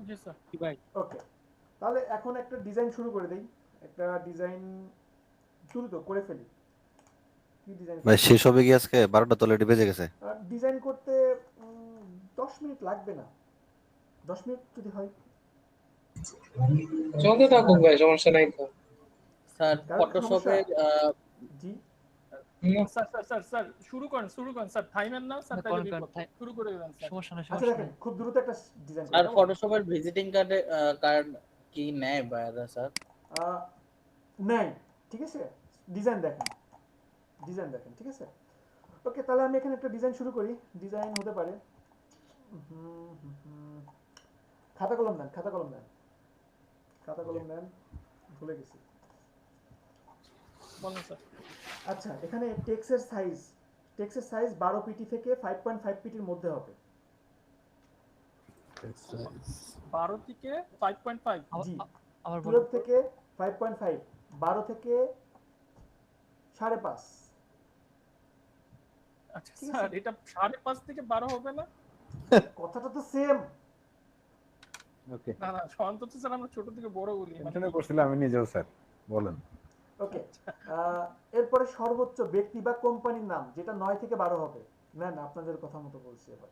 জি স্যার। ভাই ওকে, তাহলে এখন একটা ডিজাইন শুরু করে দেই। একটা ডিজাইন দ্রুত করে ফেলি। কি ডিজাইন ভাই শেষ হবে কি আজকে? 12টা তো অলরেডি বেজে গেছে। ডিজাইন করতে 10 মিনিট লাগবে না, 10 মিনিট যদি হয়। চলতে থাকুক ভাই, সমস্যা নাই তো। স্যার ফটোশপে জি স্যার স্যার স্যার স্যার শুরু করেন স্যার, টাইমের না স্যার, তাহলে শুরু করে দেন স্যার। সমস্যা নাই, আচ্ছা সমস্যা দেখেন নাই। খুব দ্রুত একটা ডিজাইন আর ফটোশপের ভিজিটিং কার্ড কি নেয় ভাইরা স্যার? নেই, ঠিক আছে। ডিজাইন দেখেন, ঠিক আছে। ওকে, তাহলে আমি এখানে একটা ডিজাইন শুরু করি। ডিজাইন হতে পারে, খাতা কলম দেন, ভুলে গেছি। বলেন স্যার। আচ্ছা, এখানে টেক্সটের সাইজ 12 পিটি থেকে 5.5 পিটির মধ্যে হবে। 12 থেকে 5.5, জি, আবার 12 থেকে 5.5, 12 থেকে 5.5। আচ্ছা স্যার, এটা 5.5 থেকে 12 হবে না? কথাটা তো সেম। ওকে, না অন্তত স্যার আমরা ছোট থেকে বড় বলি। টেনশনে পড়ছিলাম আমি নিজেও স্যার, বলেন। ওকে, এরপরে সর্বোচ্চ ব্যক্তি বা কোম্পানির নাম যেটা 9 থেকে 12 হবে। না আপনাদের কথা মতো বলছি এবার।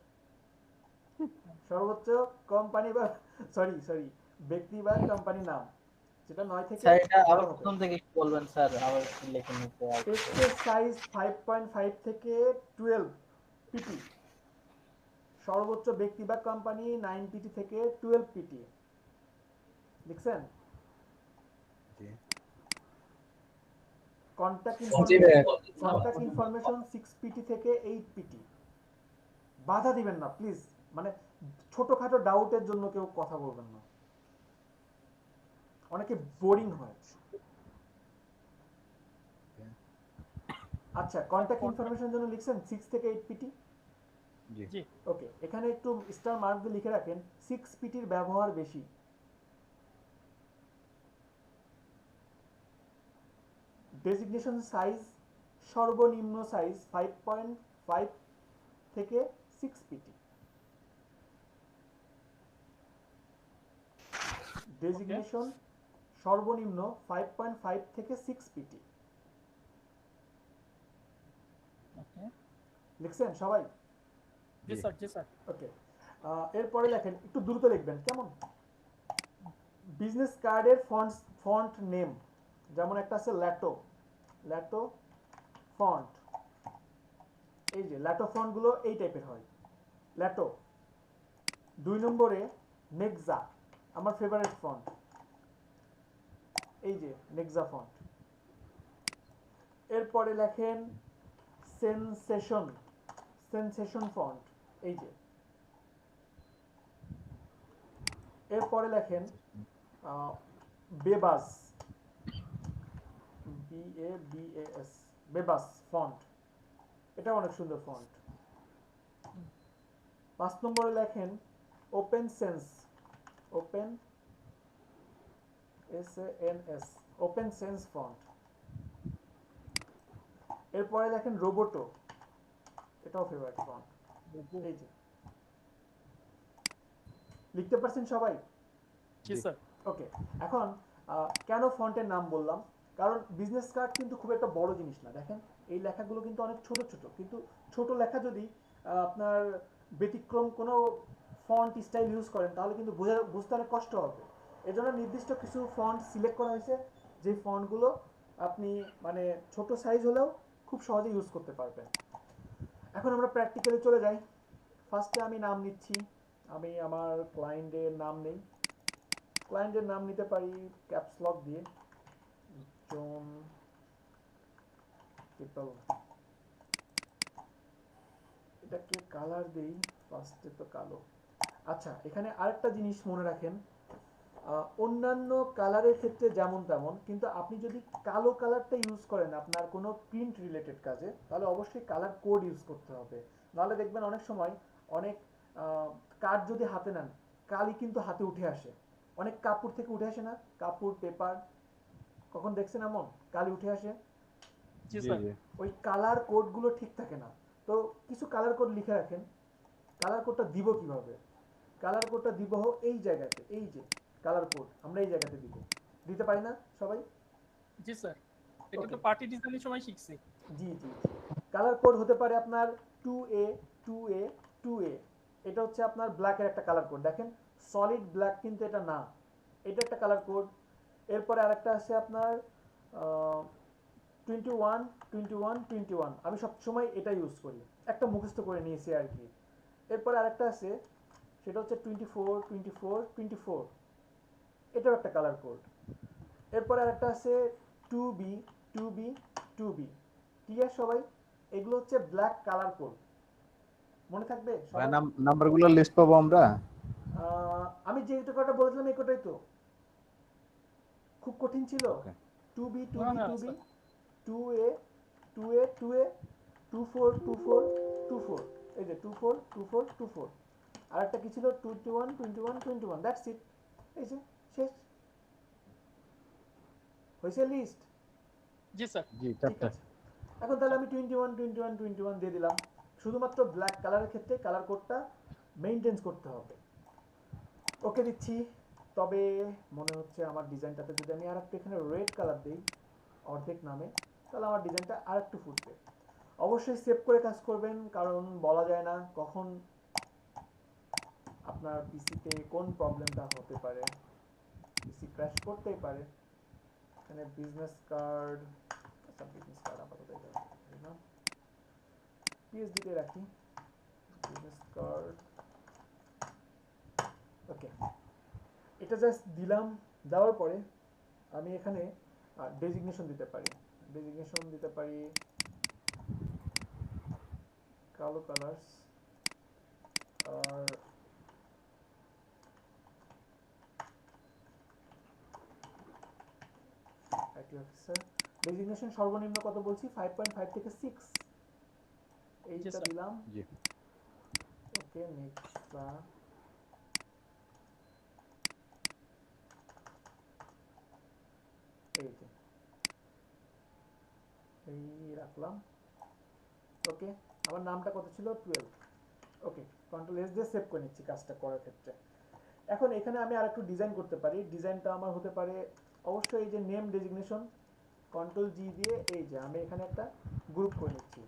সর্বোচ্চ কোম্পানি বা সরি ব্যক্তি বা কোম্পানির নাম যেটা 9 থেকে স্যার এটা 12 আবার হবে। প্রথম থেকে বলবেন স্যার, আবার লিখে নিতে হবে। টেক্সটের সাইজ 5.5 থেকে 12 পিটি। সর্বোচ্চ ব্যক্তি বা কোম্পানি 9 পিটি থেকে 12 পিটি। লিখছেন? কন্টাক্ট ইনফরমেশন 6 পিটি থেকে 8 পিটি। বাধা দিবেন না প্লিজ, মানে ছোটখাটো ডাউটের জন্য কেউ কথা বলবেন না, অনেকে বোরিং হয়। আচ্ছা, কন্টাক্ট ইনফরমেশন জন্য লিখছেন 6 থেকে 8 পিটি। জি ওকে, এখানে একটু স্টার মার্ক দিয়ে লিখে রাখেন 6 পিটির ব্যবহার বেশি। ডেজিগনেশন সাইজ সর্বনিম্ন সাইজ 5.5 থেকে 6 পিটি। ডেজিগনেশন সর্বনিম্ন 5.5 থেকে 6 পিটি। লিখছেন সবাই? জি স্যার। ওকে, এরপরে লেখেন, একটু দ্রুত লিখবেন কেমন। বিজনেস কার্ডের ফন্ট নেম, যেমন একটা আছে ল্যাটো ফন্ট। এই যে ল্যাটো ফন্ট গুলো এই টাইপের হয়, ল্যাটো। 2 নম্বরে নেক্সা, আমার ফেভারিট ফন্ট, এই যে নেক্সা ফন্ট। এরপরে লেখেন সেনসেশন ফন্ট, এই যে। এরপরে লেখেন বেবাস, BABAS বেবাস ফন্ট, এটা অনেক সুন্দর ফন্ট। 5 নম্বরে লেখেন open sense, open SANS open sense font. এরপরে লেখেন রোবোটো, এটাও ফেভারিট ফন্ট। এই যে লিখতে পারছেন সবাই? জি স্যার। ওকে, এখন কেন ফন্টের নাম বললাম, কারণ বিজনেস কার্ড কিন্তু খুব একটা বড় জিনিস না। দেখেন এই লেখাগুলো কিন্তু অনেক ছোট ছোট, কিন্তু ছোট লেখা যদি আপনার ব্যতিক্রম কোনো ফন্ট স্টাইল ইউজ করেন তাহলে কিন্তু বুঝতে অনেক কষ্ট হবে। এজন্য নির্দিষ্ট কিছু ফন্ট সিলেক্ট করা হয়েছে, যে ফন্টগুলো আপনি মানে ছোট সাইজ হলেও খুব সহজে ইউজ করতে পারবেন। এখন আমরা প্র্যাকটিক্যালি চলে যাই। ফার্স্টে আমি নাম নিচ্ছি, আমি আমার ক্লায়েন্টের নাম নেই। ক্লায়েন্টের নাম নিতে পারি ক্যাপস লক দিয়ে, জন পিপল। এটাকে কালার দেই, ফার্স্টে তো কালো। আচ্ছা, এখানে আরেকটা জিনিস মনে রাখেন, অন্যান্য কালারের ক্ষেত্রে যেমন তেমন, কিন্তু আপনি যদি কালো কালারটা ইউজ করেন আপনার কোনো প্রিন্ট রিলেটেড কাজে, তাহলে অবশ্যই কালার কোড ইউজ করতে হবে। নাহলে দেখবেন অনেক সময় অনেক কার্ড যদি হাতে নেন, কালি কিন্তু হাতে উঠে আসে, অনেক কাপড় থেকে উঠে আসে না, কাপড় পেপার, কখন দেখছেন এমন কালি উঠে আসে? ওই কালার কোডগুলো ঠিক থাকে না। তো কিছু কালার কোড লিখে রাখেন। কালার কোডটা দিব কিভাবে? কালার কোডটা দিব এই জায়গাতে, এই যে কালার কোড আমরা এই জায়গাতে দিব, দিতে পারি না সবাই? জি স্যার, এটা তো পার্টি ডিজাইনের সময় শিখছি। জি জি, কালার কোড হতে পারে আপনার 2A 2A 2A, এটা হচ্ছে আপনার ব্ল্যাকের একটা কালার কোড। দেখেন সলিড ব্ল্যাক কিন্তু এটা না, এটা একটা কালার কোড। এরপরে আরেকটা আছে আপনার 21 21 21, আমি সবসময় এটা ইউজ করি, একটা মুখস্থ করে নিয়েছি আর কি। এরপরে আরেকটা আছে, সেটা হচ্ছে 24 24 24, এটাও একটা কালার কোড। এরপরে আরেকটা আছে 2B 2B 2B, ক্লিয়ার সবাই? এগুলো হচ্ছে ব্ল্যাক কালার কোড, মনে থাকবে সবাই? নাম্বারগুলো লিস্ট পাবো আমরা? আমি যে কথা বলেছিলাম এই কথাই তো, খুব কঠিন ছিল। 2B 2B 2B 2A 2A 2A 24 24 24, এই যে 24 24 24, আরেকটা কি ছিল 21 21 21, দ্যাটস ইট। এই যে শেষ হয়েছে লিস্ট। জি স্যার। জি, চারটা। এখন তাহলে আমি 21 21 21 দিয়ে দিলাম। শুধুমাত্র ব্ল্যাক কালারের ক্ষেত্রে কালার কোডটা মেইনটেইন করতে হবে। ওকে দিচ্ছি। তবে মনে হচ্ছে আমার ডিজাইনটাতে যদি আমি আরেকটু এখানে রেড কালার দিই অর্ধেক নামে, তাহলে আমার ডিজাইনটা আরেকটু ফুটবে। অবশ্যই সেভ করে কাজ করবেন, কারণ বলা যায় না কখন আপনার পিসিতে কোন প্রবলেমটা হতে পারে, পিসি ক্র্যাশ করতেই পারে। এখানে বিজনেস কার্ড, আচ্ছা বিজনেস কার্ড আপাতত না, পিএসডিতে রাখি বিজনেস কার্ড। ওকে, এটা জাস্ট দিলাম। দেওয়ার পরে আমি এখানে ডেজিগনেশন দিতে পারি, ডেজিগনেশন দিতে পারি কালো কালার্স, আর আইটি অফিসার। ডেজিগনেশন সর্বনিম্ন কত বলছি? 5.5 থেকে 6, এইটা দিলাম। জি। Okay, next. এই যে এই রাখলাম। ওকে, আমার নামটা কত ছিল? 12। ওকে, কন্ট্রোল এস দিয়ে সেভ করে নিচ্ছি কাজটা করার ক্ষেত্রে। এখন এখানে আমি আরেকটু ডিজাইন করতে পারি। ডিজাইনটা আমার হতে পারে অবশ্যই এই যে নেম ডেজিগনেশন, কন্ট্রোল জি দিয়ে এই যে আমি এখানে একটা গ্রুপ করে নিচ্ছি,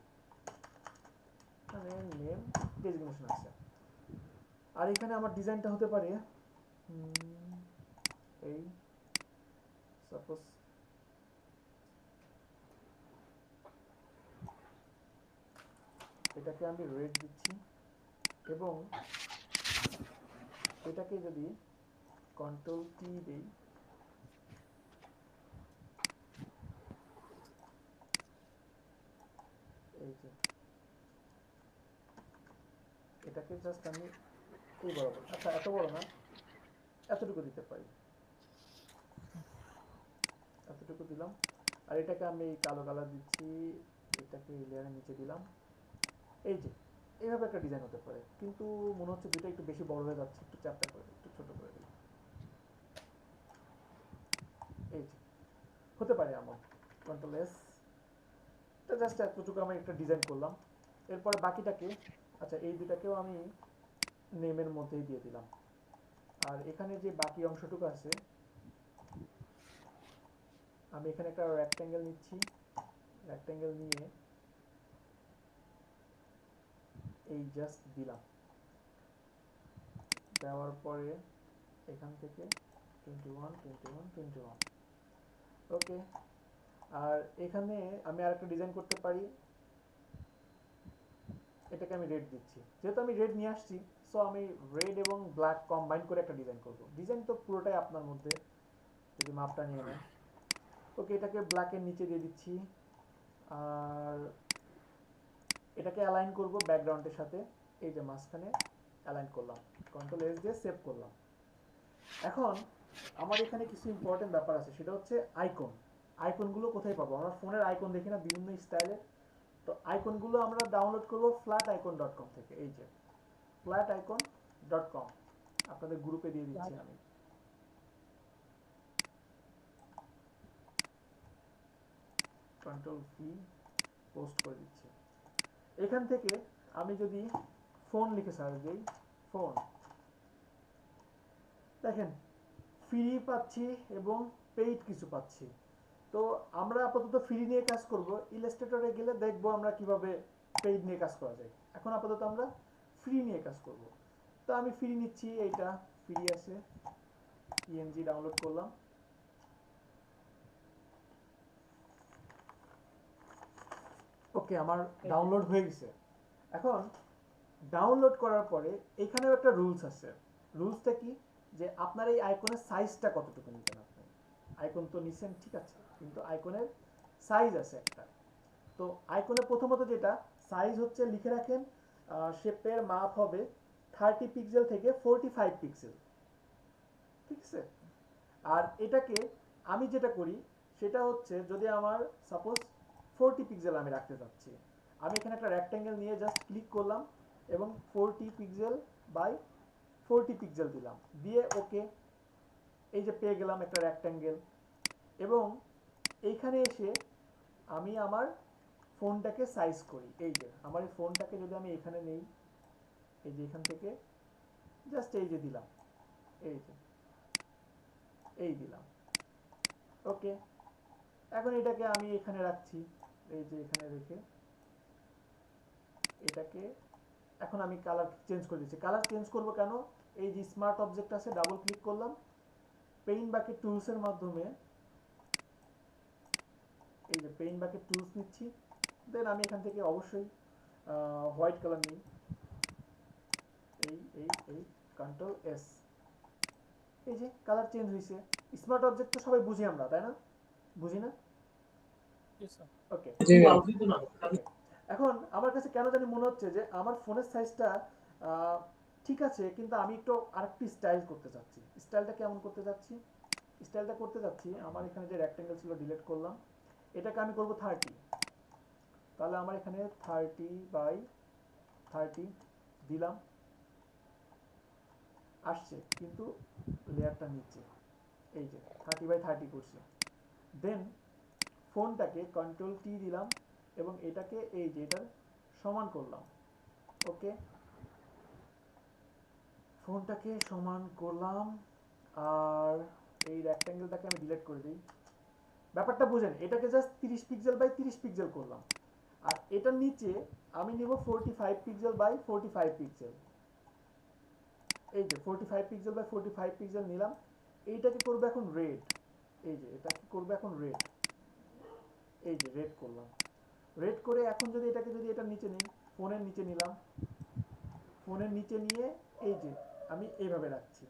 এখানে নেম ডেজিগনেশন আছে। আর এখানে আমার ডিজাইনটা হতে পারে এই সাপোজ এটাকে আমি রেড দিচ্ছি, এবং এটাকে যদি কন্ট্রোল টি দেই, এই যে এটাকে জাস্ট আমি এই বরাবর, আচ্ছা এত বড় না, এতটুকু দিতে পারি, এতটুকু দিলাম। আর এটাকে আমি কালো কালার দিচ্ছি, এটাকে লেয়ারের নিচে দিলাম। এই যে এইভাবে একটা ডিজাইন হতে পারে, কিন্তু মনে হচ্ছে দুটো একটু বেশি বড় হয়ে যাচ্ছে, একটু চ্যাপ্টা করে দিই, একটু ছোট করে দিই। এই যে হতে পারে এমন। কন্ট্রোল এস, এটা জাস্ট এতটুকু আমি একটা ডিজাইন করলাম। এরপরে বাকিটাকে, আচ্ছা এই দুটাকেও আমি নেমের মধ্যেই দিয়ে দিলাম। আর এখানে যে বাকি অংশটুকু আছে, আমি এখানে একটা রেক্ট্যাঙ্গেল নিচ্ছি, রেক্ট্যাঙ্গেল নিয়ে এই জাস্ট দিলাম। দেওয়ার পরে এখান থেকে 21 21 21, ওকে। আর এখানে আমি আরেকটা ডিজাইন করতে পারি, এটাকে আমি রেড দিচ্ছি। যেহেতু আমি রেড নিয়ে আসছি, সো আমি রেড এবং ব্ল্যাক কম্বাইন করে একটা ডিজাইন করব। ডিজাইন তো পুরোটাই আপনার মধ্যে, যদি মাপটা নিয়ে নেন। ওকে, এটাকে ব্ল্যাকের নিচে দিয়ে দিচ্ছি। আর এটাকে অ্যালাইন করব ব্যাকগ্রাউন্ডের সাথে, এই যে মাঝখানে অ্যালাইন করলাম, কন্ট্রোল এস দিয়ে সেভ করলাম। এখন আমার এখানে কিছু ইম্পর্টেন্ট ব্যাপার আছে, সেটা হচ্ছে আইকন। আইকনগুলো কোথায় পাবো? আমরা ফোনের আইকন দেখি না বিভিন্ন স্টাইলের, তো আইকনগুলো আমরা ডাউনলোড করব flaticon.com থেকে। এই যে flaticon.com আপনাদের গ্রুপে দিয়ে দিচ্ছি আমি। কন্ট্রোল ভি পোস্ট করে দিচ্ছি। এখান থেকে আমি যদি ফোন লিখে সার্চ দিই, ফোন, দেখেন ফ্রি পাচ্ছি এবং পেইড কিছু পাচ্ছি। তো আমরা আপাতত ফ্রি নিয়ে কাজ করব, ইলাস্ট্রেটরে গেলে দেখবো আমরা কিভাবে পেইড নিয়ে কাজ করা যায়। এখন আপাতত আমরা ফ্রি নিয়ে কাজ করব। তো আমি ফ্রি নিচ্ছি, এইটা ফ্রি আছে, পিএনজি ডাউনলোড করলাম। ওকে, আমার ডাউনলোড হয়ে গেছে। এখন ডাউনলোড করার পরে এখানেও একটা রুলস আছে। রুলসটা কি, যে আপনার এই আইকনের সাইজটা কতটুকু নিতেন আপনি। আইকন তো নিছেন, ঠিক আছে, কিন্তু আইকনের সাইজ আছে একটা। তো আইকনে প্রথমত যেটা সাইজ হচ্ছে লিখে রাখেন, শেপের মাপ হবে 30 পিক্সেল থেকে 45 পিক্সেল, ঠিক আছে। আর এটাকে আমি যেটা করি সেটা হচ্ছে, যদি আমার সাপোজ 40 পিক্সেল আমি রাখতে চাচ্ছি, আমি এখানে একটা রেক্ট্যাঙ্গেল নিয়ে জাস্ট ক্লিক করলাম এবং 40 পিক্সেল বাই 40 পিক্সেল দিলাম, দিয়ে ওকে। এই যে পেয়ে গেলাম একটা রেক্ট্যাঙ্গেল। এবং এইখানে এসে আমি আমার ফোনটাকে সাইজ করি। এই যে আমার এই ফোনটাকে যদি আমি এখানে নেই, এই যে এখান থেকে জাস্ট এই যে দিলাম, এই যে এই দিলাম, ওকে। এখন এটাকে আমি এখানে রাখছি, এই যে এখানে রেখে এটাকে এখন আমি কালার চেঞ্জ করে দিচ্ছি। কালার চেঞ্জ করব কেন, এই যে স্মার্ট অবজেক্ট আছে, ডাবল ক্লিক করলাম, পেইন্ট বাকেট টুলসের মাধ্যমে এই যে পেইন্ট বাকেট টুলস নিচ্ছি। দেন আমি এখান থেকে অবশ্যই হোয়াইট কালার নিই, এই এই এই কন্ট্রোল এস, এই যে কালার চেঞ্জ হয়েছে। স্মার্ট অবজেক্ট তো সবাই বুঝি আমরা, তাই না? বুঝি না? ওকে, এখন আমার কাছে কেন জানি মনে হচ্ছে যে আমার ফোনের সাইজটা ঠিক আছে, কিন্তু আমি একটু আরেকটি স্টাইল করতে চাচ্ছি। স্টাইলটা কেমন করতে চাচ্ছি? স্টাইলটা করতে চাচ্ছি, আমার এখানে যে রেক্ট্যাঙ্গেল ছিল ডিলিট করলাম, এটাকে আমি করব 30। তাহলে আমার এখানে 30 বাই 30 দিলাম, আসছে কিন্তু লেয়ারটা নিচে, এই যে 30 বাই 30 করছি। দেন ফোনটাকে কন্ট্রোল টি দিলাম এবং এটাকে এই যে এটার সমান করলাম, ওকে। ফোনটাকে সমান করলাম আর এই রেক্ট্যাঙ্গেলটাকে আমি ডিলিট করে দিই। ব্যাপারটা বুঝেন, এটাকে জাস্ট 30 পিক্সেল বাই 30 পিক্সেল করলাম। আর এটার নিচে আমি নিব 45 পিক্সেল বাই 45 পিক্সেল, এই যে 45 পিক্সেল বাই 45 পিক্সেল নিলাম। এইটাকে করবো এখন রেড, এই যে এটাকে করবো এখন রেড, এই যে রেড করলাম। রেড করে এখন যদি এটাকে যদি এটার নিচে নিই, ফোনের নিচে নিলাম, ফোনের নিচে নিয়ে এই যে আমি এইভাবে রাখছি,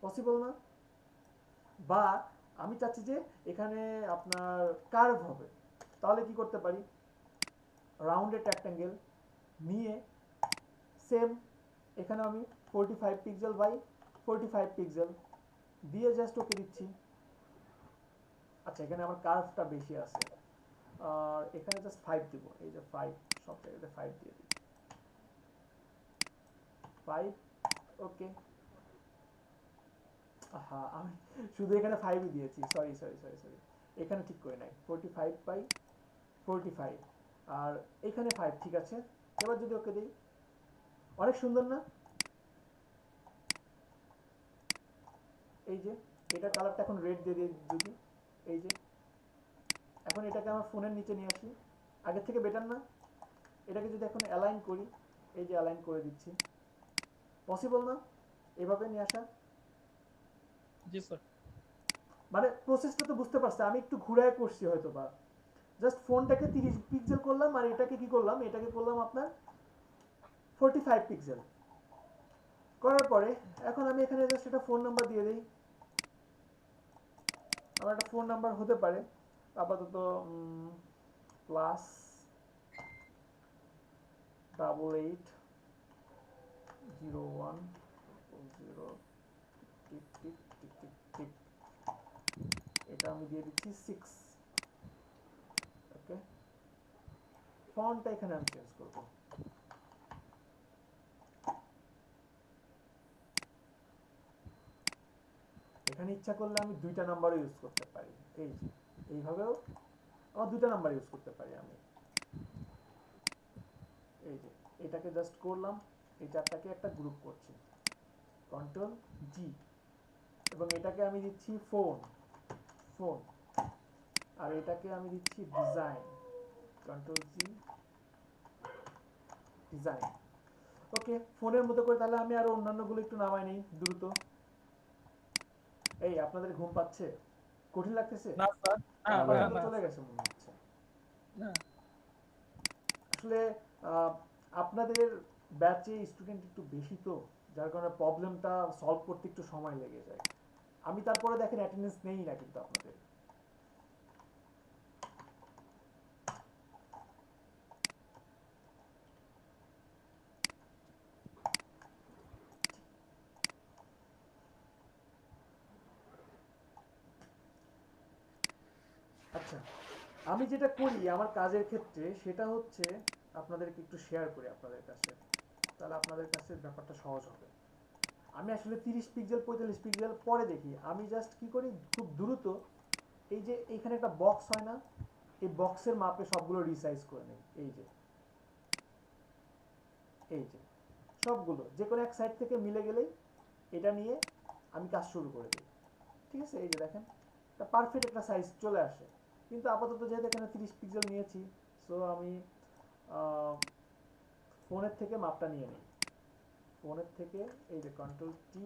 পসিবল না? বা আমি চাচ্ছি যে এখানে আপনার কার্ভ হবে, তাহলে কি করতে পারি, রাউন্ডেড রেক্ট্যাঙ্গেল নিয়ে সেম এখানে আমি 45 পিক্সেল বাই 45 পিক্সেল দিয়ে জাস্ট ওকে দিচ্ছি। আচ্ছা, এখানে আমার কার্ভটা বেশি আছে, আর এখানে জাস্ট 5 দিব, এই যে 5 সব জায়গাতে 5 দিয়ে দিই, 5 ওকে। হ্যাঁ আমি শুধু এখানে 5ই দিয়েছি, সরি সরি সরি সরি, এখানে ঠিক করে নাই। 45 বাই 45 আর এখানে 5, ঠিক আছে। এবার যদি ওকে দিই, অনেক সুন্দর না? এই যে এটা কালারটা এখন রেড দিয়ে দিই যদি, এই যে এখন এটাকে আমার ফোনের নিচে নিয়ে আসি, আগের থেকে বেটার না? এটাকে যদি এখন অ্যালাইন করি, এই যে অ্যালাইন করে দিচ্ছি, পসিবল না এভাবে নিয়ে আসা? জি স্যার। মানে প্রসেসটা তো বুঝতে পারছি, আমি একটু ঘুরায় করছি হয়তো বা, জাস্ট ফোনটাকে 30 পিক্সেল করলাম আর এটাকে কি করলাম, এটাকে করলাম আপনার 45 পিক্সেল করার পরে এখন আমি এখানে জাস্ট একটা ফোন নাম্বার দিয়ে দিই। আমার একটা ফোন নাম্বার হতে পারে আপাতত +880100 tick tick tick tick tick, এটা আমি দিয়ে দিচ্ছি 6। ওকে, ফন্টটা এখানে আমি চেঞ্জ করব, এখানে ইচ্ছা করলে আমি 2টা নাম্বারও ইউজ করতে পারি, এই যে এইভাবেও আমার 2টা নাম্বার ইউজ করতে পারি আমি। এই যে এটাকে জাস্ট করলাম, এই চারটাকে একটা গ্রুপ করছি, কন্ট্রোল জি, এবং এটাকে আমি দিচ্ছি ফোন, আর এটাকে আমি দিচ্ছি ডিজাইন, কন্ট্রোল জি, ডিজাইন। ওকে, ফোনের মতো করে তাহলে আমি আরো অন্যান্যগুলো একটু নামাই নেই দ্রুত। এই আপনাদের ঘুম পাচ্ছে? কঠিন লাগতেছে? না স্যার, না চলে গেছে মনে হচ্ছে। না আসলে আপনাদের ব্যাচে স্টুডেন্ট একটু বেশি তো, যার কারণে প্রবলেমটা সলভ করতে একটু সময় লেগে যায়। আমি তারপরে দেখেন অ্যাটেন্ডেন্স নেই না কিন্তু আপনাদের। আচ্ছা, আমি যেটা করি আমার কাজের ক্ষেত্রে সেটা হচ্ছে আপনাদেরকে একটু শেয়ার করি আপনাদের কাছে, তাহলে আপনাদের কাছে ব্যাপারটা সহজ হবে। আমি আসলে 30 পিক্সেল 45 পিক্সেল পরে দেখি, আমি জাস্ট কি করি খুব দ্রুত, এই যে এখানে একটা বক্স হয় না, এই বক্সের মাপে সবগুলো রিসাইজ করে নেই। এই যে সবগুলো যে কোনো এক সাইড থেকে মিলে গেলেই এটা নিয়ে আমি কাজ শুরু করে দিই, ঠিক আছে। এই যে দেখেন একটা পারফেক্ট একটা সাইজ চলে আসে, কিন্তু আপাতত যেহেতু এখানে 30 পিক্সেল নিয়েছি, সো আমি ফোনের থেকে মাপটা নিয়ে নিই, ফোনের থেকে এই যে কন্ট্রোল টি,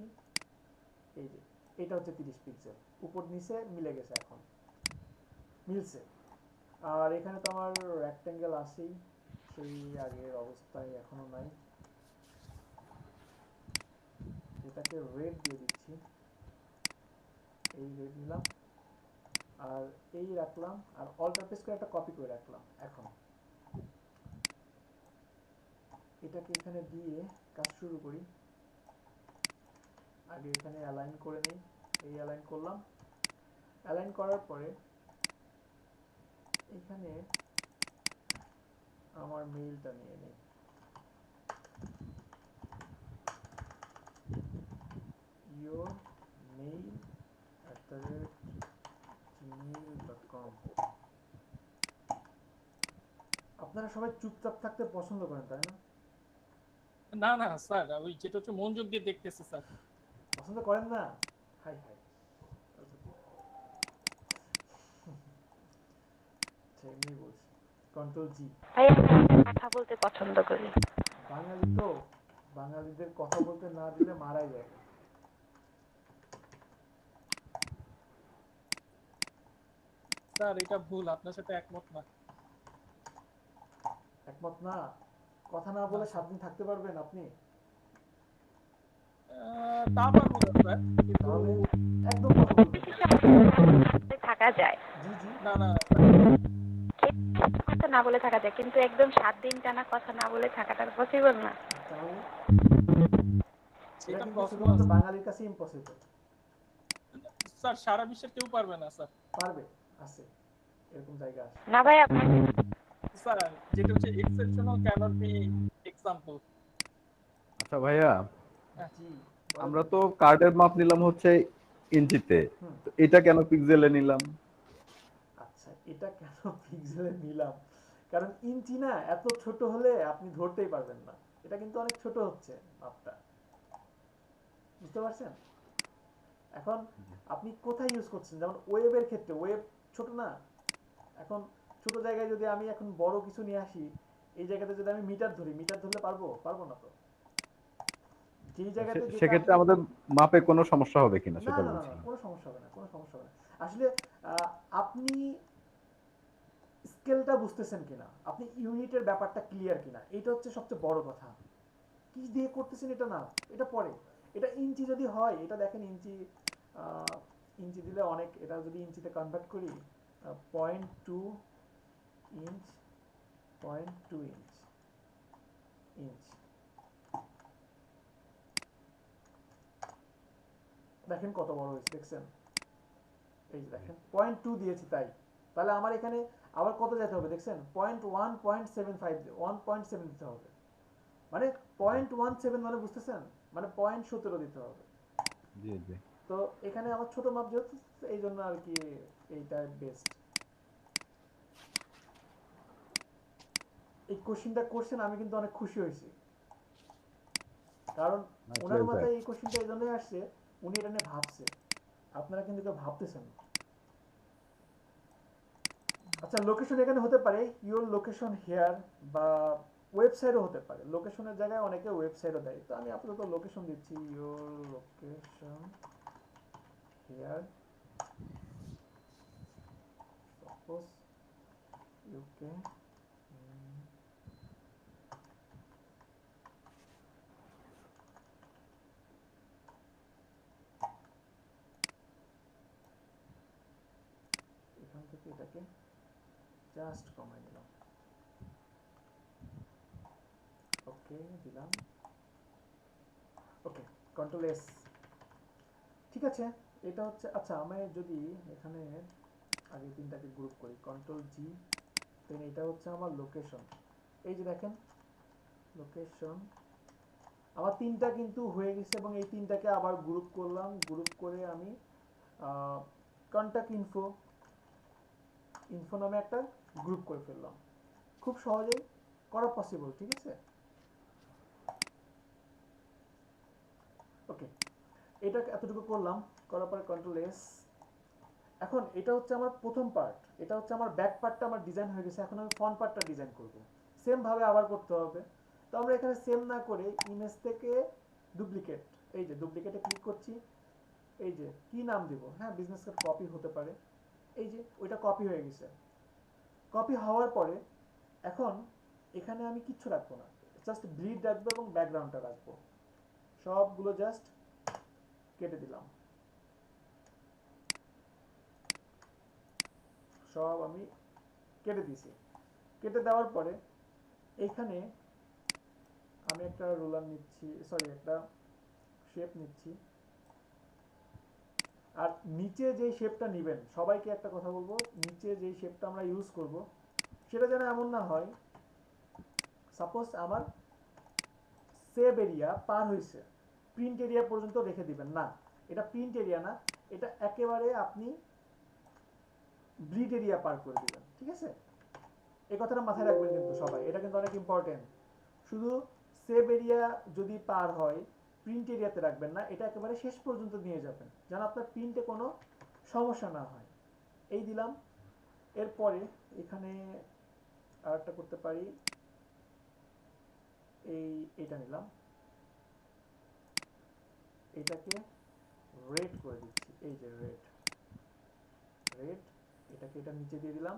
এই যে এটা হচ্ছে 30 পিক্সেল, উপর নিচে মিলে গেছে, এখন মিলছে। আর এখানে তো আমার রেক্ট্যাঙ্গেল আছেই, সেই আগের অবস্থায় এখনো নাই, এটাকে রেড দিয়ে দিচ্ছি, এই রেড নিলাম আর এই রাখলাম, আর অল্টার প্রেস করে একটা কপি করে রাখলাম। এখন এটাকে এখানে দিয়ে কাজ শুরু করি, আগে এখানে অ্যালাইন করে নেই, এই অ্যালাইন করলাম, অ্যালাইন করার পরে এখানে আমার মেইলটা নিয়ে নেই, your mail@gmail.com। আপনারা সবাই চুপচাপ থাকতে পছন্দ করেন তাই না? না না স্যার, ওই যেটা হচ্ছে মনোযোগ দিয়ে দেখতেছি স্যার। পছন্দ করেন না? হাই হাই, এমনি বলছি। কন্ট্রোল জি, কথা বলতে পছন্দ করি। বাঙালি তো, বাঙালিদের কথা বলতে না দিলে মারাই যায়। স্যার এটা ভুল, আপনার সাথে একমত না। একমত না? কথা না বলে 7 দিন থাকতে পারবেন আপনি? তা পারবো না স্যার, তাহলে একদম কথা বলবেন থাকা যায়। জি জি, না না কথা না বলে থাকা যায়, কিন্তু একদম 7 দিন টানা কথা না বলে থাকাটা পসিবল না। তাহলে সেটা শুধুমাত্র বাঙালির কাছে ইম্পসিবল। স্যার সারা বিশ্বের কেউ পারবে না স্যার। পারবে, আছে এরকম জায়গা আসে। না ভাই আপনি স্যার যেটা হচ্ছে এক্সেপশনাল ক্যানট বি এক্সাম্পল। আচ্ছা ভাইয়া, জি আমরা তো কার্ডের মাপ নিলাম হচ্ছে ইঞ্চিতে, তো এটা কেন পিক্সেলে নিলাম? আচ্ছা এটা কেন পিক্সেলে নিলাম, কারণ ইঞ্চি না এত ছোট হলে আপনি ধরতেই পারবেন না, এটা কিন্তু অনেক ছোট হচ্ছে মাপটা, বুঝতে পারছেন? এখন আপনি কোথায় ইউজ করছেন, যেমন ওয়েবের ক্ষেত্রে ওয়েব ছোট না, এখন ছোট জায়গায় যদি আমি এখন বড় কিছু নিয়ে আসি, এই জায়গাতে যদি আমি মিটার ধরি, মিটার ধরলে পারবো না তো। যেই জায়গাতে যেটা সেক্ষেত্রে আমাদের মাপে কোনো সমস্যা হবে কিনা না সেটা না না বলছি। না, কোনো সমস্যা হবে না, কোনো সমস্যা হবে না। আসলে আপনি স্কেলটা বুঝতেছেন কিনা, আপনি ইউনিটের ব্যাপারটা ক্লিয়ার কিনা, এটা হচ্ছে সবচেয়ে বড় কথা। কি দিয়ে করতেছেন এটা না, এটা পরে। এটা ইঞ্চি যদি হয়, এটা দেখেন ইঞ্চি, ইঞ্চি দিলে অনেক, এটা যদি ইঞ্চিতে কনভার্ট করি 0.2 ইঞ্চ, 0.2 ইঞ্চ, ইঞ্চ দেখেন কত বড় হয়েছে, দেখছেন? এই যে দেখেন 0.2 দিয়েছি, তাই তাহলে আমার এখানে আবার কত যেতে হবে দেখছেন, 0.1 0.75 1.7 দিতে হবে, মানে 0.17 মানে বুঝতেছেন, মানে 0.17 দিতে হবে। জি জি। তো এখানে আমার ছোট মাপ যেহেতু, এই জন্য আর কি এইটা বেস্ট। এই কোশ্চেনটা করছেন, আমি কিন্তু অনেক খুশি হয়েছি, কারণ ওনার মাথায় এই কোশ্চেনটা এই জন্যই আসছে, উনি এটা নিয়ে ভাবছে, আপনারা কিন্তু কেউ ভাবতেছেন। আচ্ছা লোকেশন এখানে হতে পারে ইওর লোকেশন হেয়ার, বা ওয়েবসাইটও হতে পারে, লোকেশনের জায়গায় অনেকে ওয়েবসাইটও দেয়, তো আমি আপাতত লোকেশন দিচ্ছি, your location here, suppose UK, এখান থেকে এটাকে জাস্ট কমাই দিলাম, ওকে দিলাম, ওকে কন্ট্রোল এস। ঠিক আছে, এটা হচ্ছে, আচ্ছা আমি যদি এখানে আগে তিনটাকে গ্রুপ করি, কন্ট্রোল জি, দেন এটা হচ্ছে আমার লোকেশন, এই যে দেখেন লোকেশন, আমার তিনটা কিন্তু হয়ে গেছে, এবং এই তিনটাকে আবার গ্রুপ করলাম, গ্রুপ করে আমি কন্টাক্ট ইনফো, ইনফো নামে একটা গ্রুপ করে ফেললাম, খুব সহজেই করা পসিবল। ঠিক আছে, ওকে এটা এতটুকু করলাম, করার পরে কন্ট্রোল এস। এখন এটা হচ্ছে আমার প্রথম পার্ট, এটা হচ্ছে আমার ব্যাক পার্টটা আমার ডিজাইন হয়ে গেছে, এখন আমি ফ্রন্ট পার্টটা ডিজাইন করব, সেম ভাবে আবার করতে হবে। তো আমরা এখানে সেম না করে ইমেজ থেকে ডুপ্লিকেট, এই যে ডুপ্লিকেটে ক্লিক করছি, এই যে কি নাম দিব, হ্যাঁ বিজনেস কার্ড কপি হতে পারে, এই যে ওইটা কপি হয়ে গেছে। কপি হওয়ার পরে এখন এখানে আমি কিচ্ছু রাখবো না, জাস্ট ব্লিড রাখবো এবং ব্যাকগ্রাউন্ডটা রাখবো, সবগুলো জাস্ট কেটে দিলাম, সব আমি কেটে দিছি। কেটে দেওয়ার পরে এইখানে আমি একটা রুলার নিচ্ছি, সরি একটা শেপ নিচ্ছি, আর নিচে যে শেপটা নেবেন, সবাইকে একটা কথা বলবো, নিচে যে শেপটা আমরা ইউজ করব সেটা যেন এমন না হয়, সাপোজ আমার সেভ এরিয়া পার হয়েছে, প্রিন্ট এরিয়া পর্যন্ত রেখে দিবেন না, এটা প্রিন্ট এরিয়া না, এটা একেবারে আপনি ব্লিড এরিয়া পার করে দিবেন। ঠিক আছে, এই কথাটা মাথায় রাখবেন কিন্তু সবাই, এটা কিন্তু অনেক ইম্পর্টেন্ট। শুধু সেভ এরিয়া যদি পার হয়, প্রিন্ট এরিয়াতে রাখবেন না, এটা একেবারে শেষ পর্যন্ত নিয়ে যাবেন, যেন আপনার প্রিন্টে কোনো সমস্যা না হয়। এই দিলাম, এরপরে এখানে আর একটা করতে পারি, এইটা নিলাম, এটাকে রেড করে দিচ্ছি, এই যে রেড, রেড, এটাকে এটা নিচে দিয়ে দিলাম,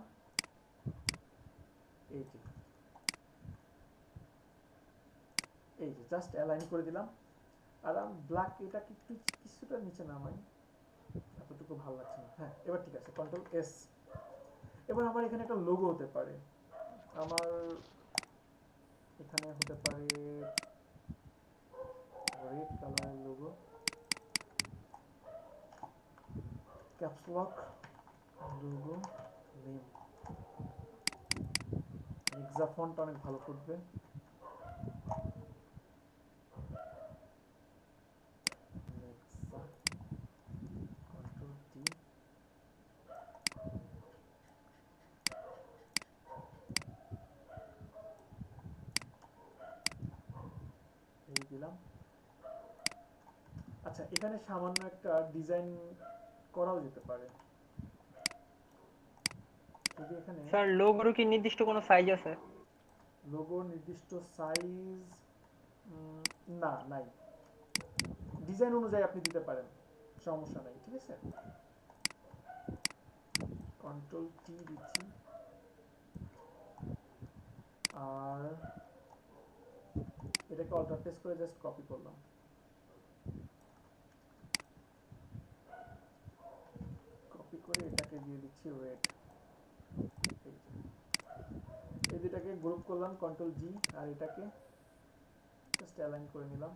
এই যে জাস্ট অ্যালাইন করে দিলাম, আর আমি ব্ল্যাক এটাকে একটু কিছুটা নিচে নামাই, এতটুকু ভালো লাগছে না, হ্যাঁ এবার ঠিক আছে, কন্ট্রোল এস। এবার আমার এখানে একটা লোগো হতে পারে, আমার এখানে হতে পারে রেড কালারের logo, caps lock, logo name, Nexa font অনেক ভালো ফুটবে। নেক্সা কন্ট্রোল টি, এই দিলাম। আচ্ছা, এখানে সামান্য একটা ডিজাইন করাও যেতে পারে। যদি এখানে স্যার লোগোর কি নির্দিষ্ট কোনো সাইজ আছে? লোগোর নির্দিষ্ট সাইজ না, নাই। ডিজাইন অনুযায়ী আপনি দিতে পারেন, সমস্যা নাই, ঠিক আছে। কন্ট্রোল টি দিচ্ছি, আর এটাকে অল্টার প্রেস করে জাস্ট কপি করলাম। কপি করে এটাকে দিয়ে দিচ্ছি ওয়েট। এই দুটাকে গ্রুপ করলাম কন্ট্রোল জি, আর এটাকে জাস্ট অ্যালাইন করে নিলাম।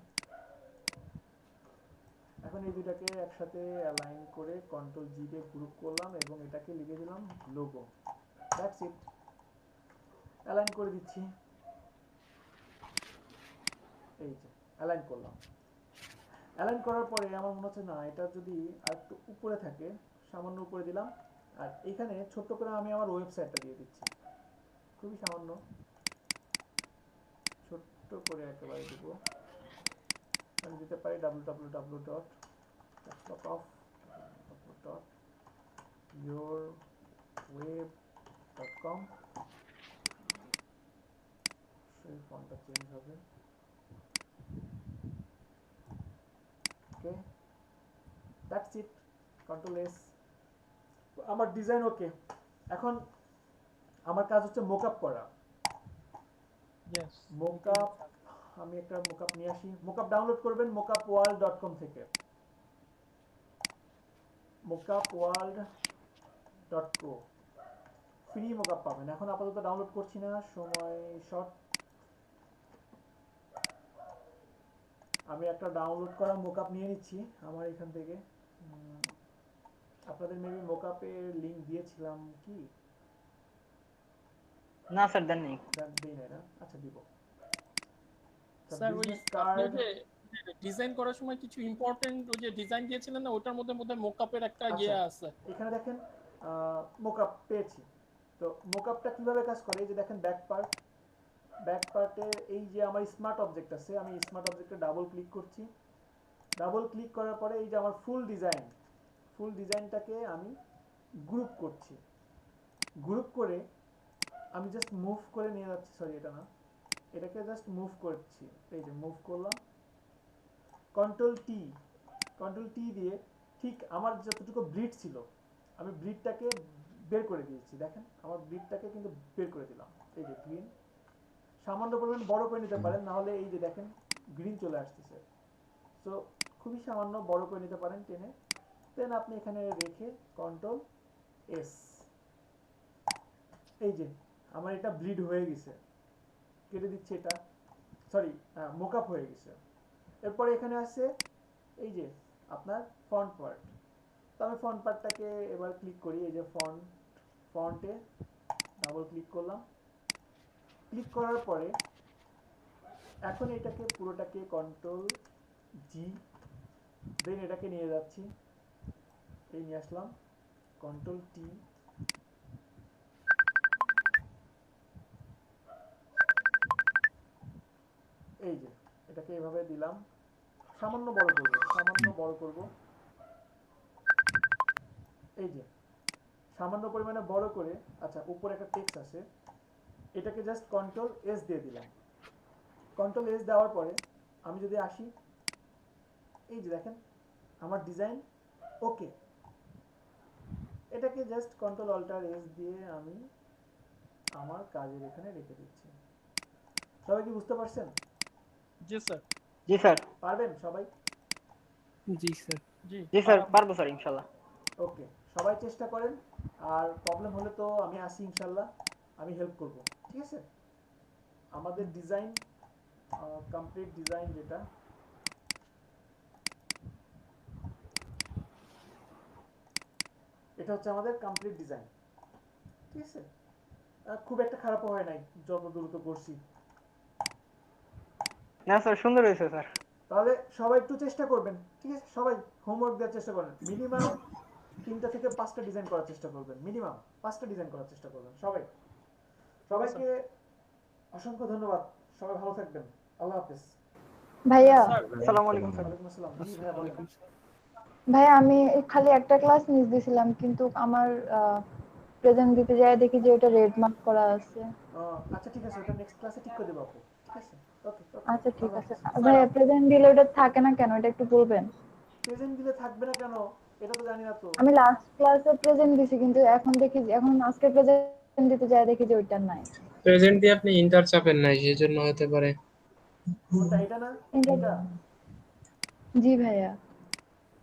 এখন এই দুটাকে একসাথে অ্যালাইন করে কন্ট্রোল জি দিয়ে গ্রুপ করলাম এবং এটাকে লিখে দিলাম লোগো। That's it. অ্যালাইন করে দিচ্ছি, এই যে অ্যালাইন করলাম। অ্যালাইন করার পরে আমার মনে হচ্ছে না, এটা যদি আরেকটু উপরে থাকে, সামান্য উপরে দিলাম। আর এখানে ছোট্ট করে আমি আমার ওয়েবসাইটটা দিয়ে দিচ্ছি, খুবই সামান্য ছোট্ট করে একেবারে দিব। আমি দিতে পারি www.yourweb.com। সেই ফন্টটা চেঞ্জ হবে। ওকে, দ্যাটস ইট। Control S. আমার ডিজাইন ওকে। এখন আমার কাজ হচ্ছে মোকআপ করা। মোকআপ, আমি একটা মোকআপ নিয়ে আসি। মোকআপ ডাউনলোড করবেন mockupworld.com থেকে, mockupworld.co। ফ্রি মোকআপ পাবেন। এখন আপাতত ডাউনলোড করছি না, সময় শর্ট। আমি একটা ডাউনলোড করা মোকআপ নিয়ে নিচ্ছি আমার এখান থেকে। আপনাদের মেবি মোকআপের লিংক দিয়েছিলাম কি? না স্যার, দেননি। দেই নাই না? আচ্ছা, দিব। স্যার ওই আপনি যে ডিজাইন করার সময় কিছু ইম্পর্টেন্ট ওই যে ডিজাইন দিয়েছিলেন না, ওটার মধ্যে মোকআপের একটা ইয়ে আছে। এখানে দেখেন মোকআপ পেয়েছি। তো মোকআপটা কিভাবে কাজ করে, এই যে দেখেন ব্যাক পার্টে এই যে আমার স্মার্ট অবজেক্ট আছে, আমি স্মার্ট অবজেক্টে ডাবল ক্লিক করছি। ডাবল ক্লিক করার পরে এই যে আমার ফুল ডিজাইনটাকে আমি গ্রুপ করছি। গ্রুপ করে আমি জাস্ট মুভ করে নিয়ে যাচ্ছি, সরি এটা না, এটাকে জাস্ট মুভ করছি। এই যে মুভ করলাম, কন্ট্রোল টি দিয়ে ঠিক আমার যতটুকু ব্লিড ছিল আমি ব্লিডটাকে বের করে দিয়েছি। দেখেন আমার ব্লিডটাকে কিন্তু বের করে দিলাম। এই যে গ্রিন, সামান্য পরিমাণ বড় করে নিতে পারেন, না হলে এই যে দেখেন গ্রিন চলে আসতেছে। সো খুবই সামান্য বড় করে নিতে পারেন টেনে। দেন আপনি এখানে রেখে কন্ট্রোল এস, এই যে আমার এটা ব্লিড হয়ে গেছে, কেটে দিচ্ছি এটা, সরি মোকআপ হয়ে গেছে। এরপরে এখানে আছে এই যে আপনার ফন্ট পার্ট। তো আমি ফন্ট পার্টটাকে এবার ক্লিক করি। এই যে ফন্টে ডাবল ক্লিক করলাম। ক্লিক করার পরে এখন এটাকে পুরোটাকে কন্ট্রোল জি, দেন এটাকে নিয়ে যাচ্ছি, এই নিয়ে আসলাম কন্ট্রোল টি, এই যে এটাকে এভাবে দিলাম। সামান্য বড় করব, এই যে সামান্য পরিমাণে বড় করে। আচ্ছা, উপরে একটা টেক্সট আছে, এটাকে জাস্ট কন্ট্রোল এস দিয়ে দিলাম। কন্ট্রোল এস দেওয়ার পরে আমি যদি আসি, এই যে দেখেন আমার ডিজাইন ওকে। এটাকে জাস্ট কন্ট্রোল অল্টার এস দিয়ে আমি আমার কাজের এখানে রেখে দিচ্ছি। সবাই কি বুঝতে পারছেন? জি স্যার। জি স্যার। পারবেন সবাই? জি স্যার। জি স্যার, পারবো স্যার ইনশাআল্লাহ। ওকে, সবাই চেষ্টা করেন। আর প্রবলেম হলে তো আমি আসি ইনশাআল্লাহ, আমি হেল্প করব, ঠিক আছে? আমাদের ডিজাইন কমপ্লিট ডিজাইন যেটা, এটা হচ্ছে আমাদের কমপ্লিট ডিজাইন, ঠিক আছে? খুব একটা খারাপ হয় নাই, যত দ্রুত করছি। না স্যার সুন্দর হয়েছে স্যার। তাহলে সবাই একটু চেষ্টা করবেন, ঠিক আছে? সবাই হোমওয়ার্ক দেওয়ার চেষ্টা করবেন, মিনিমাম 3টা থেকে 5টা ডিজাইন করার চেষ্টা করবেন, মিনিমাম 5টা ডিজাইন করার চেষ্টা করবেন সবাই। সবাইকে অসংখ্য ধন্যবাদ, সবাই ভালো থাকবেন, আল্লাহ হাফেজ। ভাইয়া আসসালামু আলাইকুম স্যার। ওয়ালাইকুম আসসালাম। জি ভাইয়া বলেন। ভাইয়া আমি খালি একটা ক্লাস মিস দিছিলাম, কিন্তু আমার প্রেজেন্ট দিতে যায় দেখি যে ওটা রেড মার্ক করা আছে। আচ্ছা ঠিক আছে, ওটা নেক্সট ক্লাসে ঠিক করে দেব আপু, ঠিক আছে? ওকে ওকে। আচ্ছা ঠিক আছে ভাইয়া, প্রেজেন্ট দিলে ওটা থাকে না কেন, এটা একটু বলবেন? প্রেজেন্ট দিলে থাকবে না কেন এটা তো জানি না তো। আমি লাস্ট ক্লাসে প্রেজেন্ট দিছি, কিন্তু এখন দেখি এখন আজকে প্রেজেন্ট দিতে যায় দেখি যে ওইটা নাই। প্রেজেন্ট দিয়ে আপনি ইন্টার চাপেন নাই, সেজন্য হতে পারে। কোনটা, এটা না? এটা? জি ভাইয়া।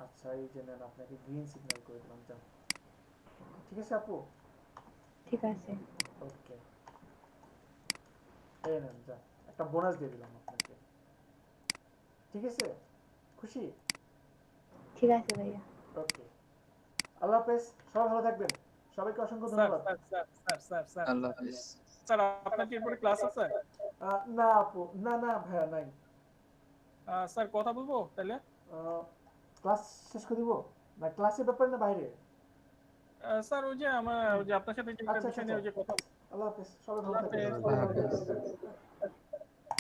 আচ্ছা এই যে নেন, আপনাকে গ্রিন সিগন্যাল করে দিলাম, যান। ঠিক আছে আপু? ঠিক আছে। ওকে, এই নেন, যান, একটা বোনাস দিয়ে দিলাম আপনাকে, ঠিক আছে? খুশি? ঠিক আছে ভাইয়া। ওকে, আল্লাহ হাফেজ, সবাই ভালো থাকবেন, সবাইকে অসংখ্য স্যার ধন্যবাদ। স্যার আল্লাহ হাফেজ। স্যার আপনার কি এরপরে ক্লাস আছে? না আপু, না না ভাইয়া নাই। স্যার কথা বলবো তাহলে? ক্লাস শেষ করে দিব না, ক্লাসের ব্যাপারে না বাইরে? স্যার ওই যে আমার ওই যে আপনার সাথে যে আচ্ছা বিষয় নিয়ে ওই যে কথা। আল্লাহ হাফেজ, সবাই ভালো আল্লাহ থাকবেন। হাফেজ।